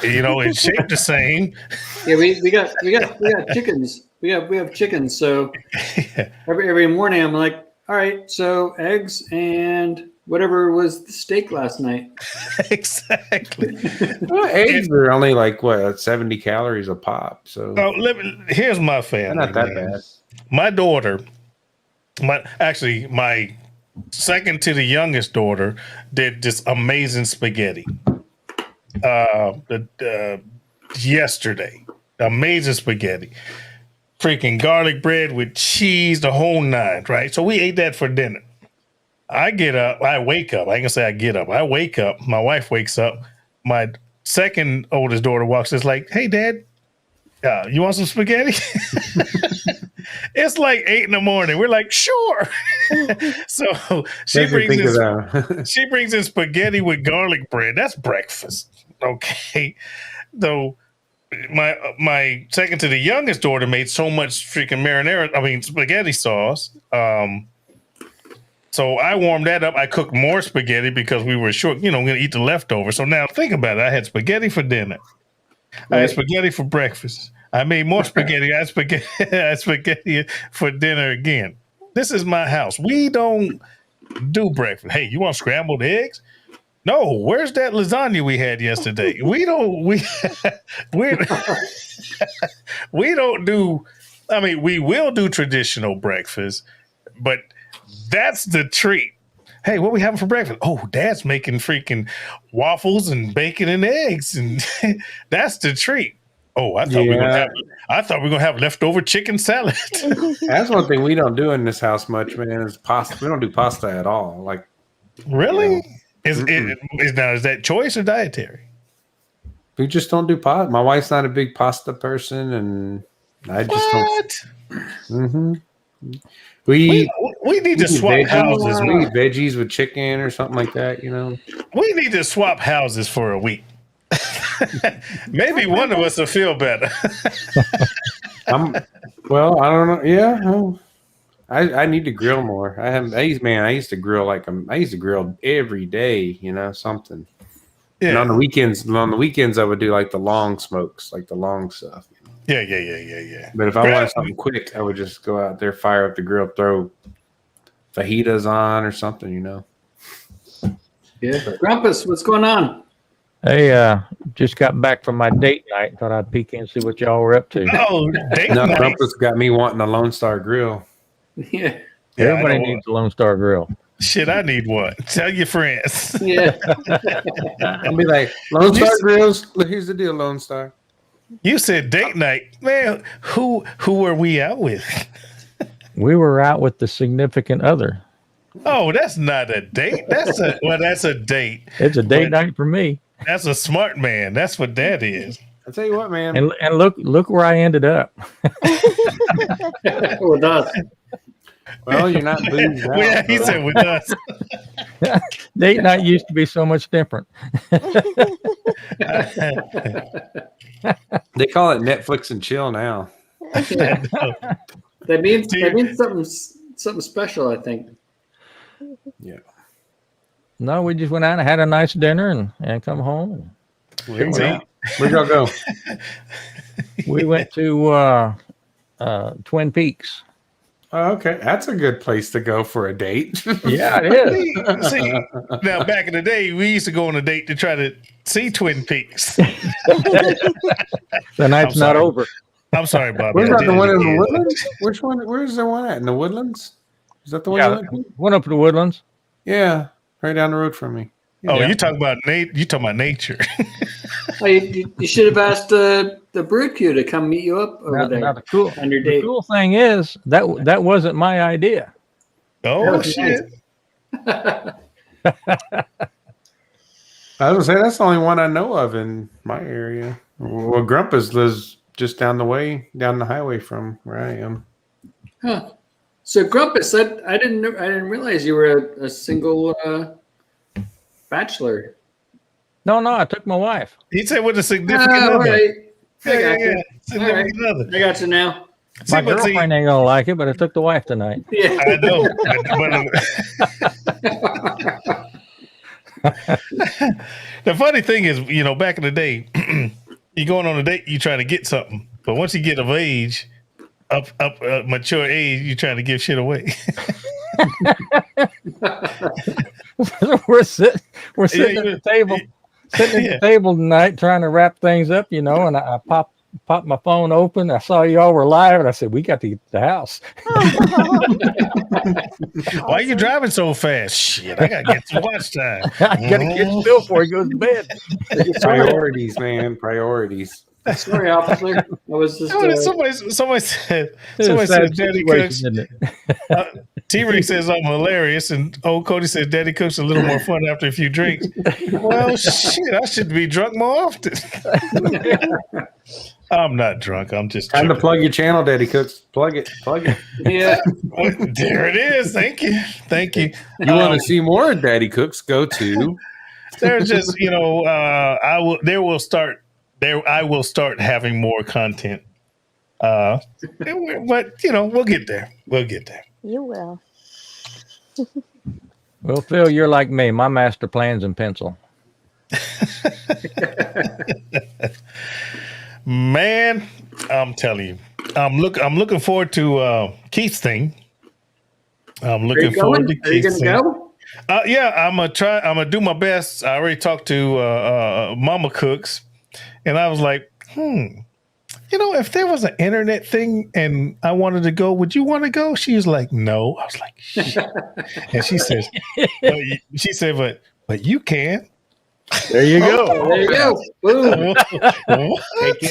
It's shaped the same. Yeah, we got chickens. We have chickens. So every morning I'm like, all right, so eggs and whatever was the steak last night. Exactly. Well, eggs are only like 70 calories a pop. So Here's my they're family. not that man. bad. My daughter, my second to the youngest daughter, did this amazing spaghetti. Yesterday, amazing spaghetti, freaking garlic bread with cheese, the whole nine. Right, so we ate that for dinner. I get up, I wake up. I ain't gonna say I get up. I wake up. My wife wakes up. My second oldest daughter walks. It's like, hey, Dad, you want some spaghetti? It's like 8 a.m. We're like, sure. So she brings in spaghetti with garlic bread. That's breakfast. Okay. Though my second to the youngest daughter made so much freaking spaghetti sauce. So I warmed that up. I cooked more spaghetti because we were short, we're going to eat the leftover. So now think about it. I had spaghetti for dinner. I had spaghetti for breakfast. I made more spaghetti. I had spaghetti for dinner again. This is my house. We don't do breakfast. Hey, you want scrambled eggs? No. Where's that lasagna we had yesterday? We don't do. I mean, we will do traditional breakfast, but that's the treat. Hey, what we having for breakfast? Oh, Dad's making freaking waffles and bacon and eggs, and that's the treat. Oh, I thought we were gonna have leftover chicken salad. That's one thing we don't do in this house much, man. Is pasta. We don't do pasta at all. Like, really? Is that choice or dietary? We just don't do pasta. My wife's not a big pasta person, and I just don't. Mm-hmm. We need to swap houses. We eat veggies with chicken or something like that. We need to swap houses for a week. Maybe one of us will feel better. Well, I don't know. Yeah, I need to grill more. I used to grill I used to grill every day. Something. Yeah. And on the weekends, I would do like the long smokes, like the long stuff. Yeah. But if I wanted something quick, I would just go out there, fire up the grill, throw fajitas on or something. Yeah, Grumpus, what's going on? Hey, just got back from my date night. Thought I'd peek in and see what y'all were up to. Oh, date night. Grumpus got me wanting a Lone Star grill. Yeah. Everybody needs a Lone Star grill. Shit, I need one. Tell your friends. Yeah. I'll be like, Lone Star grills. Look, here's the deal, Lone Star. You said date night, man. Who were we out with? We were out with the significant other. Oh, that's not a date. That's a date. It's a date night for me. That's a smart man. That's what that is. I'll tell you what, man. And look where I ended up. With us. Well, you're not boozed out. Well, yeah, he said with us. Date night used to be so much different. They call it Netflix and chill now. That means something special, I think. Yeah. No, we just went out and had a nice dinner and come home. Where'd y'all go? We went to Twin Peaks. Oh, okay. That's a good place to go for a date. Yeah, it is. See, now back in the day, we used to go on a date to try to see Twin Peaks. The night's not over. I'm sorry, Bobby. Where's that, the one in the Woodlands? Which one? Where's the one at? In the Woodlands? Is that the one? Yeah, went up to the Woodlands. Yeah, right down the road from me. Yeah. Oh, you talking about nature? Oh, you should have asked the Brood Q to come meet you up over there. The cool, on your date. The cool thing is that wasn't my idea. Oh shit! I was gonna say that's the only one I know of in my area. Well, Grumpus lives just down the highway from where I am. Huh. So Grumpus, I didn't realize you were a single bachelor. No, I took my wife. He said with a significant All other. right. I Yeah, got yeah, you. significant All other. right. I got you now. My See, but see- girlfriend ain't gonna like it, but I took the wife tonight. Yeah. I know. The funny thing is, back in the day, you going on a date, you trying to get something, but once you get of age, mature age, you trying to give shit away. we're sitting at the table, tonight, trying to wrap things up, and I popped my phone open. I saw y'all were live, and I said, "We got to get to the house." Why are you driving so fast? Shit, I gotta get some watch time. I gotta get still before he goes to bed. Priorities, man. Priorities. Sorry, officer. I was just. Somebody said, Daddy Cooks. T-Rex says I'm hilarious, and old Cody says Daddy Cooks a little more fun after a few drinks. Well, shit, I should be drunk more often. I'm not drunk. I'm just time tripping. to plug your channel, Daddy Cooks. Plug it. Yeah. There it is. Thank you. You want to see more of Daddy Cooks? Go to. There's just I will start having more content. But we'll get there. You will. Well, Phil, you're like me. My master plan's in pencil. Man, I'm telling you, I'm looking forward to Keith's thing. I'm looking forward to Keith's thing. Go? Yeah, I'm gonna do my best. I already talked to Mama Cooks, and I was like, if there was an internet thing and I wanted to go, would you want to go? She was like, no. I was like, shit. And she said, but you can. There you go. There you go. Boom. Take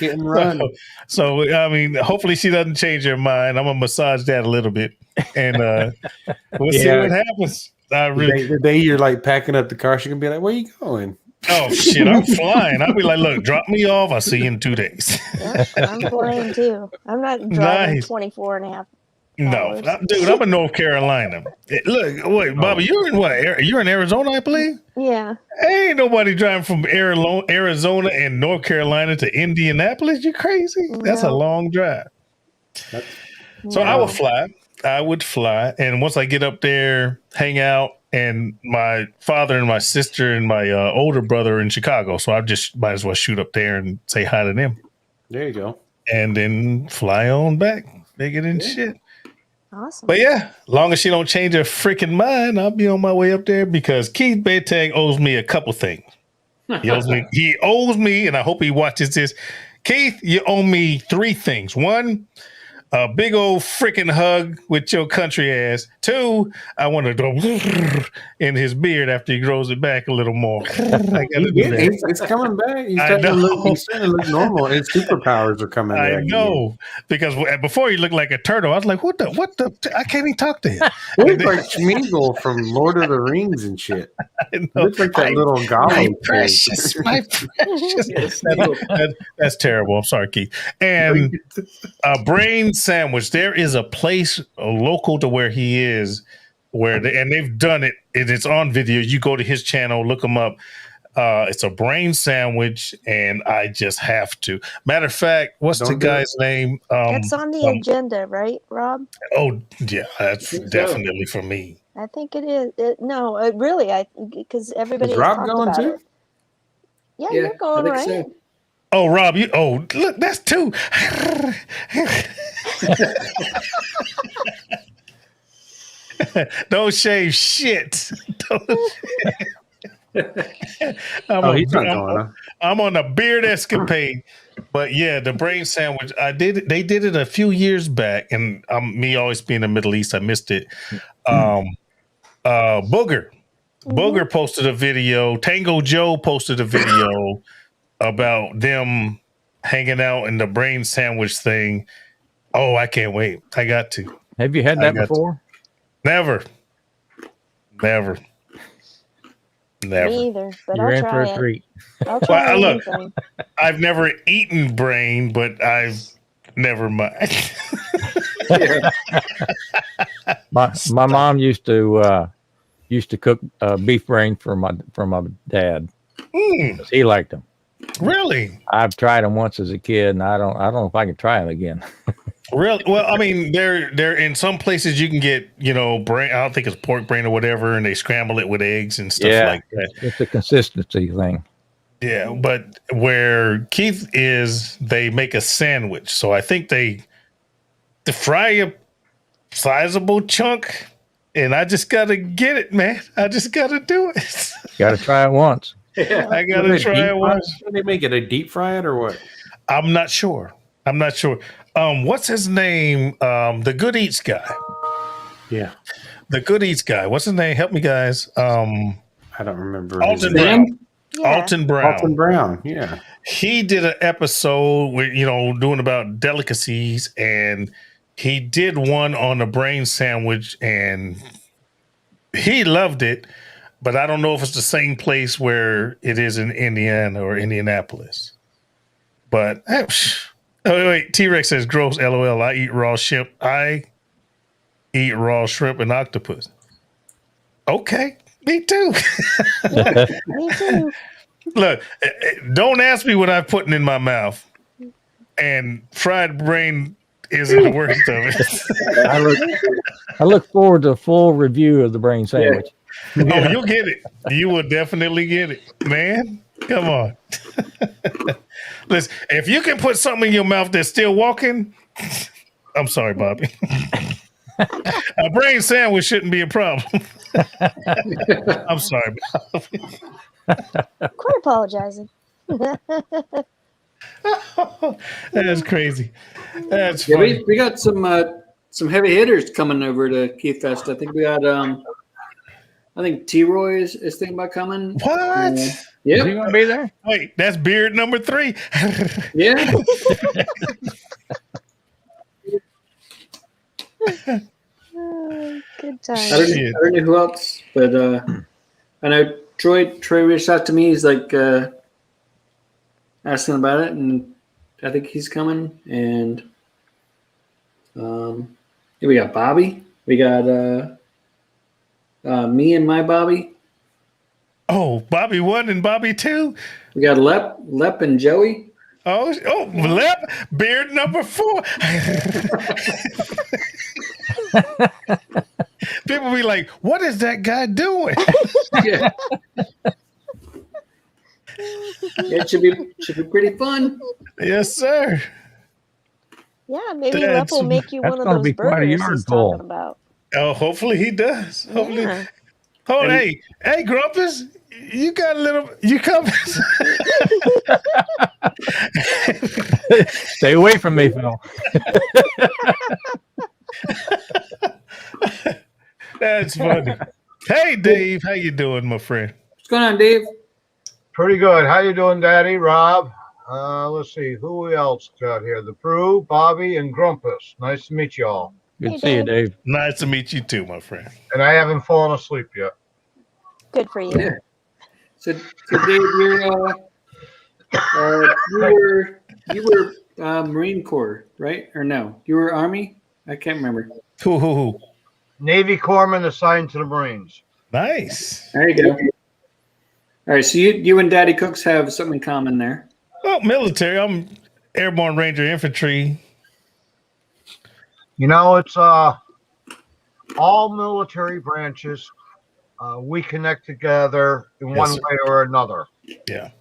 it and run. So, I mean, hopefully she doesn't change her mind. I'm gonna massage that a little bit, and we'll see what happens. The day you're like packing up the car, she's gonna be like, "Where you going?" Oh shit, I'm flying. I'll be like, look, drop me off. I'll see you in 2 days. Yep, I'm flying too. I'm not driving 24 and a half. No, dude, I'm in North Carolina. Look, wait, Bobby, you're in what? You're in Arizona, I believe? Yeah. Ain't nobody driving from Arizona and North Carolina to Indianapolis. You crazy? No. That's a long drive. So I would fly. And once I get up there, hang out, and my father and my sister and my older brother are in Chicago. So I just might as well shoot up there and say hi to them. There you go. And then fly on back. Make it in shit. Awesome. But yeah, long as she don't change her freaking mind, I'll be on my way up there because Keith Baytag owes me a couple things. He owes me, and I hope he watches this. Keith, you owe me 3 things. 1, a big old freaking hug with your country ass. 2, I want to go in his beard after he grows it back a little more. I gotta do that. It's coming back. He's starting to look normal. His superpowers are coming back. I know, because before he looked like a turtle. I was like, what the? I can't even talk to him. He looks like Schmeagol from Lord of the Rings and shit. He looks like that little goblin. My precious. That's terrible. I'm sorry, Keith. And a brain sandwich. There is a place local to where he is, and they've done it. It's on video. You go to his channel, look him up. It's a brain sandwich, and I just have to. Matter of fact, what's the guy's name? That's on the agenda, right, Rob? Oh yeah, that's definitely for me. I think it is. Because everybody. Is Rob going too? It. Yeah, you're going, right? So. Oh, Rob, look, that's 2. Don't shave shit. He's not going. I'm on a beard escapade. But yeah, the brain sandwich, they did it a few years back, and me always being in the Middle East, I missed it. Booger posted a video. Tango Joe posted a video about them hanging out in the brain sandwich thing. Oh, I can't wait. I got to. Have you had that before? Never. Me either, but You're I'll try in for a treat. I'll try look, anything. I've never eaten brain, but I've never mind. My mom used to cook beef brain for my dad. He liked them. Really? I've tried them once as a kid, and I don't know if I can try them again. Really? Well, I mean, they're in some places you can get, brain. I don't think it's pork brain or whatever, and they scramble it with eggs and stuff like that. It's a consistency thing. Yeah, but where Keith is, they make a sandwich. So I think they fry a sizable chunk, and I just gotta get it, man. I just gotta do it. Got to try it once. I gotta try it once. Do they make it a deep fry it or what? I'm not sure. What's his name? The Good Eats guy. Yeah, the Good Eats guy. What's his name? Help me, guys. I don't remember. Alton Brown. Yeah. Alton Brown. Alton Brown. Yeah, he did an episode with doing about delicacies, and he did one on the brain sandwich, and he loved it. But I don't know if it's the same place where it is in Indiana or Indianapolis. But wait, T-Rex says gross. LOL. I eat raw shrimp. I eat raw shrimp and octopus. Okay, me too. Me too. Look, don't ask me what I'm putting in my mouth. And fried brain isn't the worst of it. I look forward to a full review of the brain sandwich. Oh, you'll get it. You will definitely get it, man. Come on. Listen, if you can put something in your mouth that's still walking, I'm sorry, Bobby. A brain sandwich shouldn't be a problem. I'm sorry, Bobby. Quit apologizing. That's crazy. That's Yeah, funny. we got some heavy hitters coming over to Keith Fest. I think we got I think T-Roy is thinking about coming. What? Is Yeah. he going to be there? Wait, that's beard number 3. Yeah. Oh, good I time. don't know who else, but I know Troy reached out to me. He's like asking about it, and I think he's coming. And yeah, we got Bobby. We got me and my Bobby. Oh, Bobby 1 and Bobby 2. We got Lep and Joey. Oh, Lep, beard number 4. People be like, what is that guy doing? Yeah. It should be pretty fun. Yes, sir. Yeah, maybe That's- Lep will make you that's one of gonna those be quite a burgers yard he's goal. talking about. Oh, hopefully he does. Hopefully. Yeah. Oh, hey, Grumpus, you got a little, you coming? Stay away from me, Phil. That's funny. Hey, Dave, how you doing, my friend? What's going on, Dave? Pretty good. How you doing, Daddy? Rob? Let's see. Who else got here? The Prue, Bobby, and Grumpus. Nice to meet you all. Good to see you, Dave. Nice to meet you too, my friend. And I haven't fallen asleep yet. Good for you. Yeah. So Dave, you were Marine Corps, right? Or no? You were Army? I can't remember. Who? Navy Corpsman assigned to the Marines. Nice. There you go. All right, so you and Daddy Cooks have something in common there. Well, military. I'm Airborne Ranger Infantry. You know, it's all military branches. We connect together in Yes, one sir. way or another. Yeah.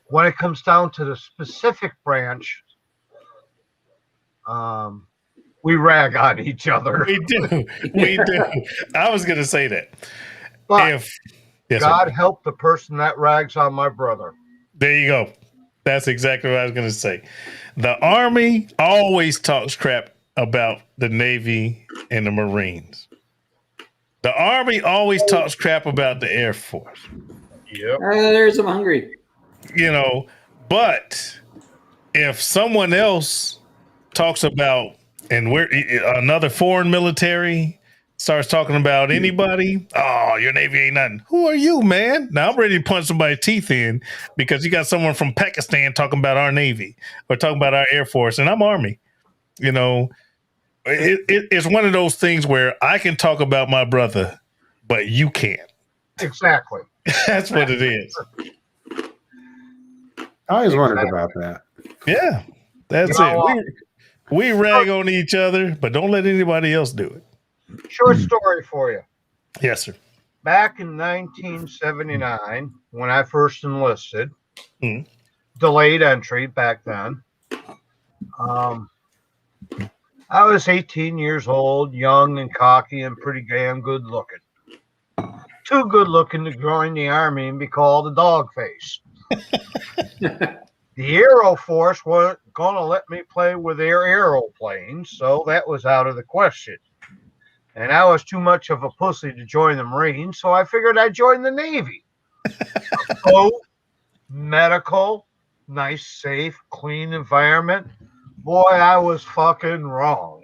When it comes down to the specific branch, we rag on each other. We do. I was going to say that. But Yes, God sir. help the person that rags on my brother. There you go. That's exactly what I was going to say. The Army always talks crap about the Navy and the Marines. The Army always talks crap about the Air Force. Yep. There's I'm hungry. But if someone else talks about, and we're another foreign military starts talking about anybody, oh, your Navy ain't nothing. Who are you, man? Now I'm ready to punch somebody's teeth in because you got someone from Pakistan talking about our Navy or talking about our Air Force, and I'm Army. It's one of those things where I can talk about my brother, but you can't. Exactly. That's what it is. I always wondered about that. Yeah, that's it. We rag on each other, but don't let anybody else do it. Short story for you. Yes, sir. Back in 1979, when I first enlisted, delayed entry back then. I was 18 years old, young and cocky and pretty damn good looking. Too good looking to join the Army and be called a dog face. The Aero Force wasn't going to let me play with their aeroplanes, so that was out of the question. And I was too much of a pussy to join the Marines, so I figured I'd join the Navy. Boat, medical, nice, safe, clean environment. Boy, I was fucking wrong.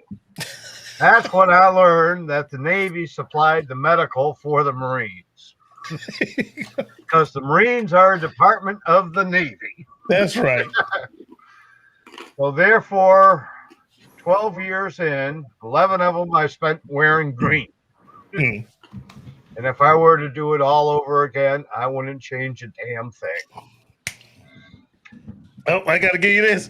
That's when I learned that the Navy supplied the medical for the Marines. Because the Marines are a department of the Navy. That's right. So therefore, 12 years in, 11 of them I spent wearing green. And if I were to do it all over again, I wouldn't change a damn thing. Oh, I got to give you this.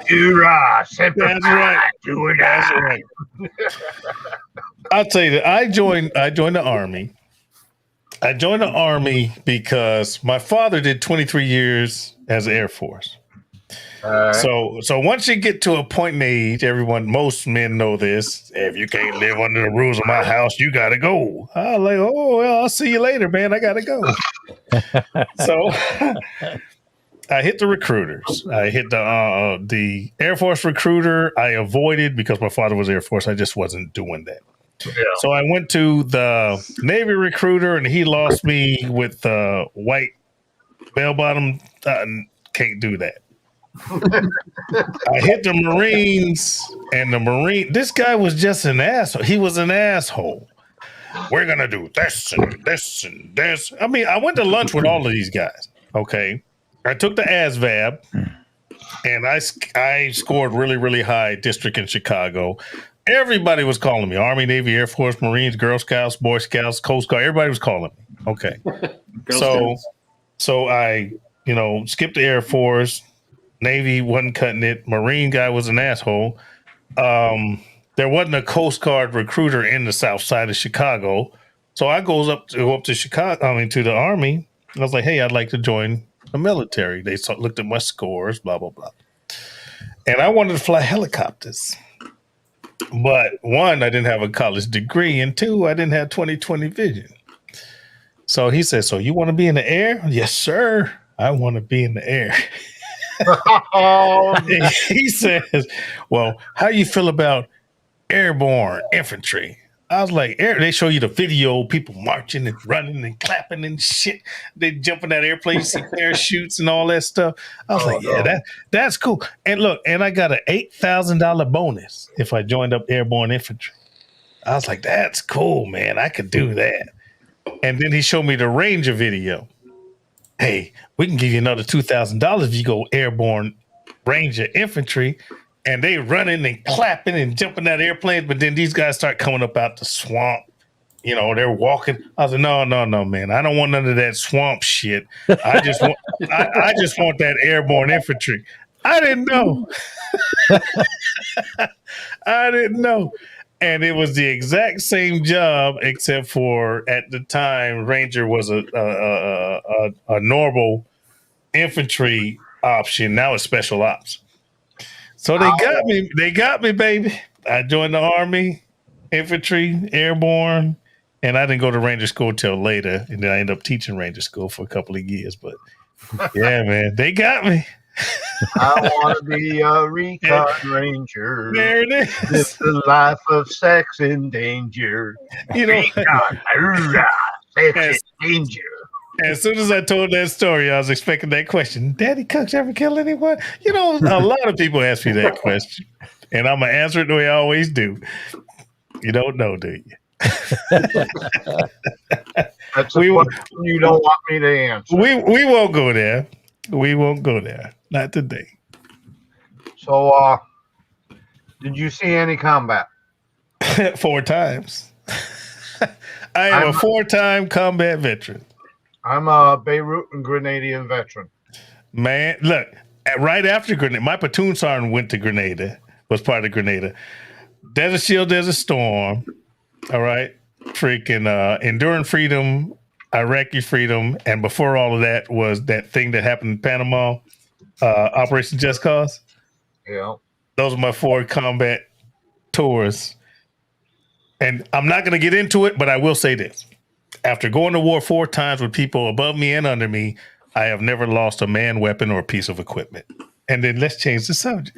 Hoorah, That's right. Do it. That's right. I'll tell you that I joined the Army. I joined the Army because my father did 23 years as Air Force. So once you get to a point in age, most men know this. If you can't live under the rules of my house, you gotta go. I'm like, oh well, I'll see you later, man. I gotta go. So I hit the recruiters. I hit the Air Force recruiter. I avoided because my father was Air Force. I just wasn't doing that. Yeah. So I went to the Navy recruiter, and he lost me with the white bell bottom. Can't do that. I hit the Marines, and this guy was just an asshole. He was an asshole. We're gonna do this and this and this. I mean, I went to lunch with all of these guys. Okay, I took the ASVAB, and I scored really, really high district in Chicago. Everybody was calling me: Army, Navy, Air Force, Marines, Girl Scouts, Boy Scouts, Coast Guard. Everybody was calling me. Okay, so I, skipped the Air Force. Navy wasn't cutting it. Marine guy was an asshole. There wasn't a Coast Guard recruiter in the South Side of Chicago, so I go up to Chicago. To the Army. I was like, "Hey, I'd like to join the military." They looked at my scores, blah blah blah, and I wanted to fly helicopters. But one, I didn't have a college degree, and two, I didn't have 20/20 vision. So he said, "So you want to be in the air?" Yes, sir. I want to be in the air. He says, "Well, how you feel about airborne infantry?" I was like, they show you the video, people marching and running and clapping and shit. They jump in that airplane, you see parachutes and all that stuff. I was that's cool. And look, and I got an $8,000 bonus if I joined up airborne infantry. I was like, that's cool, man. I could do that. And then he showed me the Ranger video. Hey, we can give you another $2,000 if you go airborne Ranger infantry. And they running and clapping and jumping out of airplanes, but then these guys start coming up out the swamp. They're walking. I was like, no, man. I don't want none of that swamp shit. I just want that airborne infantry. I didn't know. I didn't know. And it was the exact same job, except for at the time, Ranger was a normal infantry option. Now it's special ops. So they got me, baby. I joined the Army, infantry, airborne, and I didn't go to Ranger school till later. And then I ended up teaching Ranger school for a couple of years. But yeah, man, they got me. I want to be a recon ranger. There it is. It's the life of sex in danger. Recon, sex in danger. As soon as I told that story, I was expecting that question. Daddy Cooks ever kill anyone? A lot of people ask me that question. And I'm going to answer it the way I always do. You don't know, do you? That's a question you don't want me to answer. We won't go there. We won't go there. Not today. So, did you see any combat? 4 times. I am a 4-time combat veteran. I'm a Beirut and Grenadian veteran. Man, look, right after Grenada, my platoon sergeant went to Grenada, was part of Grenada. Desert Shield, Desert Storm. All right. Freaking Enduring Freedom, Iraqi Freedom. And before all of that was that thing that happened in Panama, Operation Just Cause. Yeah. Those are my 4 combat tours. And I'm not going to get into it, but I will say this. After going to war 4 times with people above me and under me, I have never lost a man weapon or a piece of equipment. And then let's change the subject.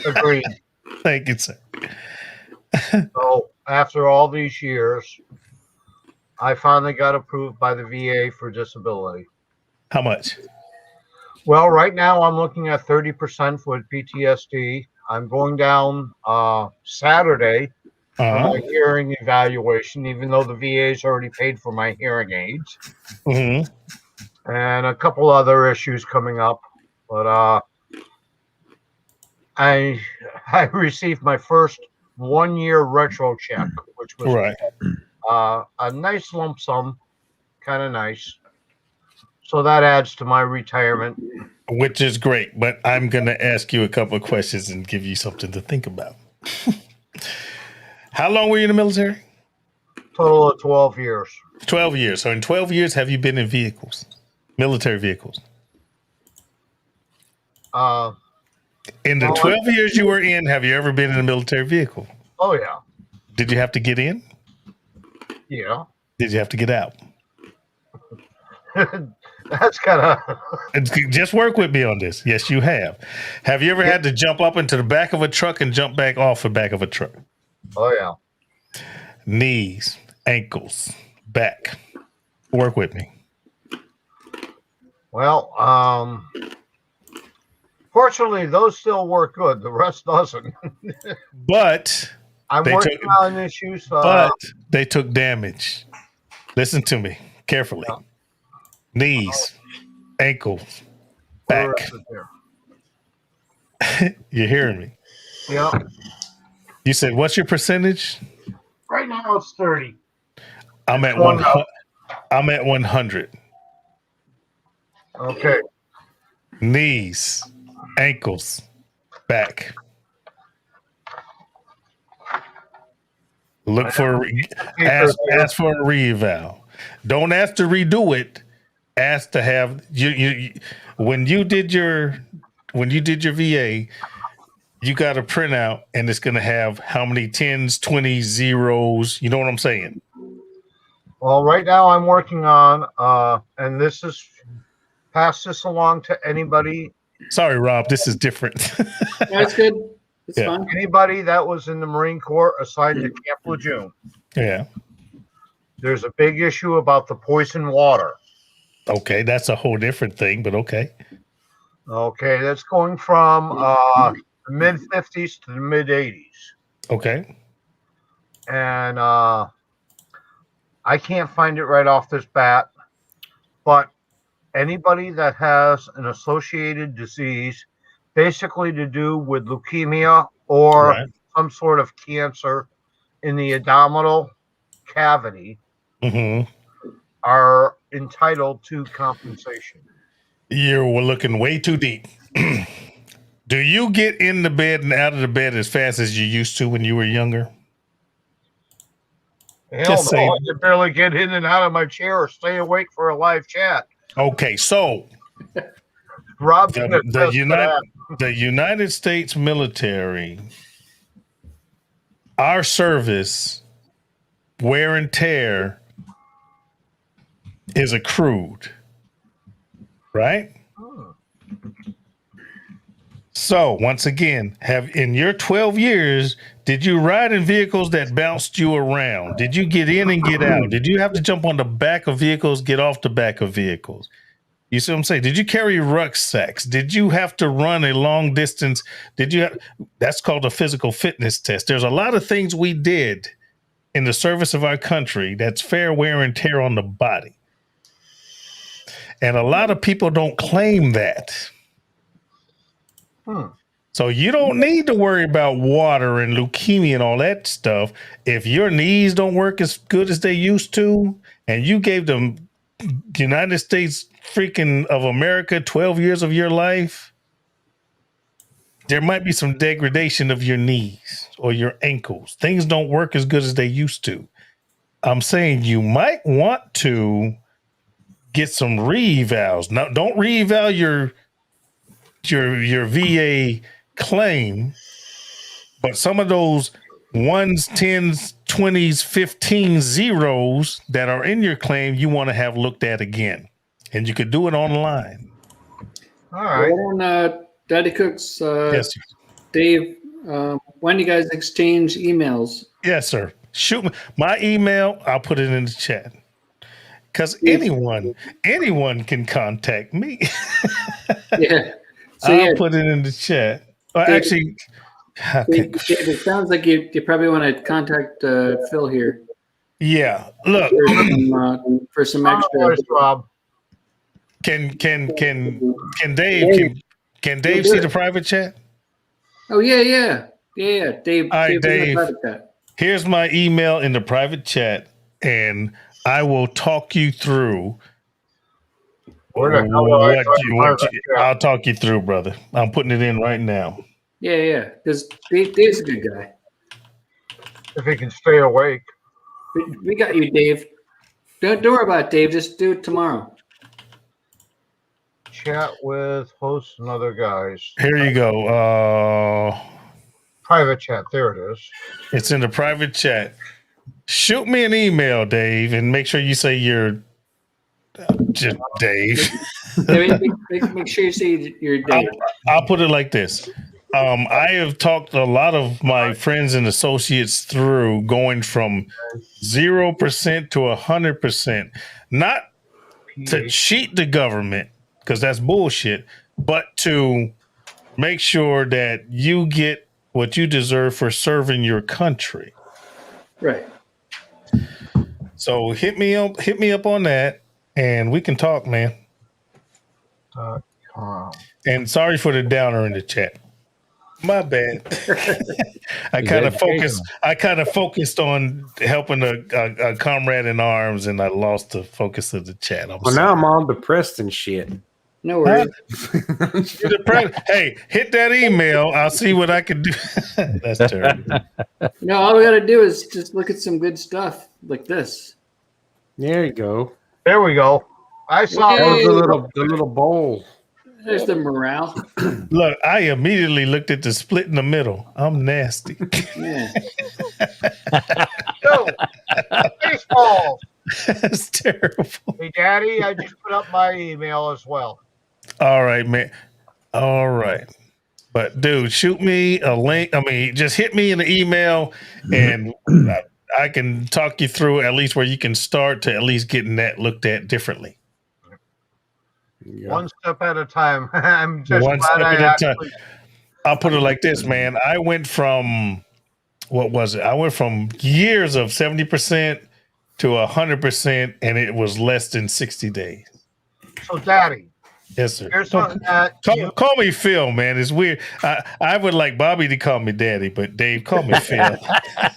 Agreed. Thank you, sir. So after all these years, I finally got approved by the VA for disability. How much? Well, right now I'm looking at 30% with PTSD. I'm going down Saturday for my hearing evaluation, even though the VA's already paid for my hearing aids. Mm-hmm. And a couple other issues coming up. But I received my first 1-year retro check, which was right. A nice lump sum, kind of nice. So that adds to my retirement. Which is great, but I'm going to ask you a couple of questions and give you something to think about. How long were you in the military? Total of 12 years. 12 years. So in 12 years, have you been in vehicles, military vehicles? In the 12 years you were in, have you ever been in a military vehicle? Oh, yeah. Did you have to get in? Yeah. Did you have to get out? That's kind of... Just work with me on this. Yes, you have. Have you ever had to jump up into the back of a truck and jump back off the back of a truck? Oh, yeah. Knees, ankles, back. Work with me. Well, fortunately, those still work good. The rest doesn't. But I'm working on issues. But they took damage. Listen to me carefully. Yeah. Knees, ankles, back. You're hearing me? Yeah. You said, what's your percentage? Right now it's 30. I'm at 100. I'm at 100. Okay. Knees, ankles, back. Look for ask for a reeval. Don't ask to redo it. Ask to have you when you did your VA, you got a printout and it's gonna have how many 10s, 20s, zeros. You know what I'm saying? Well, right now I'm working on and this is pass this along to anybody. Sorry, Rob, this is different. That's good. It's fine. Anybody that was in the Marine Corps assigned to Camp Lejeune. Yeah. There's a big issue about the poison water. Okay, that's a whole different thing, but okay. Okay, that's going from the mid 50s to the mid 80s. Okay. And I can't find it right off this bat, but anybody that has an associated disease, basically to do with leukemia or some sort of cancer in the abdominal cavity, are entitled to compensation. You're looking way too deep. Do you get in the bed and out of the bed as fast as you used to when you were younger? Hell no, I can barely get in and out of my chair or stay awake for a live chat. Okay, so Rob, the United States military, our service, wear and tear is accrued, right? So once again, have in your 12 years, did you ride in vehicles that bounced you around? Did you get in and get out? Did you have to jump on the back of vehicles, get off the back of vehicles? You see what I'm saying? Did you carry rucksacks? Did you have to run a long distance? That's called a physical fitness test. There's a lot of things we did in the service of our country that's fair wear and tear on the body. And a lot of people don't claim that. So you don't need to worry about water and leukemia and all that stuff. If your knees don't work as good as they used to, and you gave the United States freaking of America 12 years of your life, there might be some degradation of your knees or your ankles. Things don't work as good as they used to. I'm saying you might want to get some re-evals. Now, don't re-eval your VA claim, but some of those ones, tens, 20s, 15 zeros that are in your claim, you want to have looked at again. And you could do it online. All right. Well, Daddy Cooks, Yes, sir. Dave, when do you guys exchange emails? Yes, sir. Shoot me my email. I'll put it in the chat. Because anyone can contact me. Yeah. So I'll put it in the chat. Dave, Dave, it sounds like you probably want to contact Phil here. Yeah. Look, for some extra. Rob. Can Dave see the private chat? Oh yeah. Dave. All right, Dave. Chat. Here's my email in the private chat, and I will talk you through. I'll talk you through, brother. I'm putting it in right now. Yeah. Because Dave's a good guy. If he can stay awake. We got you, Dave. Don't worry about it, Dave. Just do it tomorrow. Chat with hosts and other guys. Here you go. Private chat. There it is. It's in the private chat. Shoot me an email, Dave, and make sure you say you're just Dave. Make sure you say you're Dave. I'll put it like this. I have talked a lot of my friends and associates through going from 0% to 100%, not to cheat the government, because that's bullshit, but to make sure that you get what you deserve for serving your country. Right. So hit me up on that, and we can talk, man. And sorry for the downer in the chat. My bad. I kind of focused on helping a comrade in arms, and I lost the focus of the chat. Now I'm all depressed and shit. No worries. Hey, hit that email. I'll see what I can do. That's terrible. No, all we got to do is just look at some good stuff like this. There you go. There we go. I saw the little bowl. There's the morale. Look, I immediately looked at the split in the middle. I'm nasty. Yeah. Yo, baseball. That's terrible. Hey, Daddy, I just put up my email as well. All right, man. All right. But, dude, shoot me a link. I mean, just hit me in the email, and I can talk you through at least where you can start to at least getting that looked at differently. Yeah. One step at a time. I'm just one step at a time. I'll put it like this, man. I went from, what was it? I went from years of 70% to 100%, and it was less than 60 days. So, Daddy. Yes, sir. Here's something that call me Phil, man. It's weird. I would like Bobby to call me Daddy, but Dave, call me Phil.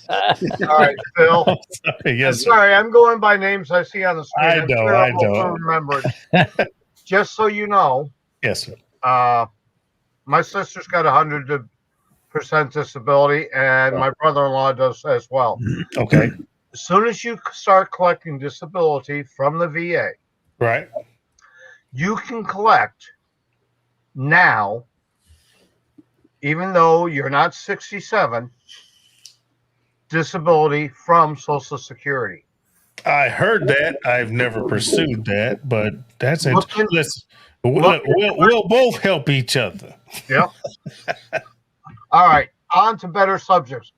All right, Phil. Sorry, yes, sir. Sorry, I'm going by names I see on the screen. I know. Remember it. Just so you know. Yes, sir. My sister's got 100% disability, and my brother-in-law does as well. Okay. As soon as you start collecting disability from the VA, right, you can collect now, even though you're not 67, disability from Social Security. I heard that. I've never pursued that, but that's interesting. Listen, we'll both help each other. Yep. All right, on to better subjects.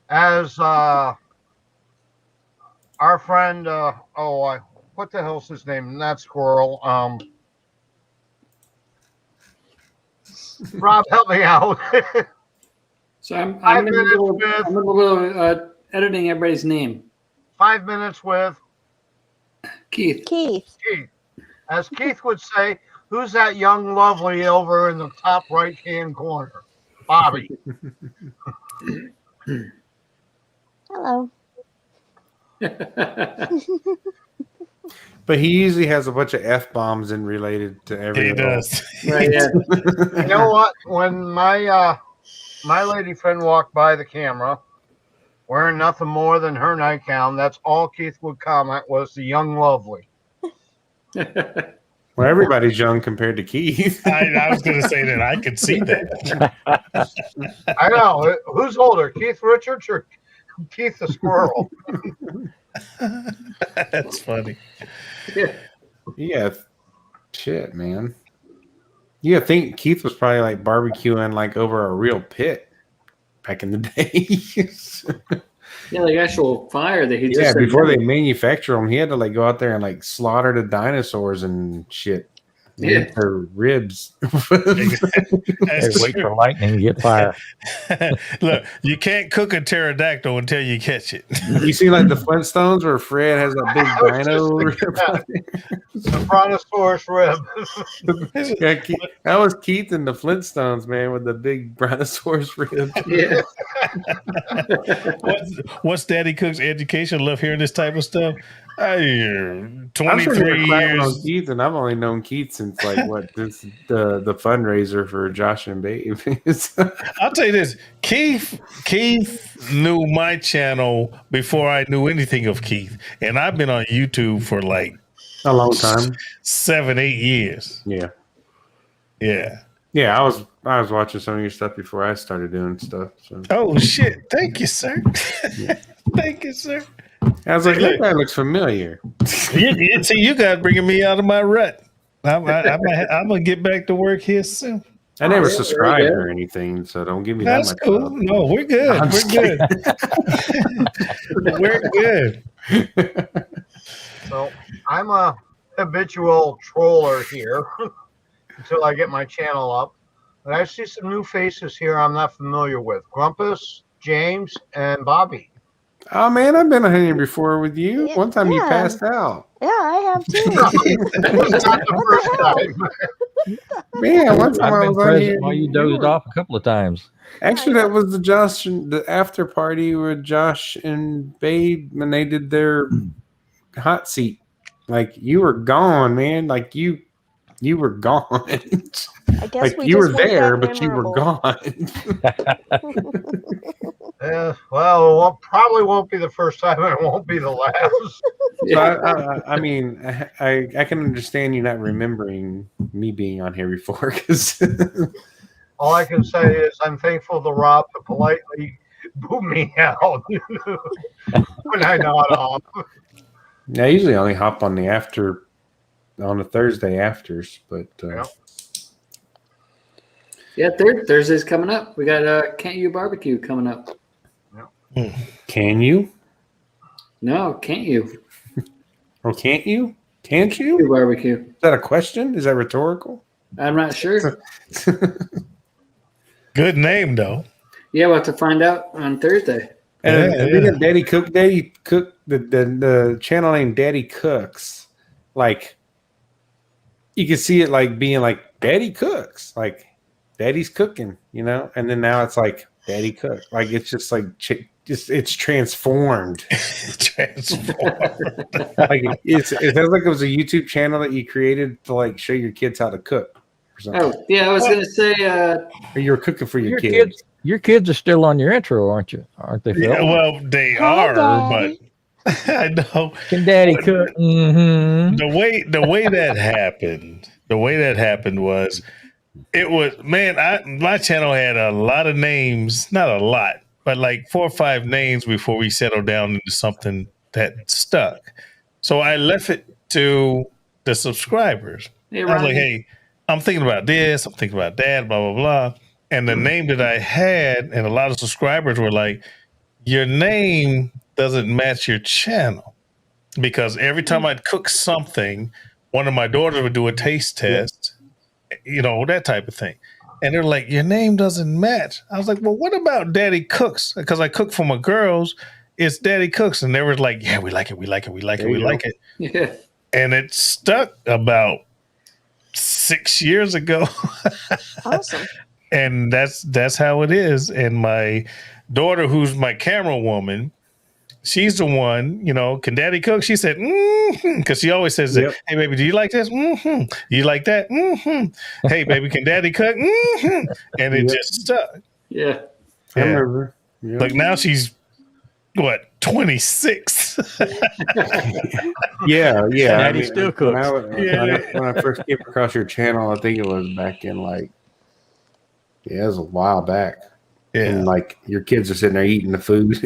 As our friend, what the hell's his name? Not Squirrel. Rob, help me out. So I'm in the middle of editing everybody's name. 5 minutes with Keith. Keith. As Keith would say, Who's that young lovely over in the top right-hand corner? Bobby. Hello. But he usually has a bunch of F-bombs in related to every. He does. Right, yeah. You know what? When my lady friend walked by the camera wearing nothing more than her nightgown, that's all Keith would comment was the young lovely. Well, everybody's young compared to Keith. I was going to say that. I could see that. I know. Who's older, Keith Richards or Keith the Squirrel? That's funny. Yeah. Shit, man. Yeah, I think Keith was probably like barbecuing like over a real pit back in the day. Yeah, like actual fire that he just. Yeah, said before no. they manufacture them, he had to like go out there and like slaughter the dinosaurs and shit. Yeah. Eat their ribs. Hey, wait for lightning and get fire. Look, you can't cook a pterodactyl until you catch it. You see, like the Flintstones, where Fred has that big I was dino. just thinking the brontosaurus rib. Yeah, that was Keith and the Flintstones, man, with the big brontosaurus rib. Yeah. What's Daddy Cook's education? Love hearing this type of stuff. I'm sure 23 they're clapping on years. Keith, and I've only known Keith since like what this the fundraiser for Josh and Babe. I'll tell you this: Keith knew my channel before I knew anything of Keith, and I've been on YouTube for like a long time, 7-8 years. Yeah. I was watching some of your stuff before I started doing stuff. So. Oh shit! Thank you, sir. Thank you, sir. I was like, that guy looks familiar. See, you guys bringing me out of my rut. I'm gonna get back to work here soon. I never subscribed or anything, so don't give me That's that much. cool. Love. No, we're good. We're good. We're good. So I'm a habitual troller here until I get my channel up. But I see some new faces here I'm not familiar with. Grumpus, James, and Bobby. Oh man, I've been on here before with you. Yeah, One time you yeah. passed out. Yeah, I have too. That was not the first time. Man, one time I've I been was on present here. while you dozed off a couple of times. Actually, that was the after party with Josh and Babe when they did their hot seat. Like you were gone, man. Like you were gone. I guess Like we you were just weren't there, that but you were memorable. gone. Well, it probably won't be the first time, and it won't be the last. So I mean, I can understand you not remembering me being on here before because All I can say is I'm thankful to Rob to politely boot me out when I nod off. I usually only hop on the Thursday afters, but Yeah, Thursday's coming up. We got Can't You Barbecue coming up. can you? No, can't you? Or can't you? Can't you? You barbecue. Is that a question? Is that rhetorical? I'm not sure. Good name though. Yeah, we'll have to find out on Thursday. And Yeah, we got Daddy Cook, the channel name Daddy Cooks. Like you can see it like being like Daddy Cooks, like Daddy's cooking, you know. And then now it's like Daddy Cook, like it's just like it's transformed. Transformed. Like it sounds like it was a YouTube channel that you created to like show your kids how to cook or something. Oh, yeah, I was going to say, Or you were cooking for your Your kids. Your kids are still on your intro, aren't you? Aren't they, Phil? Yeah, well, they Hi, are, Daddy. but I know Can Daddy cook? Mm-hmm. the way that happened. The way that happened was it was my channel had a lot of names, not a lot, but like 4 or 5 names before we settled down into something that stuck. So I left it to the subscribers. hey, I was Ronnie. like, hey, I'm thinking about this, I'm thinking about that, blah, blah, blah. And the name that I had, and a lot of subscribers were like, your name doesn't match your channel. Because every time I'd cook something, one of my daughters would do a taste test, you know, that type of thing. And they're like, your name doesn't match. I was like, well, what about Daddy Cooks? Because I cook for my girls, it's Daddy Cooks. And they were like, yeah, we like it, we like it, we like it, we like it. Yeah. And it stuck about 6 years ago. Awesome. And that's how it is. And my daughter, who's my camera woman, she's the one, can daddy cook? She said, because she always says that, hey, baby, do you like this? Do you like that? Hey, baby, can daddy cook? And it just stuck. Yeah. I remember. Yep. Like now she's, 26? Yeah. Daddy still cooks. When I first came across your channel, I think it was back in it was a while back. Yeah. And your kids are sitting there eating the food.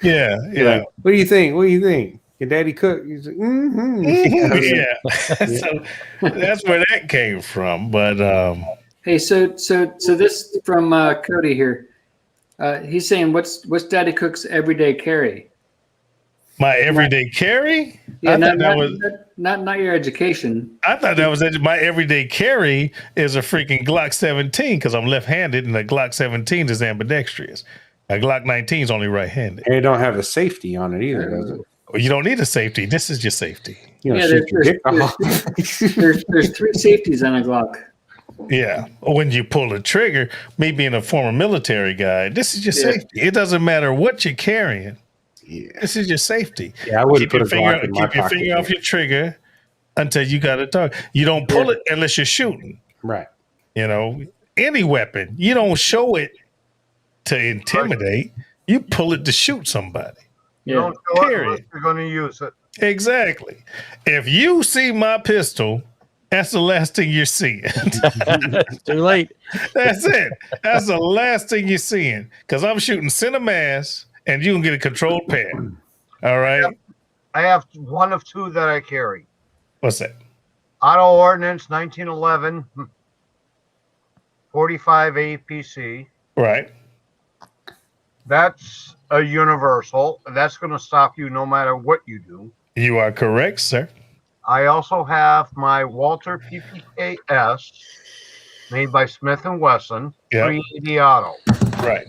Yeah. Like, what do you think? What do you think? Can daddy cook? He's like, Yeah. So that's where that came from. But Hey, so this from Cody here. He's saying, what's Daddy Cook's everyday carry? my everyday carry? Yeah, I thought not your education. I thought that was my everyday carry is a freaking Glock 17 because I'm left-handed and the Glock 17 is ambidextrous. A Glock 19 is only right-handed. And it don't have a safety on it either, does it? Well, you don't need a safety. This is your safety. There's 3 safeties on a Glock. Yeah. When you pull the trigger, me being a former military guy, this is your safety. It doesn't matter what you're carrying. Yeah. This is your safety. Yeah, I wouldn't keep put your a Glock in my keep your pocket, finger off your trigger until you got a target. You don't pull it unless you're shooting. Right. Any weapon, you don't show it to intimidate. You pull it to shoot somebody. You don't show it unless you're going to use it. Exactly. If you see my pistol, that's the last thing you're seeing. It's too late. That's it. That's the last thing you're seeing. Because I'm shooting center mass and you can get a controlled pan. All right. I have one of 2 that I carry. What's that? Auto Ordnance 1911 45 APC. Right. That's a universal. That's going to stop you no matter what you do. You are correct, sir. I also have my Walter PPKS made by Smith & Wesson, 380 auto. Right.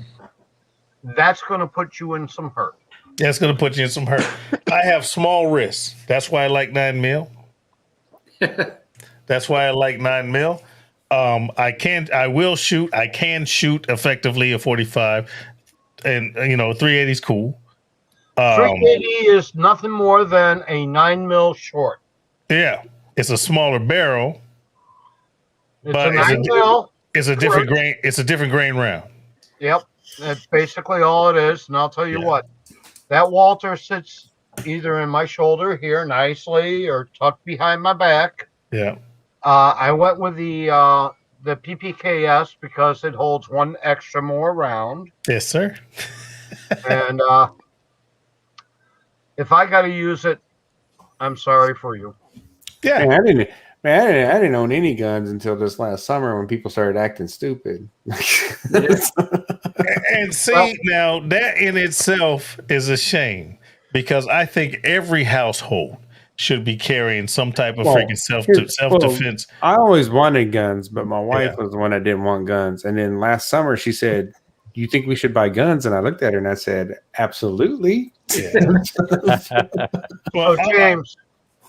That's going to put you in some hurt. That's going to put you in some hurt. I have small wrists. That's why I like 9mm. That's why I like 9mm. I can shoot effectively a 45, and 380 is cool. 380 is nothing more than a 9mm short. Yeah, it's a smaller barrel, but it's a different grain. It's a different grain round. Yep, that's basically all it is. And I'll tell you what, that Walter sits either in my shoulder here nicely or tucked behind my back. Yeah. I went with the PPKS because it holds 1 extra more round. Yes, sir. And if I got to use it, I'm sorry for you. Yeah, I didn't own any guns until this last summer when people started acting stupid. And see, now that in itself is a shame because I think every household should be carrying some type of freaking self-defense. I always wanted guns, but my wife was the one that didn't want guns. And then last summer she said, "Do you think we should buy guns?" And I looked at her and I said, "Absolutely." Yeah. Well, James,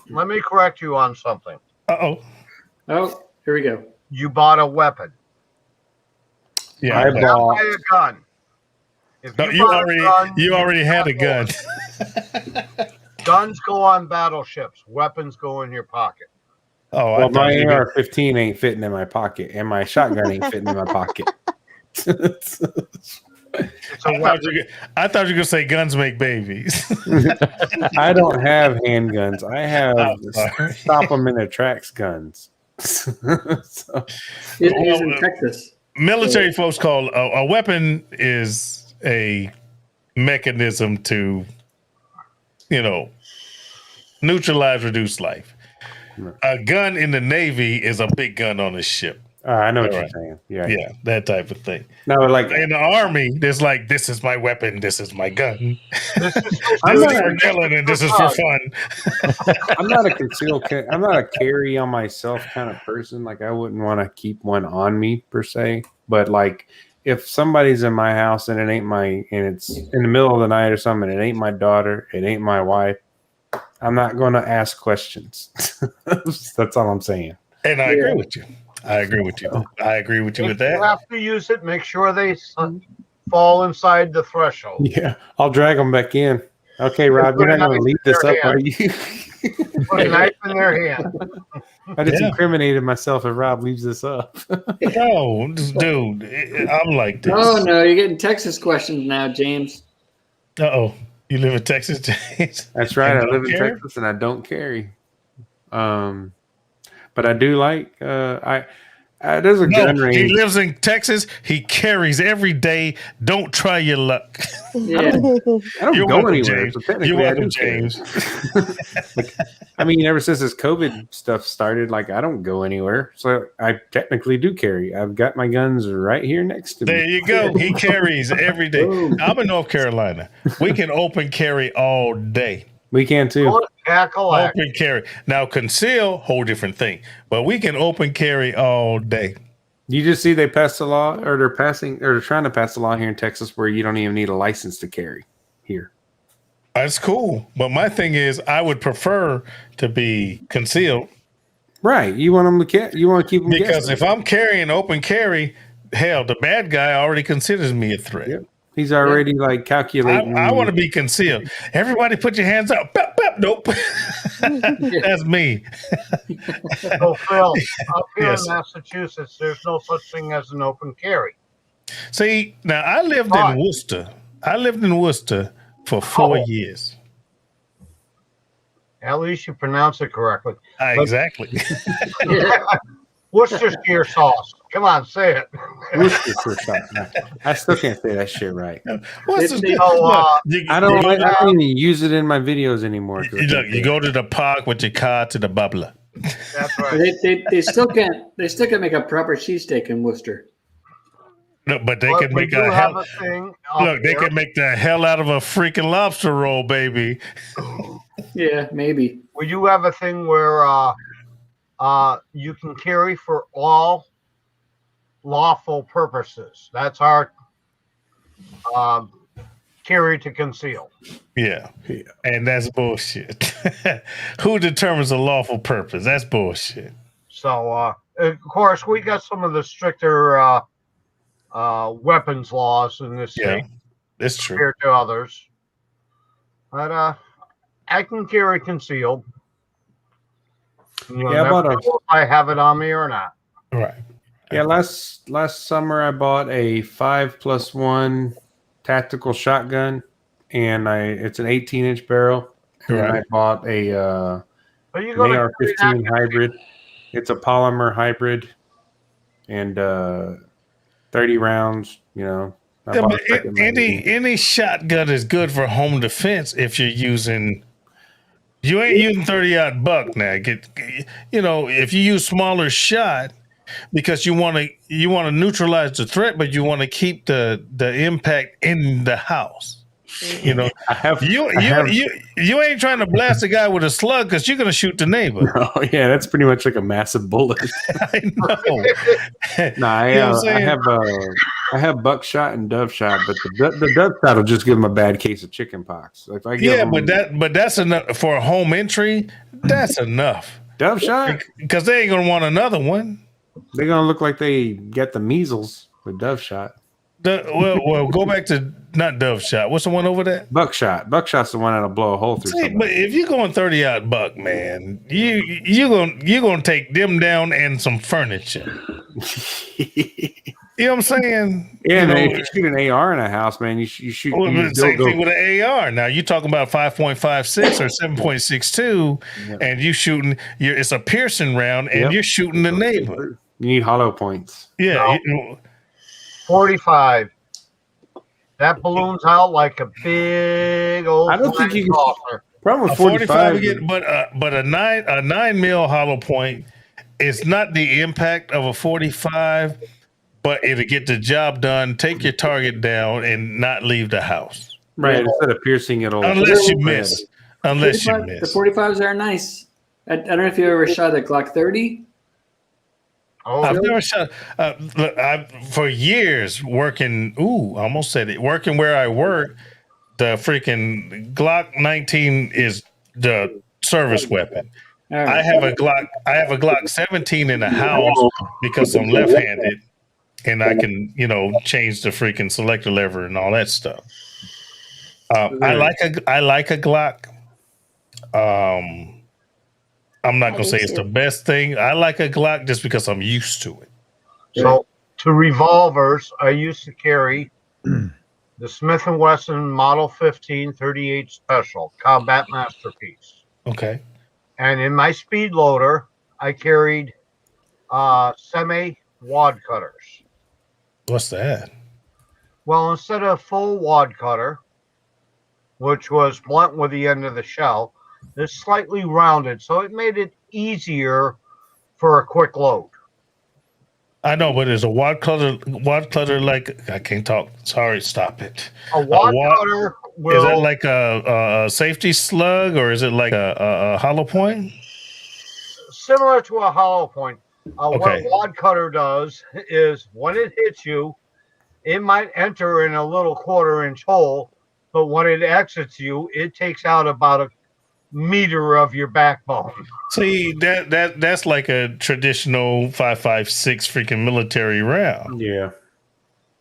let me correct you on something. Oh, here we go. You bought a weapon. Yeah, I bought a gun. If you already had a gun. Guns go on battleships. Weapons go in your pocket. Oh, well, my AR-15 ain't fitting in my pocket, and my shotgun ain't fitting in my pocket. I thought you were gonna say guns make babies. I don't have handguns. I have stop them in their tracks guns. It is in Texas. Military folks call a weapon is a mechanism to, neutralize, reduce life. A gun in the Navy is a big gun on a ship. I know what you're saying. Yeah, that type of thing. No, like in the Army, there's like, this is my weapon, this is my gun. This is for killing and this is for fun. I'm not a carry on myself kind of person. Like I wouldn't want to keep one on me per se. But like if somebody's in my house and it's in the middle of the night or something, it ain't my daughter, it ain't my wife, I'm not going to ask questions. That's all I'm saying. And I agree with you. I agree with you. I agree with you with If you that. have to use it, make sure they fall inside the threshold. Yeah, I'll drag them back in. Okay, Rob, you're Put a not going to knife leave in this their up, are hand. you? Put a knife in their hand. I just Yeah. incriminated myself if Rob leaves this up. No, dude, I'm like this. Oh no, you're getting Texas questions now, James. Uh-oh. You live in Texas, James? That's right. And I don't live in carry? Texas and I don't carry. But I do like there's a gun No, range. he lives in Texas. He carries every day. Don't try your luck. Yeah. I don't You're go welcome, anywhere. James. So technically, You're welcome, I do carry. James. I mean, ever since this COVID stuff started, like I don't go anywhere. So I technically do carry. I've got my guns right here next to There me. you go. He carries every day. Boom. I'm in North Carolina. We can open carry all day. We can too. Open carry. Now conceal, whole different thing. But we can open carry all day. You just see they passed a law, or they're trying to pass a law here in Texas where you don't even need a license to carry here. That's cool. But my thing is, I would prefer to be concealed. Right. You want them to you want to keep them Because guessing. if I'm carrying open carry, hell, the bad guy already considers me a threat. Yep. He's already like calculating. I want to be concealed. Everybody put your hands up. Bep, bep. Nope. That's me. So, Phil, up here Yes. in Massachusetts, there's no such thing as an open carry. See, now I lived in Worcester. I lived in Worcester for 4 years. At least you pronounce it correctly. Exactly. Worcestershire sauce. Come on, say it. Worcestershire sauce. I still can't say that shit right. What's It- the, so, I don't even use it in my videos anymore. Look, you go to the park with your car to the bubbler. That's right. They still can't make a proper cheesesteak in Worcester. No, but they But can we make do a have hell. a thing. up Look, they here. can make the hell out of a freaking lobster roll, baby. Yeah, maybe. We do have a thing where you can carry for all lawful purposes. That's our carry to conceal. Yeah. And that's bullshit. Who determines a lawful purpose? That's bullshit. So, of course, we got some of the stricter weapons laws in this Yeah, state that's true. compared to others. But I can carry concealed. Yeah, I bought never know if I have it on me or not. Right. Yeah, last summer I bought a 5+1 tactical shotgun, and it's an 18-inch barrel. And then I bought a But you an go to AR-15 hybrid. It's a polymer hybrid, and 30 rounds. You know, I Yeah, bought but a second magazine. any shotgun is good for home defense if you're using. You ain't using 30-aught buck now. If you use smaller shot because you want to neutralize the threat, but you want to keep the impact in the house. You know, you ain't trying to blast a guy with a slug because you're gonna shoot the neighbor. Oh yeah, that's pretty much like a massive bullet. I know. No, You know what I'm I have buckshot and dove shot, but the dove shot will just give them a bad case of chicken pox. If I give them, but that's enough for a home entry. That's enough. Dove shot, because they ain't gonna want another one. They're gonna look like they get the measles with dove shot. Well, go back to not dove shot. What's the one over there? Buckshot. Buckshot's the one that'll blow a hole through. See, but if you're going 30-aught buck, man, you're gonna take them down and some furniture. You know what I'm saying? Yeah, man. If you shoot an AR in a house, man, you shoot. Well, you same go- thing with an AR. Now you're talking about 5.56 or 7.62, and you shooting. It's a piercing round, and you're shooting the neighbor. You need hollow points. Yeah. 45. That balloons out like a big old. I don't think you can. saucer. Problem A with 45 45, but a 9 mil hollow point is not the impact of a 45, but it'll get the job done, take your target down, and not leave the house. right? Instead of piercing it, Unless you miss. Unless you 45 miss. The 45s are nice. I don't know if you ever shot a Glock 30. I've never shot. Look, for years working. Ooh, I almost said it. Working where I work, the freaking Glock 19 is the service weapon. All right. I have a Glock 17 in the house because I'm left-handed, and I can, change the freaking selector lever and all that stuff. I like a Glock. I'm not I gonna do say it's the too. best thing. I like a Glock just because I'm used to it. So to revolvers, I used to carry the Smith & Wesson Model 15 38 Special Combat Masterpiece. Okay. And in my speed loader, I carried semi wad cutters. What's that? Well, instead of full wad cutter, which was blunt with the end of the shell, it's slightly rounded, so it made it easier for a quick load. I know, but is a wad cutter like I can't talk. Sorry, stop it. A wad cutter will. Is that like a safety slug or is it like a hollow point? Similar to a hollow point. What Okay. a wad cutter does is when it hits you, it might enter in a little 1/4-inch hole, but when it exits you, it takes out about a meter of your backbone. See, that's like a traditional 5.56 freaking military round. Yeah.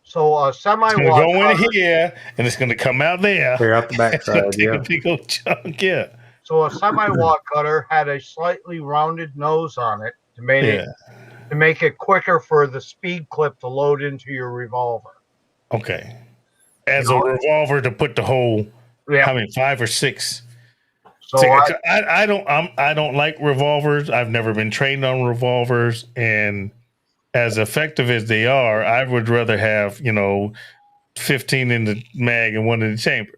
So a semi It's gonna wad go in cutter. here and it's gonna come out there. Clear out the backside. Take Yeah. a big old chunk. Yeah. So a semi wad cutter had a slightly rounded nose on it to make it quicker for the speed clip to load into your revolver. Okay. As a revolver to put the whole, Yeah. 5 or 6. So See, I don't like revolvers. I've never been trained on revolvers, and as effective as they are, I would rather have 15 in the mag and 1 in the chamber.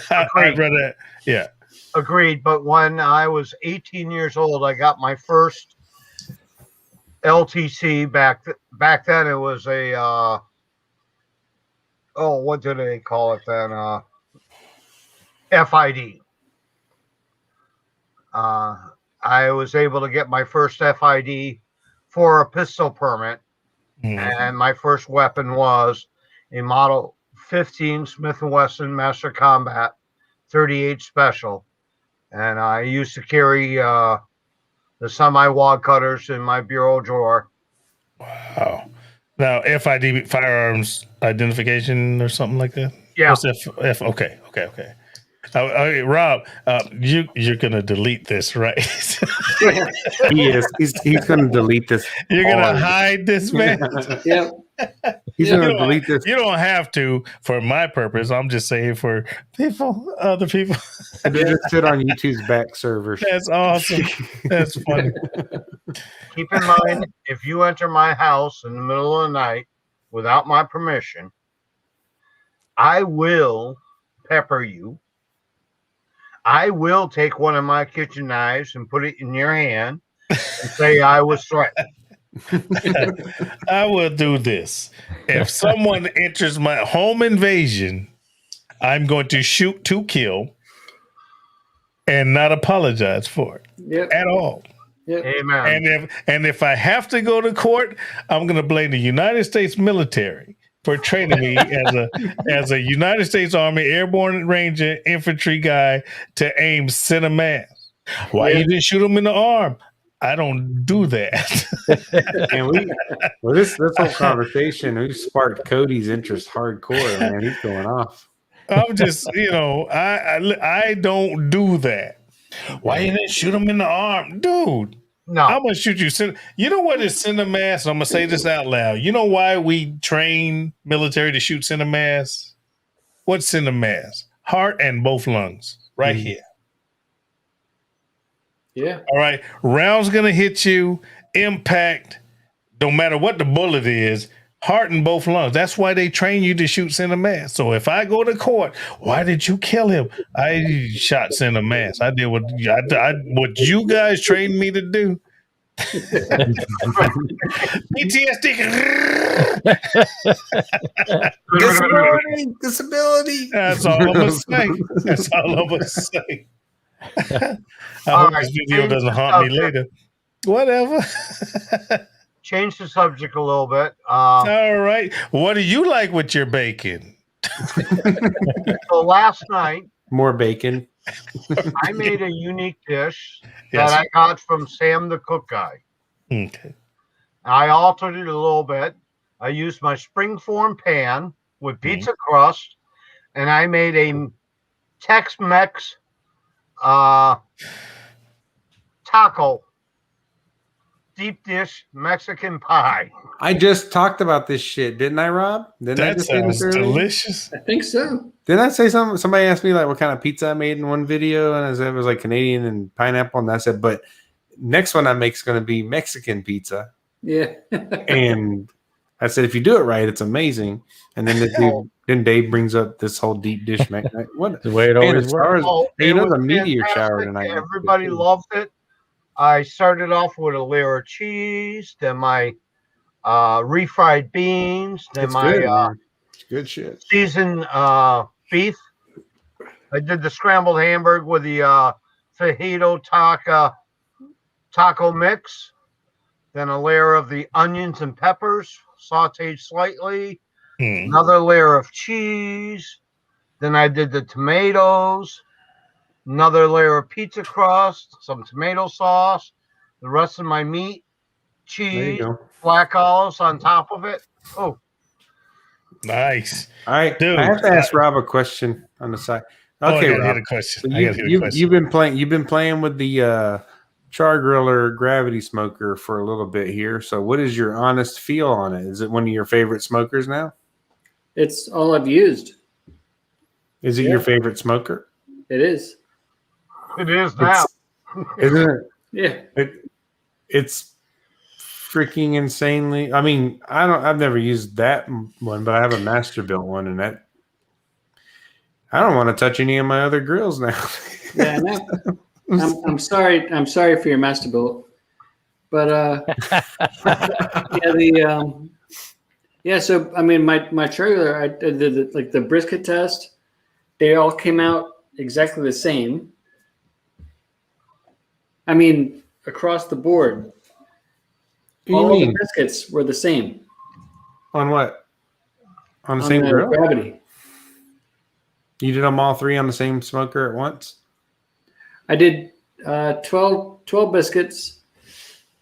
I'd rather, yeah. Agreed. But when I was 18 years old, I got my first LTC. Back then, it was a what did they call it then? FID. I was able to get my first FID for a pistol permit, and my first weapon was a Model 15 Smith & Wesson Master Combat 38 Special, and I used to carry the semi-wad cutters in my bureau drawer. Wow. Now, FID, firearms identification or something like that? Yeah. What's F? Okay. Okay, Rob, you're gonna delete this, right? He is. He's going to delete this. You're gonna hide this, man. Yep. He's going to delete this. You don't have to, for my purpose. I'm just saying for other people. I did just sit on YouTube's back server. That's awesome. That's funny. Keep in mind, if you enter my house in the middle of the night without my permission, I will pepper you. I will take one of my kitchen knives and put it in your hand and say I was threatened. I will do this. If someone enters my home invasion, I'm going to shoot to kill and not apologize for it at all. Yep. Amen. And if I have to go to court, I'm going to blame the United States military for training me as a United States Army Airborne Ranger infantry guy to aim center mass. Why you didn't shoot him in the arm? I don't do that. And this whole conversation, we sparked Cody's interest hardcore, man. He's going off. I'm just, I don't do that. Why you didn't shoot him in the arm? Dude. No. I'm going to shoot you. You know what is center mass? I'm going to say this out loud. You know why we train military to shoot center mass? What's center mass? Heart and both lungs right here. Yeah. All right. Round's going to hit you. Impact. No matter what the bullet is. Heart and both lungs. That's why they train you to shoot center mass. So if I go to court, why did you kill him? I shot center mass. I did what you guys trained me to do. PTSD. Disability. That's all I'm gonna say. That's all I'm gonna say. I hope this video doesn't haunt me later. Whatever. Change the subject a little bit. All right. What do you like with your bacon? So last night, more bacon. I made a unique dish that I got from Sam the Cook Guy. Okay. I altered it a little bit. I used my springform pan with pizza crust, and I made a Tex-Mex taco deep dish Mexican pie. I just talked about this shit, didn't I, Rob? Didn't I That just say this sounds earlier? delicious. I think so. Didn't I say something? Somebody asked me like what kind of pizza I made in one video, and I said it was like Canadian and pineapple, and I said, but next one I make is going to be Mexican pizza. Yeah. And I said, if you do it right, it's amazing. And then Dave brings up this whole deep dish. What the way it always works. Oh, hey, it you know was the meteor shower fantastic. tonight. Everybody loved it. I started off with a layer of cheese, then my refried beans, then It's my good, man. It's good shit. seasoned beef. I did the scrambled hamburger with the fajito taco mix. Then a layer of the onions and peppers, sauteed slightly. Another layer of cheese. Then I did the tomatoes. Another layer of pizza crust, some tomato sauce, the rest of my meat, cheese, black olives on top of it. Oh, nice. All right, dude. I have to ask Rob a question on the side. Okay, I got Rob. a question. So you've been playing with the char griller gravity smoker for a little bit here. So what is your honest feel on it? Is it one of your favorite smokers now? It's all I've used. Is it your favorite smoker? It is. It is now. Isn't it? Yeah. It's freaking insanely. I mean, I've never used that one, but I have a master built one, and that I don't want to touch any of my other grills now. Yeah, I know. I'm sorry. I'm sorry for your master built, but yeah. So I mean, my trailer, I did the brisket test. They all came out exactly the same. I mean, across the board, all the briskets were the same. On what? On the same grill? Gravity. You did them all three on the same smoker at once? I did 12 biscuits.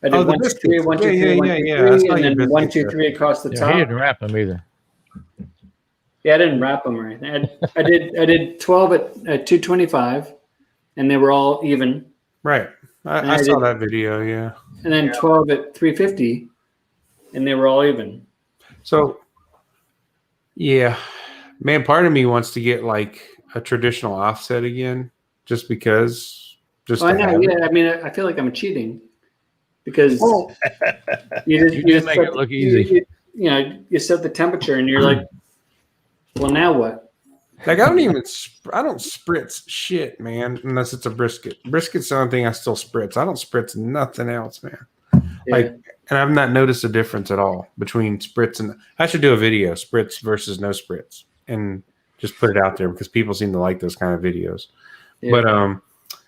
I did 1, 2, 3, 1, 2, 3, 1, 2, 3, and then 1, 2, 3 across the top. He didn't wrap them either. Yeah, I didn't wrap them or anything. I did 12 at 225, and they were all even. Right. I saw that video, yeah. And then 12 at 350, and they were all even. So, yeah, man, part of me wants to get like a traditional offset again, just because. I know, yeah. I mean, I feel like I'm cheating because you just make it look easy. You set the temperature, and you're like, well, now what? Like I don't spritz shit, man, unless it's a brisket. Brisket's the only thing I still spritz. I don't spritz nothing else, man. Yeah. Like, and I've not noticed a difference at all between spritz and. I should do a video, spritz versus no spritz, and just put it out there because people seem to like those kind of videos. Yeah. But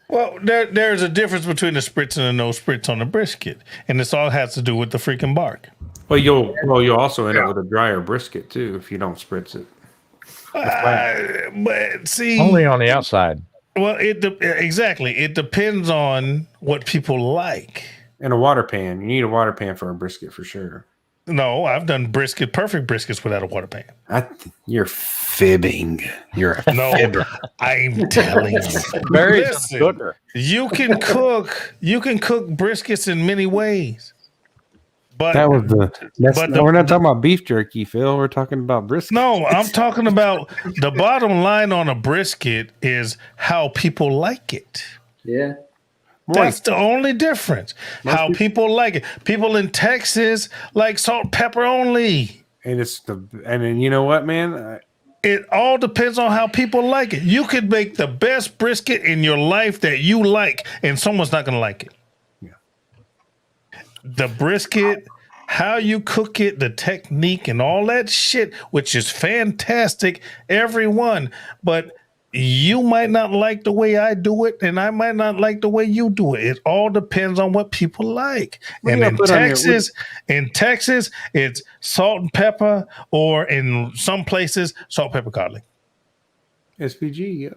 well, there's a difference between a spritz and a no spritz on a brisket, and this all has to do with the freaking bark. Well, you'll also end up with a drier brisket too if you don't spritz it. But see, only on the outside. Well, exactly. It depends on what people like. And a water pan. You need a water pan for a brisket for sure. No, I've done perfect briskets without a water pan. You're fibbing. You're a fibber. I'm telling you. Listen, you can cook briskets in many ways. But that was we're not talking about beef jerky, Phil. We're talking about brisket. No, I'm talking about the bottom line on a brisket is how people like it. Yeah. That's the only difference. How people like it. People in Texas like salt, pepper only. And then you know what, man? It all depends on how people like it. You could make the best brisket in your life that you like, and someone's not going to like it. The brisket, how you cook it, the technique and all that shit, which is fantastic, everyone. But you might not like the way I do it, and I might not like the way you do it. It all depends on what people like. And in Texas, it's salt and pepper, or in some places, salt, pepper, garlic. SPG, yeah.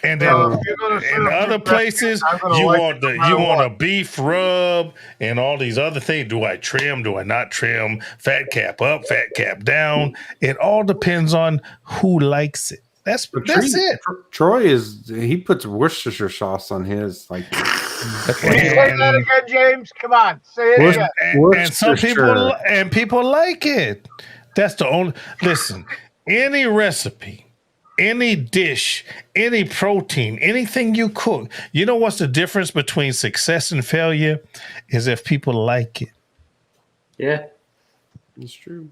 And Now, then if you're gonna in serve other me places, I'm gonna you like want it no you matter want a what. beef rub and all these other things. Do I trim? Do I not trim? Fat cap up, fat cap down. It all depends on who likes it. That's it. Troy he puts Worcestershire sauce on his like. That's what Say that again, James. Come on, say it again. And some people like it. That's the only. Listen, any recipe, any dish, any protein, anything you cook. You know what's the difference between success and failure? Is if people like it. Yeah, it's true.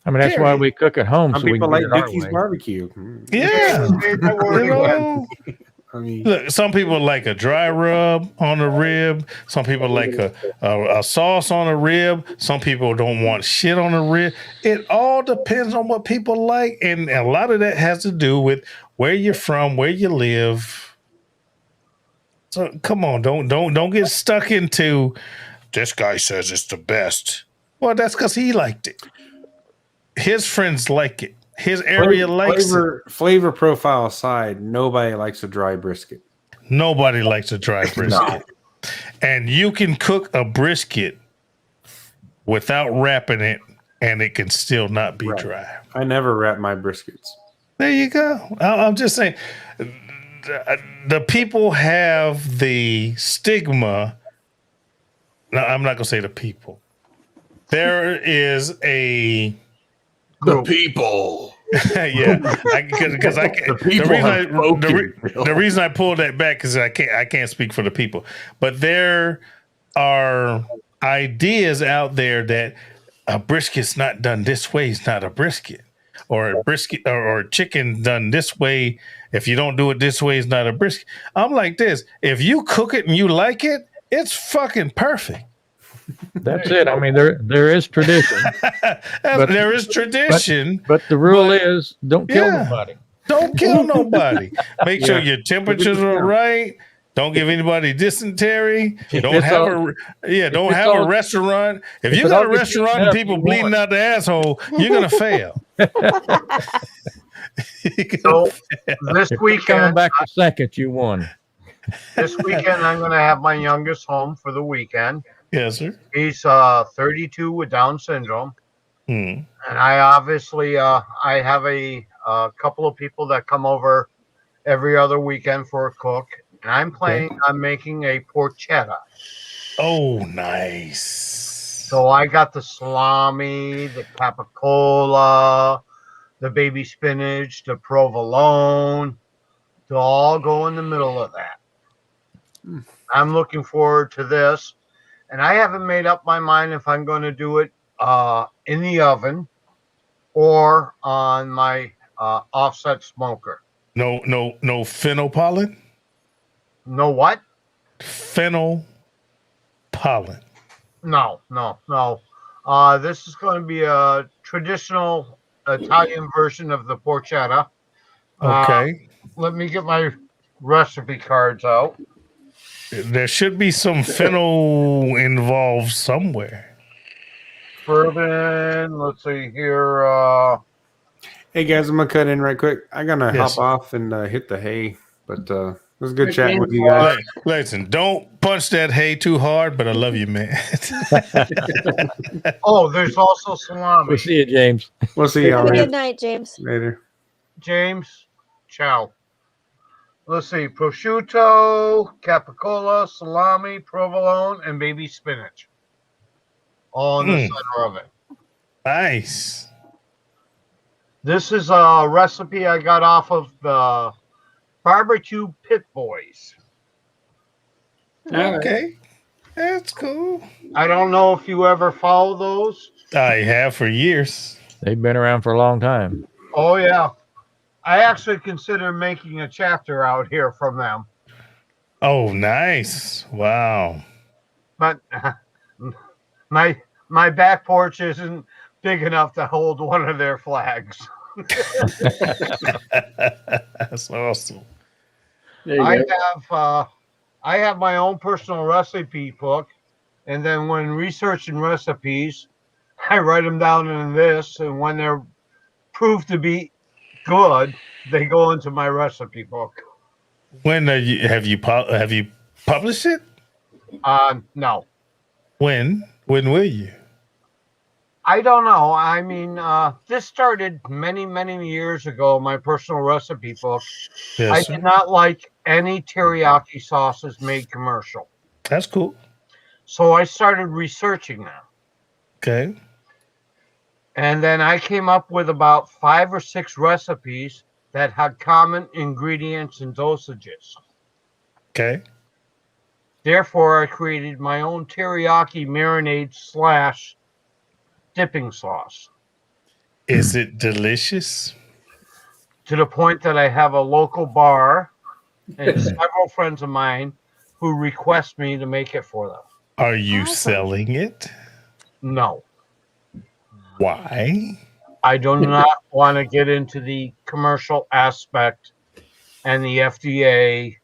I mean, that's why we cook at home. Some So we people can like get it our Dickie's way. barbecue. Yeah, you know. I mean, Look, some people like a dry rub on a rib. Some people like a sauce on a rib. Some people don't want shit on a rib. It all depends on what people like, and a lot of that has to do with where you're from, where you live. So come on, don't get stuck into this guy says it's the best. Well, that's because he liked it. His friends like it. His area likes it. Flavor profile aside, nobody likes a dry brisket. Nobody likes a dry brisket. And you can cook a brisket without wrapping it, and it can still not be dry. I never wrap my briskets. There you go. I'm just saying, the people have the stigma. No, I'm not going to say the people. There is the people. Yeah, because I can't. The reason I pulled that back is I can't speak for the people, but there are ideas out there that a brisket's not done this way is not a brisket, or a brisket or chicken done this way. If you don't do it this way, it's not a brisket. I'm like this: if you cook it and you like it, it's fucking perfect. That's it. I mean, there is tradition. There is tradition. But the rule is don't kill nobody. Don't kill nobody. Make sure your temperatures are right. Don't give anybody dysentery. Don't have a restaurant. If you got a restaurant and people bleeding out the asshole, you're gonna fail. So this weekend, coming back to second, you won. This weekend, I'm going to have my youngest home for the weekend. Yes, sir. He's 32 with Down syndrome, and I obviously I have a couple of people that come over every other weekend for a cook, and I'm planning on making a porchetta. Oh, nice. So I got the salami, the capicola, the baby spinach, the provolone, to all go in the middle of that. I'm looking forward to this. And I haven't made up my mind if I'm going to do it in the oven or on my offset smoker. No fennel pollen? No what? Fennel pollen. No. This is going to be a traditional Italian version of the porchetta. Okay. Let me get my recipe cards out. There should be some fennel involved somewhere. Bourbon. Let's see here. Hey guys, I'm gonna cut in right quick. I'm gonna hop off and hit the hay, but it was good chatting with you guys. Listen, don't punch that hay too hard, but I love you, man. Oh, there's also salami. We'll see you, James. We'll see y'all Good night, James. later. James, ciao. Let's see, prosciutto, capicola, salami, provolone, and baby spinach. All in the center of it. Nice. This is a recipe I got off of the Barbecue Pit Boys. Okay. That's cool. I don't know if you ever follow those. I have for years. They've been around for a long time. Oh, yeah. I actually consider making a chapter out here from them. Oh, nice. Wow. But my back porch isn't big enough to hold one of their flags. That's awesome. I have my own personal recipe book, and then when researching recipes, I write them down in this, and when they're proved to be good, they go into my recipe book. When have you published it? No. When will you? I don't know. I mean, this started many, many years ago, my personal recipe book. Yes, I sir. did not like any teriyaki sauces made commercial. That's cool. So I started researching them. Okay. And then I came up with about 5 or 6 recipes that had common ingredients and dosages. Okay. Therefore, I created my own teriyaki marinade / dipping sauce. Is it delicious? To the point that I have a local bar and several friends of mine who request me to make it for them. Are you Awesome. selling it? No. Why? I do not want to get into the commercial aspect and the FDA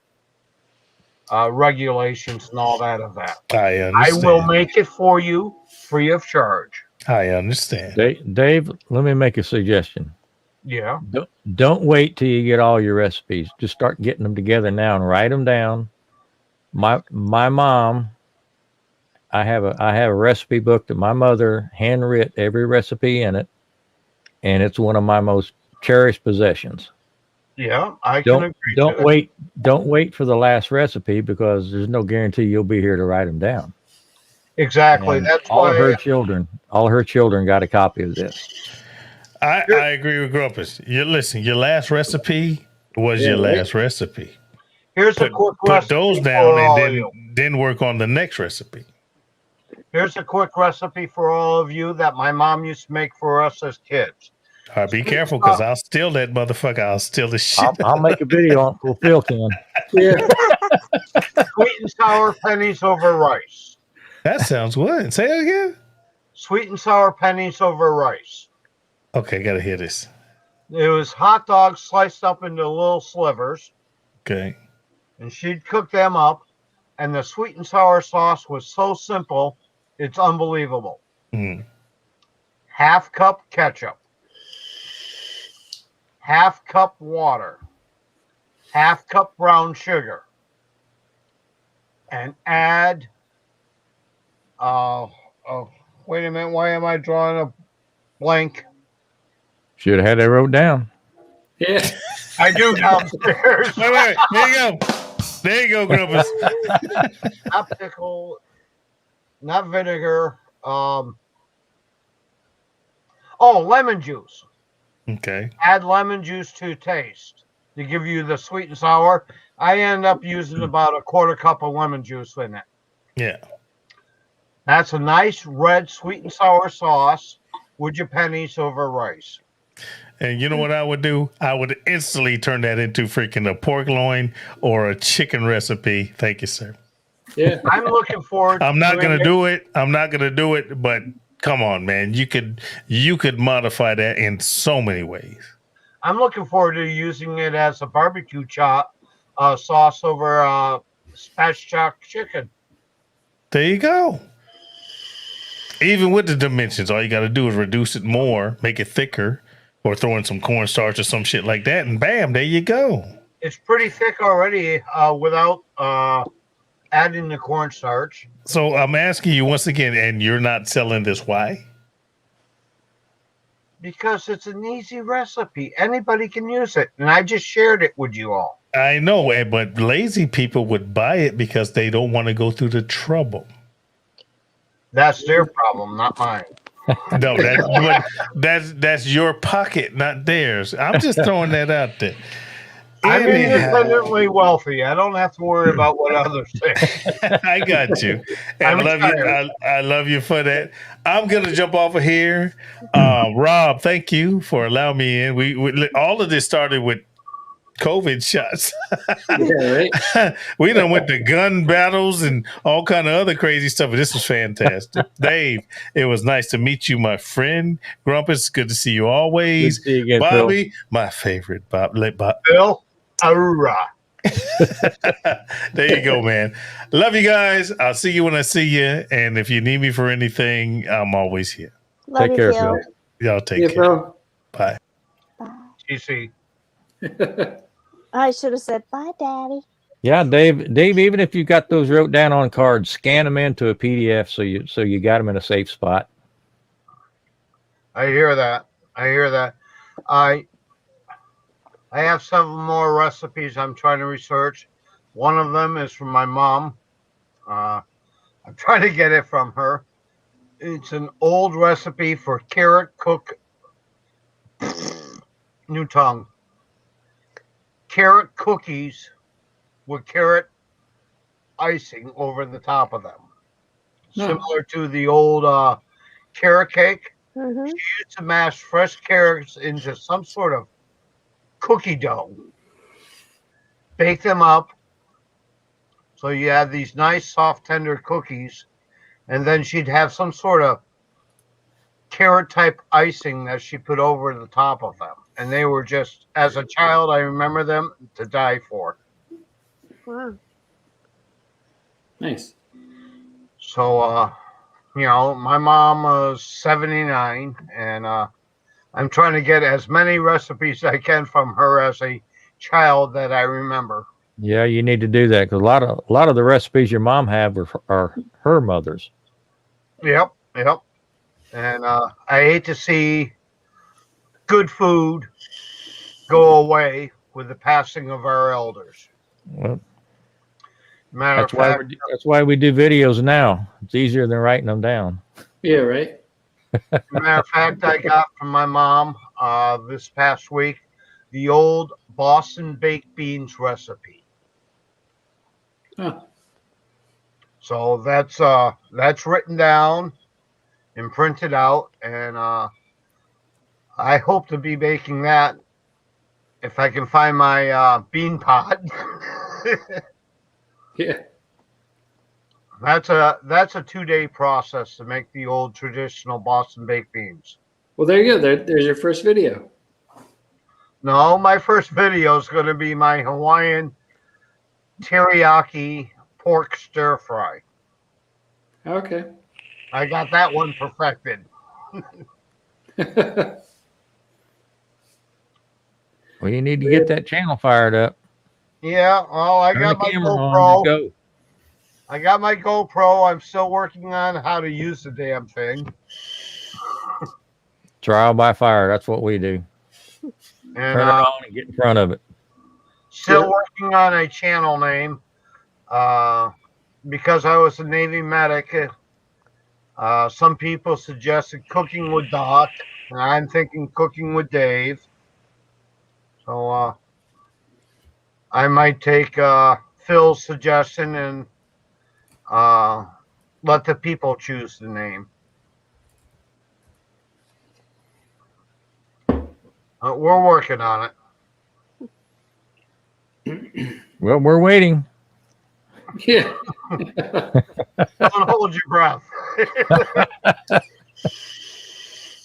regulations and all that of that. I I understand. will make it for you free of charge. I understand. Dave, let me make a suggestion. Yeah. Don't wait till you get all your recipes. Just start getting them together now and write them down. My mom, I have a recipe book that my mother handwrit every recipe in it, and it's one of my most cherished possessions. Yeah, I can agree. Don't wait for the last recipe, because there's no guarantee you'll be here to write them down. Exactly. And That's all why her children got a copy of this. I agree with Grumpus. Your last recipe was your last recipe. Here's a quick Put recipe those for down all of and you. then work on the next recipe. Here's a quick recipe for all of you that my mom used to make for us as kids. All right, be careful, because I'll steal that motherfucker. I'll steal the shit. I'll make a video on it for Phil can. Yeah. Sweet and sour pennies over rice. That sounds good. Say it again. Sweet and sour pennies over rice. Okay, gotta hear this. It was hot dogs sliced up into little slivers, Okay. and she'd cook them up. And the sweet and sour sauce was so simple, it's unbelievable. Mm. Half cup ketchup, half cup water, half cup brown sugar, and add, wait a minute, why am I drawing a blank? Should have had that wrote down. Yeah. I do downstairs. Wait. There you go. There you go, Grumpus. Not pickle, not vinegar. Lemon juice. Okay. Add lemon juice to taste to give you the sweet and sour. I end up using about a quarter cup of lemon juice in it. Yeah. That's a nice red sweet and sour sauce with your pennies over rice. And you know what I would do? I would instantly turn that into freaking a pork loin or a chicken recipe. Thank you, sir. Yeah. I'm looking forward. I'm not doing gonna do it, but come on, man. You could modify that in so many ways. I'm looking forward to using it as a barbecue chop sauce over spatchcock chicken. There you go. Even with the dimensions, all you got to do is reduce it more, make it thicker, or throw in some cornstarch or some shit like that, and bam, there you go. It's pretty thick already without adding the cornstarch. So I'm asking you once again, and you're not selling this, why? Because it's an easy recipe. Anybody can use it. And I just shared it with you all. I know, but lazy people would buy it because they don't want to go through the trouble. That's their problem, not mine. No, that's your pocket, not theirs. I'm just throwing that out there. I'm independently wealthy. I don't have to worry about what others think. I got you. And I love you for that. I'm gonna jump off of here. Rob, thank you for allowing me in. We all of this started with COVID shots. Yeah, right. We done went to gun battles and all kind of other crazy stuff. But this was fantastic. Dave, it was nice to meet you, my friend. Grumpus, good to see you always. Good to see you again, Bobby, Phil. my favorite Bob. Phil, Aurora. There you go, man. Love you guys. I'll see you when I see you. And if you need me for anything, I'm always here. Love Take you, care, Phil. Phil. Y'all take Yeah, care. bro. Bye. TC. I should have said bye, Daddy. Yeah, Dave. Even if you got those wrote down on cards, scan them into a PDF so you got them in a safe spot. I hear that. I hear that. I have several more recipes I'm trying to research. One of them is from my mom. I'm trying to get it from her. It's an old recipe for carrot new tongue. Carrot cookies with carrot icing over the top of them. Similar to the old carrot cake. Mm-hmm. She used to mash fresh carrots into some sort of cookie dough, bake them up, so you have these nice, soft, tender cookies, and then she'd have some sort of carrot-type icing that she put over the top of them. And they were just, as a child, I remember them to die for. Wow. Nice. So, my mom was 79, and I'm trying to get as many recipes I can from her as a child that I remember. Yeah, you need to do that because a lot of the recipes your mom have are her mother's. Yep. And I hate to see good food go away with the passing of our elders. Well, Matter of fact, that's why we do videos now. It's easier than writing them down. Yeah, right. matter of fact, I got from my mom this past week the old Boston baked beans recipe. Huh. So that's written down and printed out, and I hope to be baking that if I can find my bean pot. Yeah. That's a 2-day process to make the old traditional Boston baked beans. Well, there you go. There's your first video. No, my first video is going to be my Hawaiian teriyaki pork stir fry. Okay. I got that one perfected. Well, you need to get that channel fired up. Yeah, well, I Turn got the my camera on, GoPro. just go. I got my GoPro. I'm still working on how to use the damn thing. Trial by fire. That's what we do. And Turn it on and get in front of it. still working on a channel name. Because I was a Navy medic, some people suggested Cooking with Doc, and I'm thinking Cooking with Dave. So I might take Phil's suggestion and let the people choose the name. We're working on it. Well, we're waiting. Yeah. Don't hold your breath.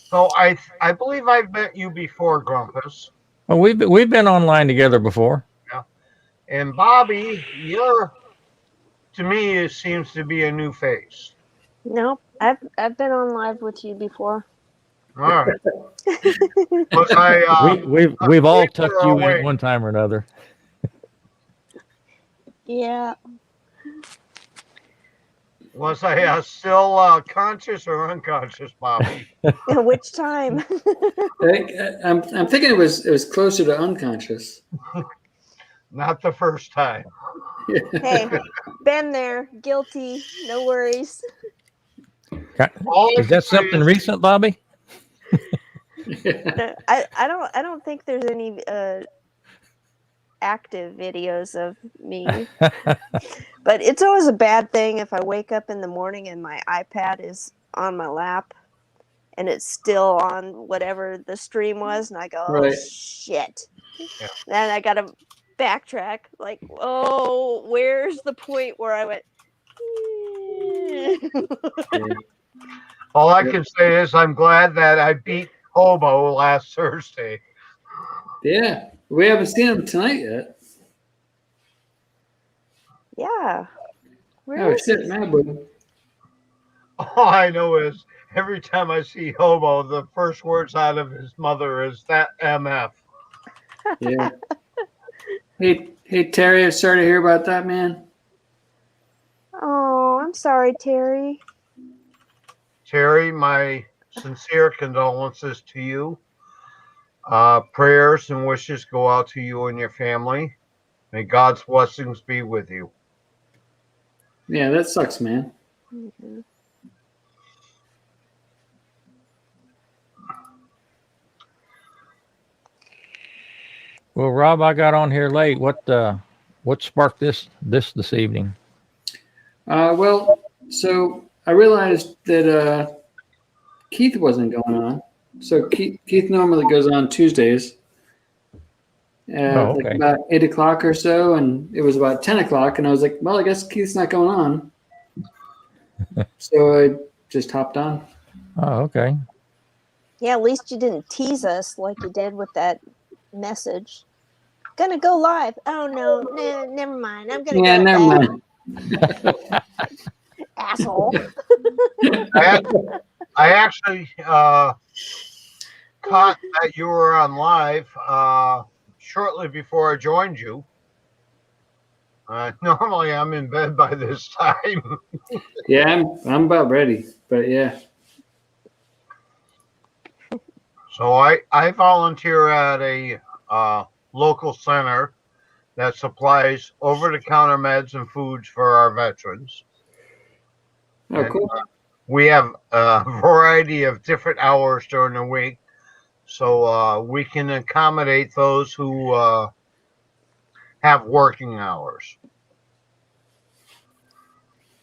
So I believe I've met you before, Grumpus. Well, we've been online together before. Yeah. And Bobby, to me, it seems to be a new face. Nope. I've been on live with you before. All right. Was I, we've all tucked you in away? at one time or another. Yeah. Was I still conscious or unconscious, Bobby? Which time? I'm thinking it was closer to unconscious. Not the first time. Hey, been there. Guilty. No worries. Is that something recent, Bobby? I don't think there's any active videos of me. But it's always a bad thing if I wake up in the morning and my iPad is on my lap and it's still on whatever the stream was, and I go, oh, shit. Yeah. Then I gotta backtrack, like, oh, where's the point where I went, All I can say is I'm glad that I beat Hobo last Thursday. Yeah. We haven't seen him tonight yet. yeah. Oh, shit, Mad Boy. All I know is every time I see Hobo, the first words out of his mother is that MF. Yeah. Hey, Terry, I'm sorry to hear about that, man. Oh, I'm sorry, Terry. Terry, my sincere condolences to you. Prayers and wishes go out to you and your family. May God's blessings be with you. Yeah, that sucks, man. Mhm. Well, Rob, I got on here late. What sparked this evening? Well, so I realized that Keith wasn't going on. So Keith normally goes on Tuesdays, Oh, like okay. about 8 o'clock or so, and it was about 10 o'clock, and I was like, well, I guess Keith's not going on. So I just hopped on. Oh, okay. Yeah, at least you didn't tease us like you did with that message. Gonna go live. Oh no, nah, never mind. I'm gonna Yeah, go to never bed. mind. Asshole. I actually caught that you were on live shortly before I joined you. Normally, I'm in bed by this time. Yeah, I'm about ready, but yeah. So I volunteer at a local center that supplies over-the-counter meds and foods for our veterans. Oh, And cool. we have a variety of different hours during the week, so we can accommodate those who have working hours.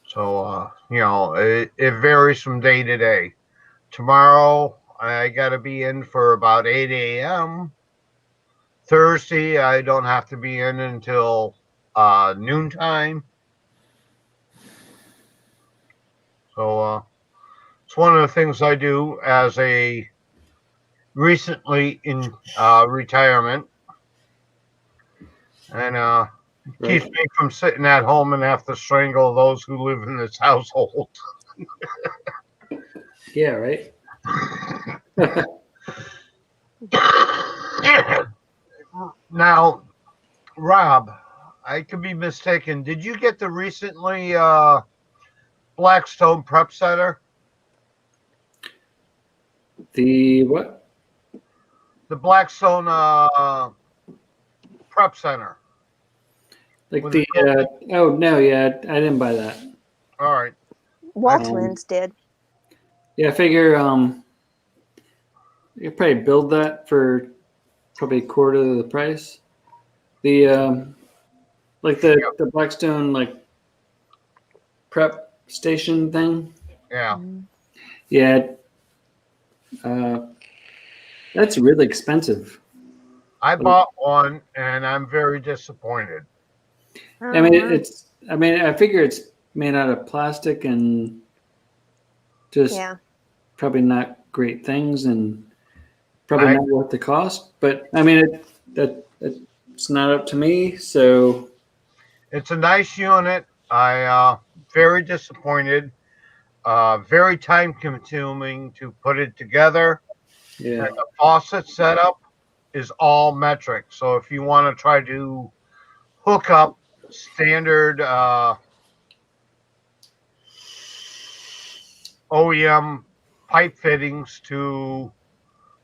So it varies from day to day. Tomorrow I got to be in for about 8 a.m. Thursday I don't have to be in until noontime. So it's one of the things I do as a recently in retirement, and keeps Right. me from sitting at home and have to strangle those who live in this household. Yeah, right. Now, Rob, I could be mistaken. Did you get the recently Blackstone Prep Center? The what? The Blackstone Prep Center. Like With the oh no, yeah, I didn't buy that. all right. Waltman's did. Yeah, I figure you could probably build that for probably a quarter of the price. The like the Blackstone like prep station thing. Yeah. Yeah, that's really expensive. I bought one and I'm very disappointed. I mean, it's. I mean, I figure it's made out of plastic and just Yeah. probably not great things and probably not worth the cost. But I mean, it's not up to me. So It's a nice unit. I very disappointed. Very time consuming to put it together. yeah, And the faucet setup is all metric. So if you want to try to hook up standard OEM pipe fittings to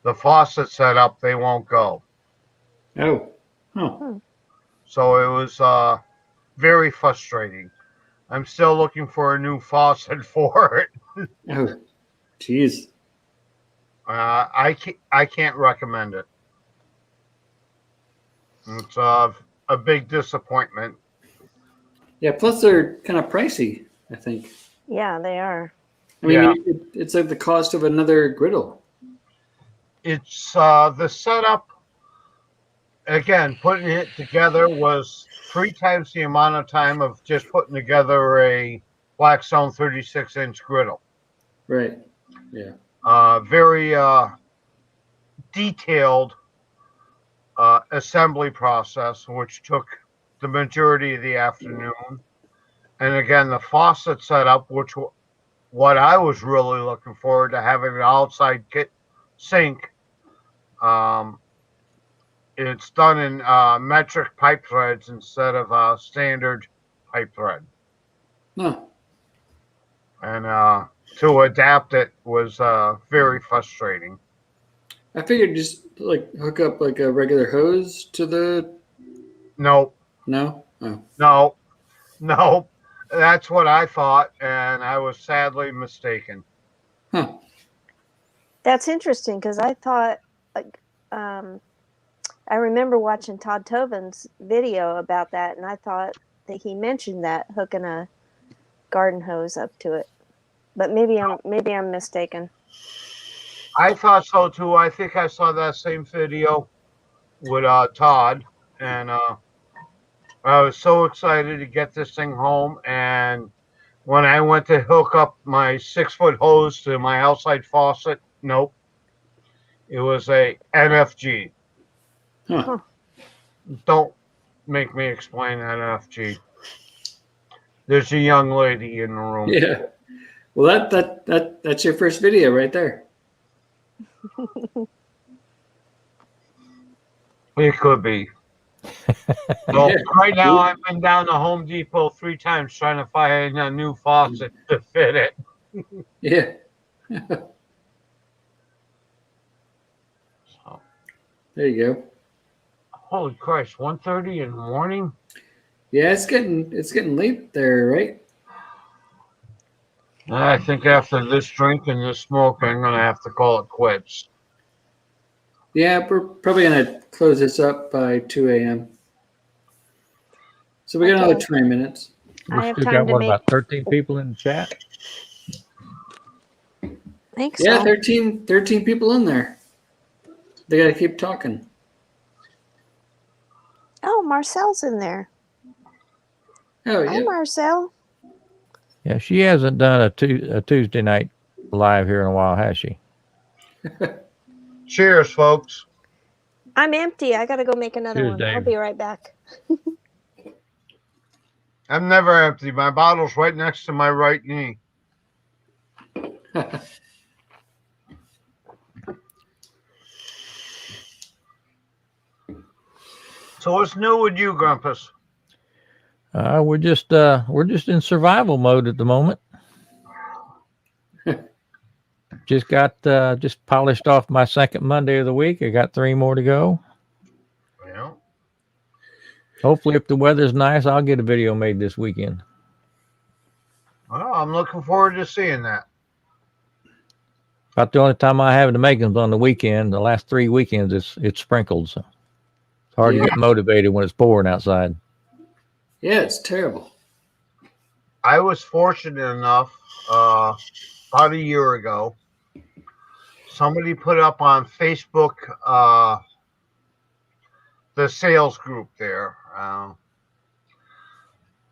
the faucet setup, they won't go. oh, huh. So it was very frustrating. I'm still looking for a new faucet for it. Oh, geez. I can't recommend it. It's a big disappointment. Yeah. Plus, they're kind of pricey. I think. Yeah, they are. I mean, Yeah. it's like the cost of another griddle. It's the setup. Again, putting it together was 3 times the amount of time of just putting together a Blackstone 36-inch griddle. Right. Yeah. Very detailed assembly process, which took the majority of the afternoon. And again, the faucet setup, which what I was really looking forward to having an outside sink, it's done in metric pipe threads instead of standard pipe thread. No. And to adapt it was very frustrating. I figured just like hook up like a regular hose to the. Nope. No. Oh. No. No. That's what I thought, and I was sadly mistaken. Huh. That's interesting because I thought, like, I remember watching Todd Tovin's video about that, and I thought that he mentioned that hooking a garden hose up to it. But maybe I'm mistaken. I thought so too. I think I saw that same video with Todd, and I was so excited to get this thing home. And when I went to hook up my 6-foot hose to my outside faucet, nope, it was a NFG. Huh. Don't make me explain NFG. There's a young lady in the room. Yeah. Well, that's your first video right there. It could be. So Yeah. right now, I've been down to Home Depot 3 times trying to find a new faucet to fit it. Yeah. So, There you go. holy Christ, 1:30 in the morning? Yeah, it's getting late there, right? I think after this drink and this smoke, I'm going to have to call it quits. Yeah, we're probably gonna close this up by 2 a.m. So we got another Okay. 20 minutes. We I have still time got to what make. about 13 people in the chat? I think Yeah, so. 13 people in there. They gotta keep talking. Oh, Marcel's in there. Oh Hi, yeah. Marcel. Yeah, she hasn't done a Tuesday night live here in a while, has she? Cheers, folks. I'm empty. I gotta go make another Cheers, one. I'll Dave. be right back. I'm never empty. My bottle's right next to my right knee. So what's new with you, Grumpus? We're just in survival mode at the moment. Just polished off my second Monday of the week. I got 3 more to go. Yeah. Hopefully, if the weather's nice, I'll get a video made this weekend. Well, I'm looking forward to seeing that. About the only time I have to make them on the weekend. The last 3 weekends, it's sprinkled. So it's hard to get motivated when it's pouring outside. Yeah, it's terrible. I was fortunate enough about a year ago. Somebody put up on Facebook the sales group there,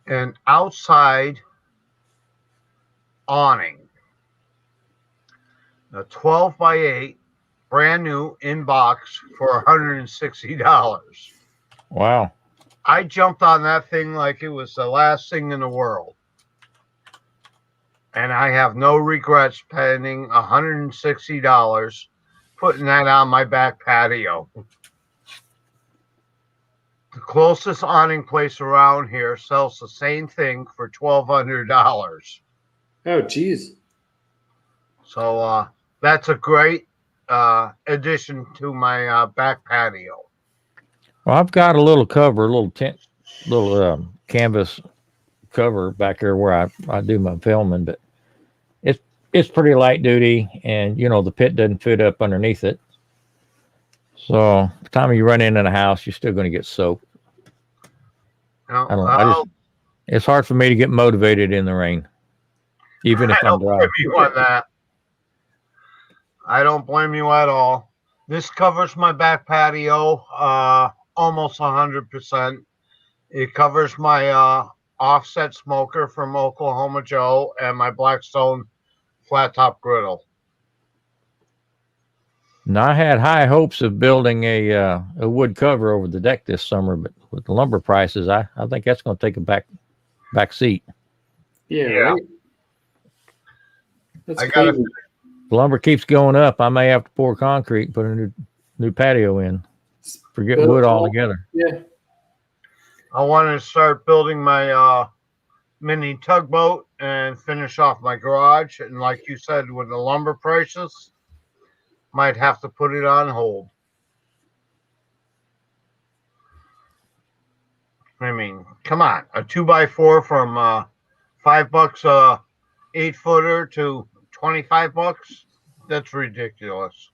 an outside awning, a 12 by 8, brand new in box for $160. Wow. I jumped on that thing like it was the last thing in the world. And I have no regrets spending $160 putting that on my back patio. The closest awning place around here sells the same thing for $1,200. Oh, geez. So that's a great addition to my back patio. Well, I've got a little cover, a little tent, little canvas cover back there where I do my filming, but it's pretty light duty, and the pit doesn't fit up underneath it. So the time you run into the house, you're still going to get soaked. No, I don't know. It's hard for me to get motivated in the rain, even if I'm dry. I don't blame you on that. I don't blame you at all. This covers my back patio almost 100%. It covers my offset smoker from Oklahoma Joe and my Blackstone flat top griddle. Now, I had high hopes of building a wood cover over the deck this summer, but with the lumber prices, I think that's going to take a back seat. Yeah. Right? That's crazy. The lumber keeps going up. I may have to pour concrete and put a new patio in. Forget Build- wood altogether. Yeah. I want to start building my mini tugboat and finish off my garage. And like you said, with the lumber prices, might have to put it on hold. I mean, come on, a 2x4 from $5 a 8-footer to $25. That's ridiculous.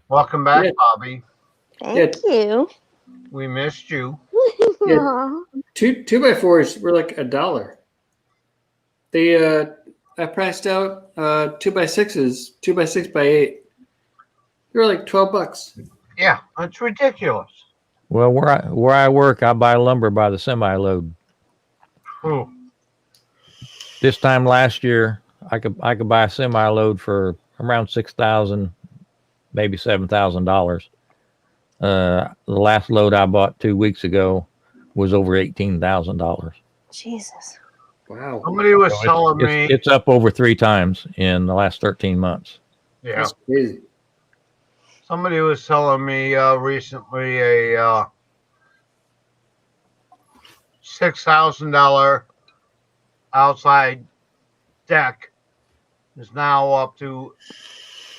Welcome back, Yeah. Bobby. Thank you. We missed you. Yeah. Aw. 2x4s were like $1. They I priced out 2x6s, 2x6x8. They were like $12. Yeah, it's ridiculous. Well, where I work, I buy lumber by the semi load. Ooh. This time last year, I could buy a semi load for around $6,000, maybe $7,000. The last load I bought 2 weeks ago was over $18,000. Jesus. Wow. Somebody was So telling me. it's up over 3 times in the last 13 months. Yeah. That's crazy. Somebody was telling me recently a $6,000 outside deck is now up to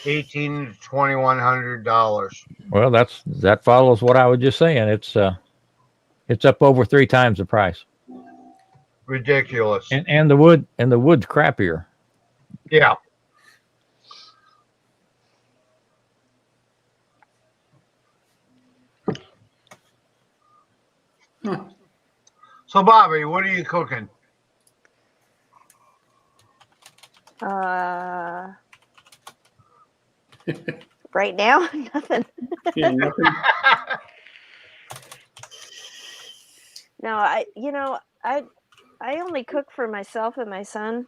$1,800 to $2,100. Well, that follows what I was just saying. It's up over 3 times the price. Ridiculous. And the wood's crappier. Yeah. Huh. So, Bobby, what are you cooking? Right now, nothing. Yeah, nothing. No, I only cook for myself and my son,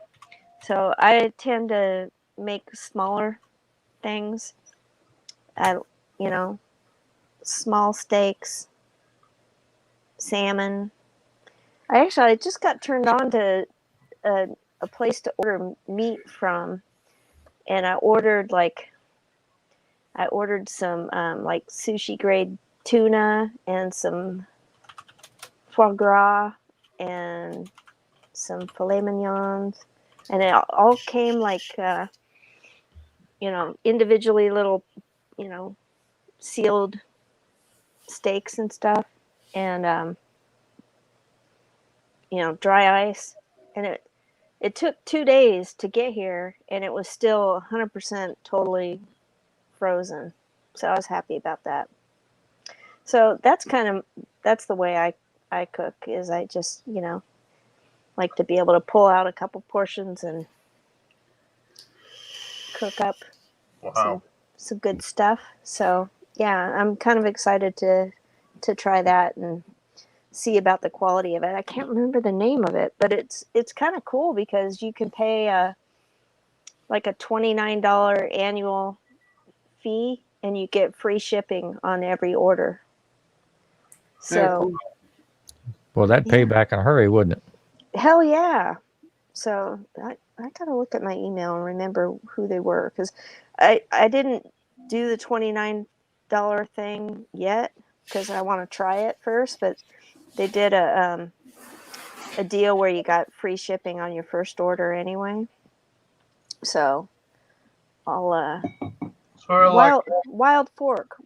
so I tend to make smaller things. Small steaks, salmon. I just got turned on to a place to order meat from, and I ordered some like sushi grade tuna and some foie gras and some filet mignons, and it all came like individually little sealed steaks and stuff, and dry ice, and it took 2 days to get here, and it was still 100% totally frozen, so I was happy about that. So that's the way I cook, is I just like to be able to pull out a couple portions and cook up some good stuff. So yeah, I'm kind of excited to try that and see about the quality of it. I can't remember the name of it, but it's kind of cool because you can pay like a $29 annual fee and you get free shipping on every order. So Well, that'd pay back in a hurry, wouldn't it? hell yeah. So I gotta look at my email and remember who they were, because I didn't do the $29 thing yet because I want to try it first, but they did a deal where you got free shipping on your first order anyway. So I'll Sort of wild fork.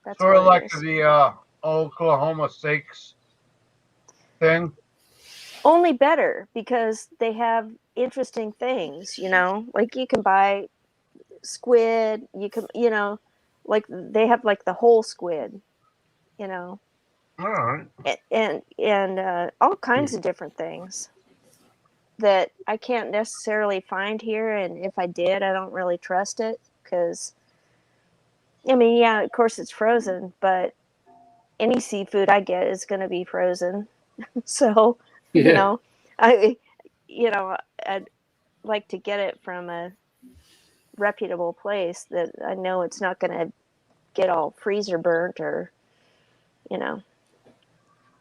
That's sort of what it like is. the Oklahoma steaks thing. Only better, because they have interesting things, like you can buy squid, you can, like they have like the whole squid, All right. and all kinds of different things that I can't necessarily find here, and if I did, I don't really trust it, because yeah, of course it's frozen, but any seafood I get is going to be frozen. So Yeah. I'd like to get it from a reputable place that I know it's not going to get all freezer burnt or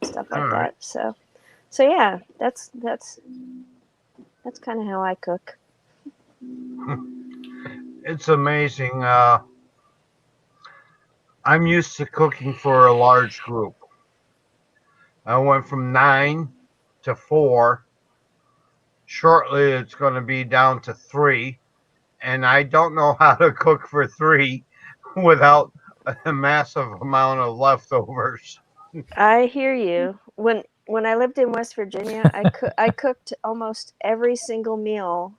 stuff like that. So yeah, that's kind of how I cook. It's amazing. I'm used to cooking for a large group. I went from 9 to 4. Shortly, it's going to be down to 3. And I don't know how to cook for 3 without a massive amount of leftovers. I hear you. When I lived in West Virginia, I cooked almost every single meal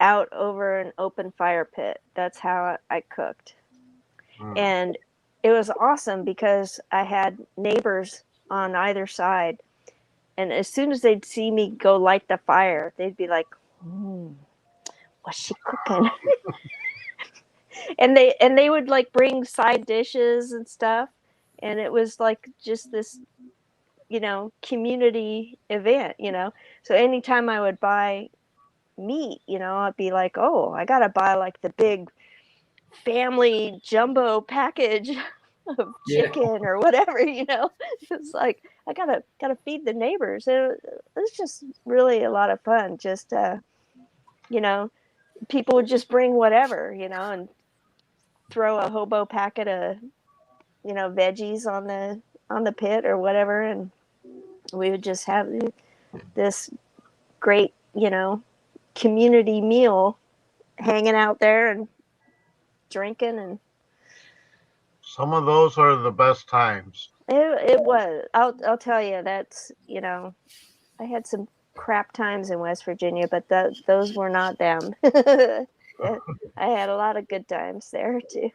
out over an open fire pit. That's how I cooked. And it was awesome because I had neighbors on either side. And as soon as they'd see me go light the fire, they'd be like, what's she cooking? and they would like bring side dishes and stuff. And it was like just this, community event, So anytime I would buy meat, I'd be like, oh, I gotta buy like the big family jumbo package of chicken or whatever. It's like I gotta feed the neighbors. It's just really a lot of fun. Just people would just bring whatever, and throw a hobo packet of veggies on the pit or whatever, and we would just have this great community meal, hanging out there and drinking. And some of those are the best times. It was. I'll tell you, that's I had some crap times in West Virginia, but those were not them. I had a lot of good times there too.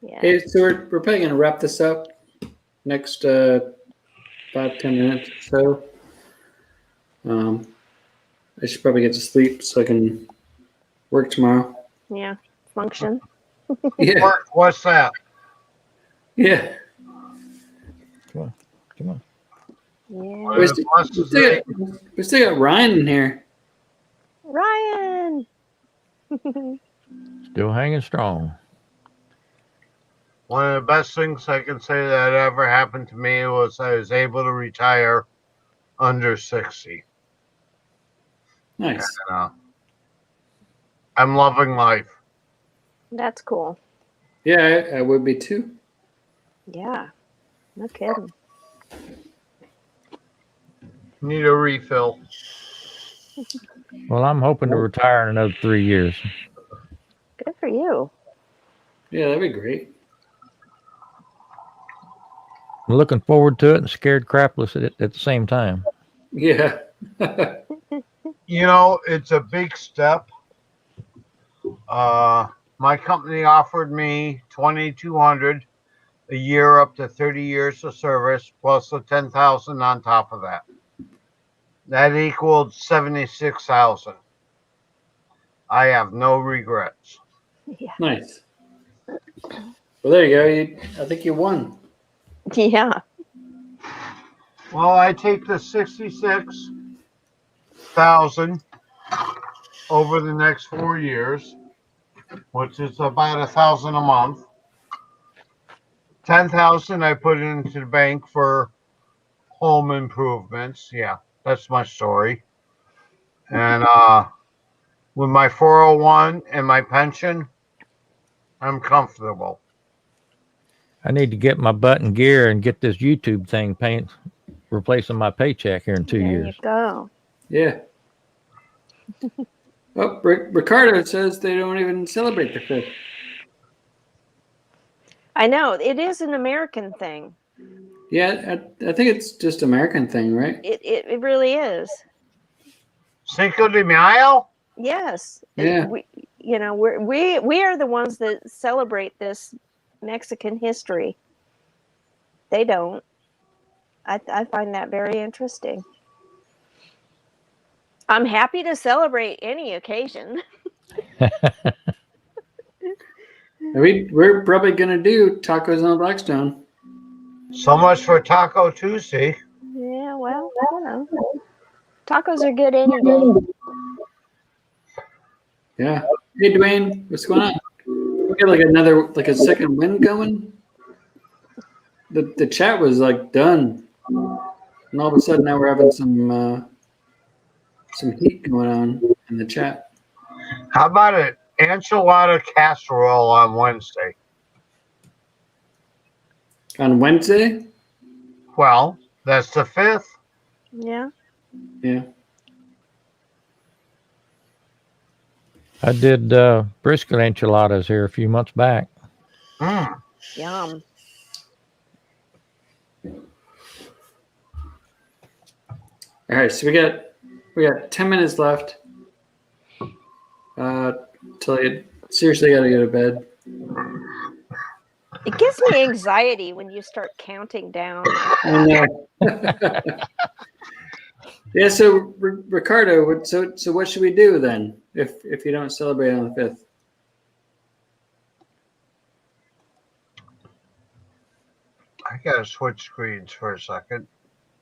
Yeah. Hey, so we're probably gonna wrap this up next 5-10 minutes or so. I should probably get to sleep so I can work tomorrow. Yeah, function. Yeah. What's that? Yeah. Come on. Yeah. We still got Ryan in here. Ryan. Still hanging strong. One of the best things I can say that ever happened to me was I was able to retire under 60. Nice. And, I'm loving life. That's cool. Yeah, I would be too. Yeah. No kidding. Need a refill. Well, I'm hoping to retire in another 3 years. Good for you. Yeah, that'd be great. I'm looking forward to it and scared crapless at the same time. Yeah. It's a big step. My company offered me $2,200 a year up to 30 years of service, plus the $10,000 on top of that. That equaled $76,000. I have no regrets. Yeah. Nice. Well, there you go. I think you won. Yeah. Well, I take the $66,000 over the next 4 years, which is about $1,000 a month. $10,000 I put into the bank for home improvements. Yeah, that's my story. And with my 401 and my pension, I'm comfortable. I need to get my butt in gear and get this YouTube thing replacing my paycheck here in 2 years. There you go. Yeah. Oh, Ricardo says they don't even celebrate the 5th. I know. It is an American thing. Yeah, I think it's just American thing, right? It really is. Cinco de Mayo? Yes. Yeah. We are the ones that celebrate this Mexican history. They don't. I find that very interesting. I'm happy to celebrate any occasion. We're probably gonna do tacos on Blackstone. So much for Taco Tuesday. Yeah, well, tacos are good any day. Yeah. Hey, Dwayne, what's going on? We got a second win going. The chat was like done, and all of a sudden now we're having some heat going on in the chat. How about an enchilada casserole on Wednesday? On Wednesday? Well, that's the 5th. Yeah. Yeah. I did brisket enchiladas here a few months back. Mm. Yum. All right, so we got 10 minutes left. Till I seriously got to go to bed. It gives me anxiety when you start counting down like I that. know. Yeah. So Ricardo, so what should we do then if you don't celebrate on the 5th? I gotta switch screens for a second.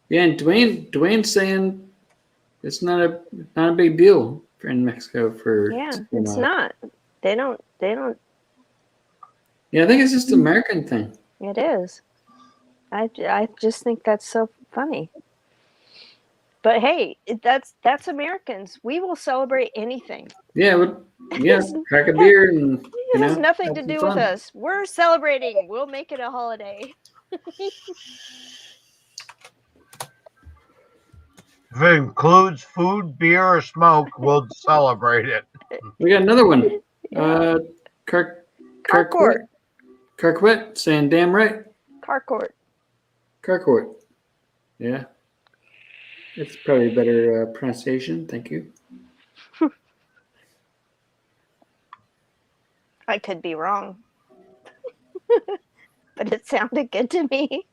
Yeah, and Dwayne's saying it's not a big deal in Mexico for Yeah, Cinco de it's Mayo. not. They don't. Yeah, I think it's just an American thing. It is. I just think that's so funny. But hey, that's Americans. We will celebrate anything. Yeah, yeah, It's- crack a beer and It has nothing have to some do with fun. us. We're celebrating. We'll make it a holiday. If it includes food, beer, or smoke, we'll celebrate it. We got another one. Yeah. Carquet saying damn right. Carcourt. Carquet. Yeah. It's probably a better pronunciation. Thank you. I could be wrong. But it sounded good to me.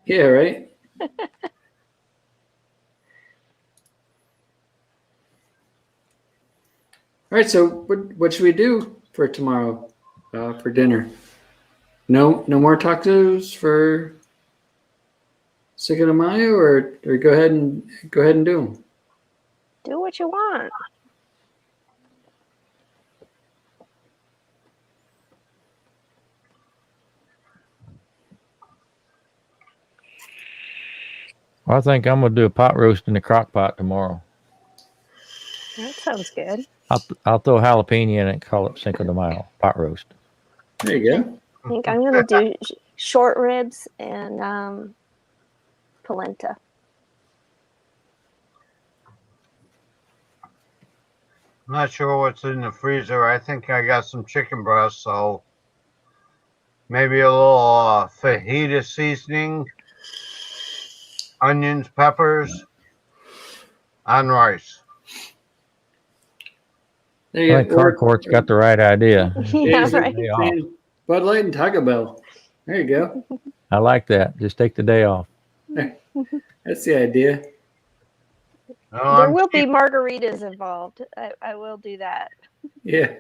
Yeah, right? All right, so what should we do for tomorrow for dinner? No more tacos for Cinco de Mayo, or go ahead and do them. Do what you want. I think I'm gonna do a pot roast in the crock pot tomorrow. That sounds good. I'll throw jalapeno in it and call it Cinco de Mayo pot roast. There you go. I think I'm gonna do short ribs and polenta. I'm not sure what's in the freezer. I think I got some chicken breast, so maybe a little fajita seasoning, onions, peppers, on rice. There you I think go. Carcourt's got the right idea. Yeah, Yeah, right. Day off. Bud Light and Taco Bell. There you go. I like that. Just take the day off. That's the idea. No, There I'm will be cheap, margaritas involved. I will do that. Yeah.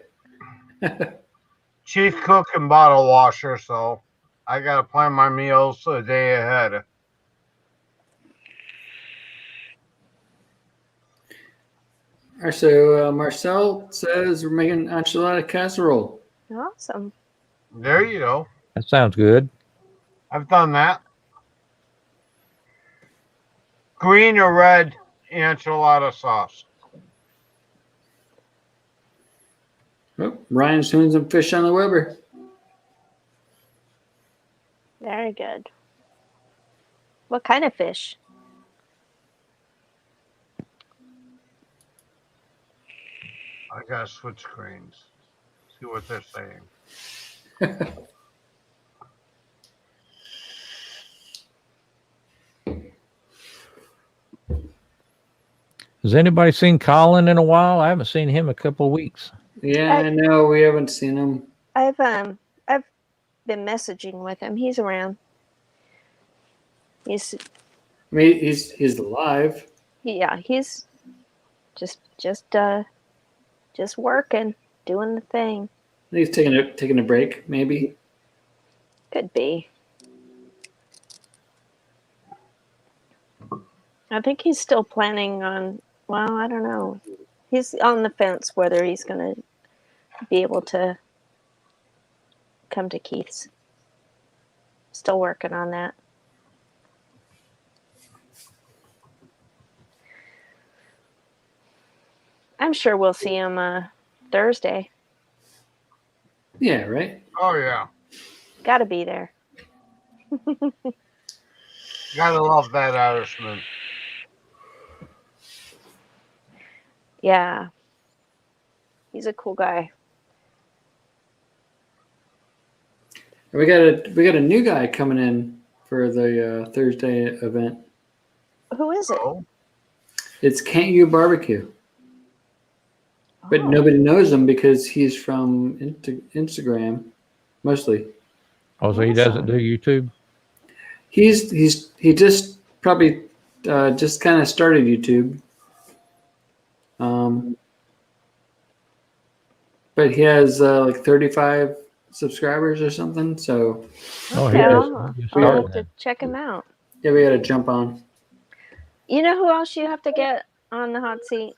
chief cook and bottle washer, so I gotta plan my meals a day ahead. All right, so Marcel says we're making enchilada casserole. Awesome. There you go. That sounds good. I've done that. Green or red enchilada sauce. Oh, Ryan's doing some fish on the Weber. Very good. What kind of fish? I gotta switch screens. See what they're saying. Has anybody seen Colin in a while? I haven't seen him a couple of weeks. Yeah, I know. We haven't seen him. I've been messaging with him. He's around. He's I mean, he's alive. he's just working, doing the thing. I think he's taking a break, maybe. Could be. I think he's still planning on, well, I don't know. He's on the fence whether he's going to be able to come to Keith's. Still working on that. I'm sure we'll see him Thursday. Yeah, right. Oh yeah, Got to be there. gotta love that Irishman. Yeah. He's a cool guy. We got a new guy coming in for the Thursday event. Who is it? Oh, It's Can't You Barbecue, but Oh. nobody knows him because he's from Instagram mostly. Oh, so he doesn't do YouTube? He just probably just kind of started YouTube. But he has like 35 subscribers or something. So Oh, Okay, he I'll just have started. to check him out. yeah, we got to jump on. You know who else you have to get on the hot seat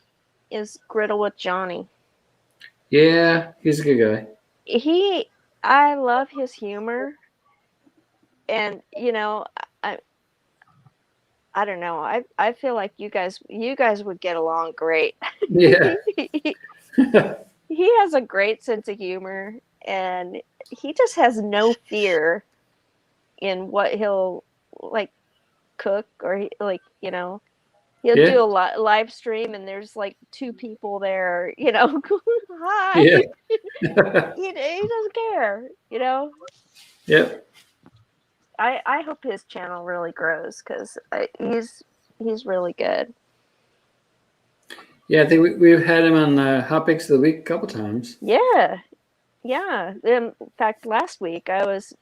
is Griddle with Johnny. Yeah, he's a good guy. I love his humor, and I don't know. I feel like you guys would get along great. Yeah. He has a great sense of humor, and he just has no fear in what he'll like cook or he'll Yeah. do a live stream and there's like 2 people there, hi. Yeah. He doesn't care, Yep. I hope his channel really grows because he's really good. Yeah, I think we've had him on Hot Picks of the Week a couple times. Yeah. In fact, last week I was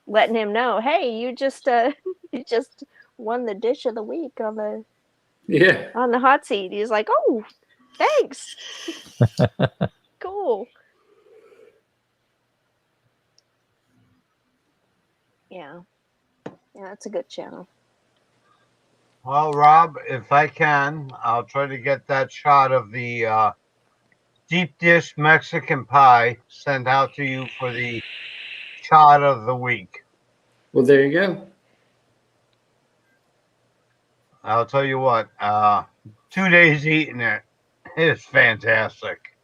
letting him know, hey, you just won the dish of the week on the hot seat. He's like, oh, thanks. Cool. Yeah, it's a good channel. well, Rob, if I can, I'll try to get that shot of the deep dish Mexican pie sent out to you for the shot of the week. Well, there you go. I'll tell you what, 2 days eating it is fantastic.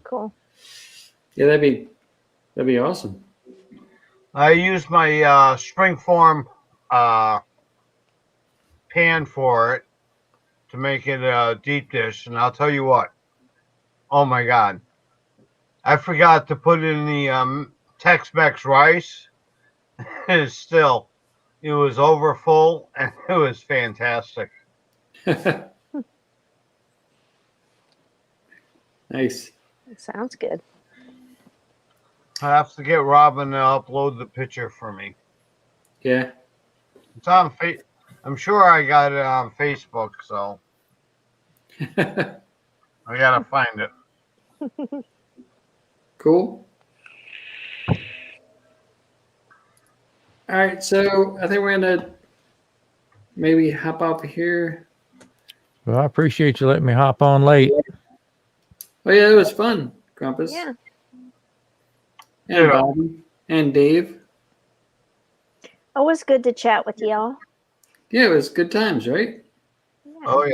Cool. Yeah, that'd be awesome. I used my springform pan for it to make it a deep dish, and I'll tell you what, oh my God, I forgot to put in the Tex-Mex rice. It was over full, and it was fantastic. Nice. It sounds good. I have to get Robin to upload the picture for me. Yeah. It's on I'm sure I got it on Facebook, so I gotta find it. Cool. All right, so I think we're gonna maybe hop off here. Well, I appreciate you letting me hop on late. Oh yeah, it was fun, Grumpus. Yeah. And Yeah. Bobby and Dave. Always good to chat with y'all. Yeah, it was good times, right? Oh yeah.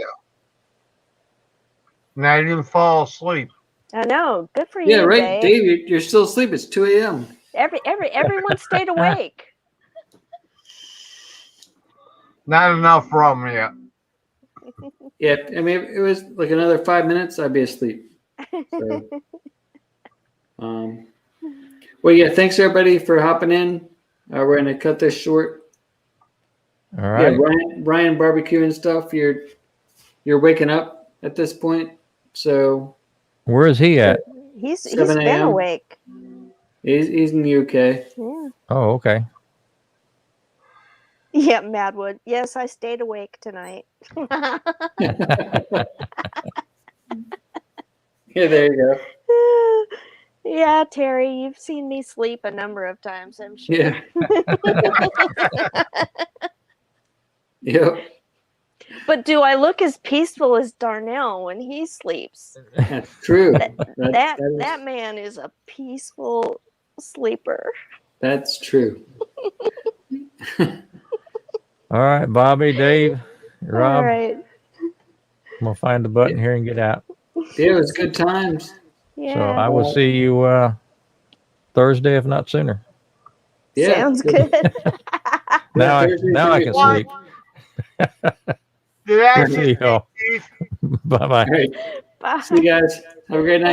And I didn't fall asleep. I know. Good for Yeah, you, right. Dave. Dave, you're still asleep. It's 2 a.m. Everyone stayed awake. Not enough rum yet. Yeah, I mean, if it was like another 5 minutes, I'd be asleep. So, well, yeah, thanks everybody for hopping in. We're gonna cut this short. All right. Yeah, Brian barbecue and stuff. You're waking up at this point, so Where is he at? He's 7 been a.m. awake. He's in the UK. Yeah. Oh, okay. Yeah, Madwood. Yes, I stayed awake tonight. Yeah, there you go. Yeah, Terry, you've seen me sleep a number of times, I'm sure. Yeah. Yep. But do I look as peaceful as Darnell when he sleeps? That's true. That man is a peaceful sleeper. That's true. All right, Bobby, Dave, Rob. All right. I'm gonna find the button here and get out. Yeah, it was good times. Yeah. So I will see you Thursday, if not sooner. Yeah. Sounds good. Now Thursday I for can me. sleep. Did I See y'all. Bye bye. All right. Bye. See you guys. Have a great night.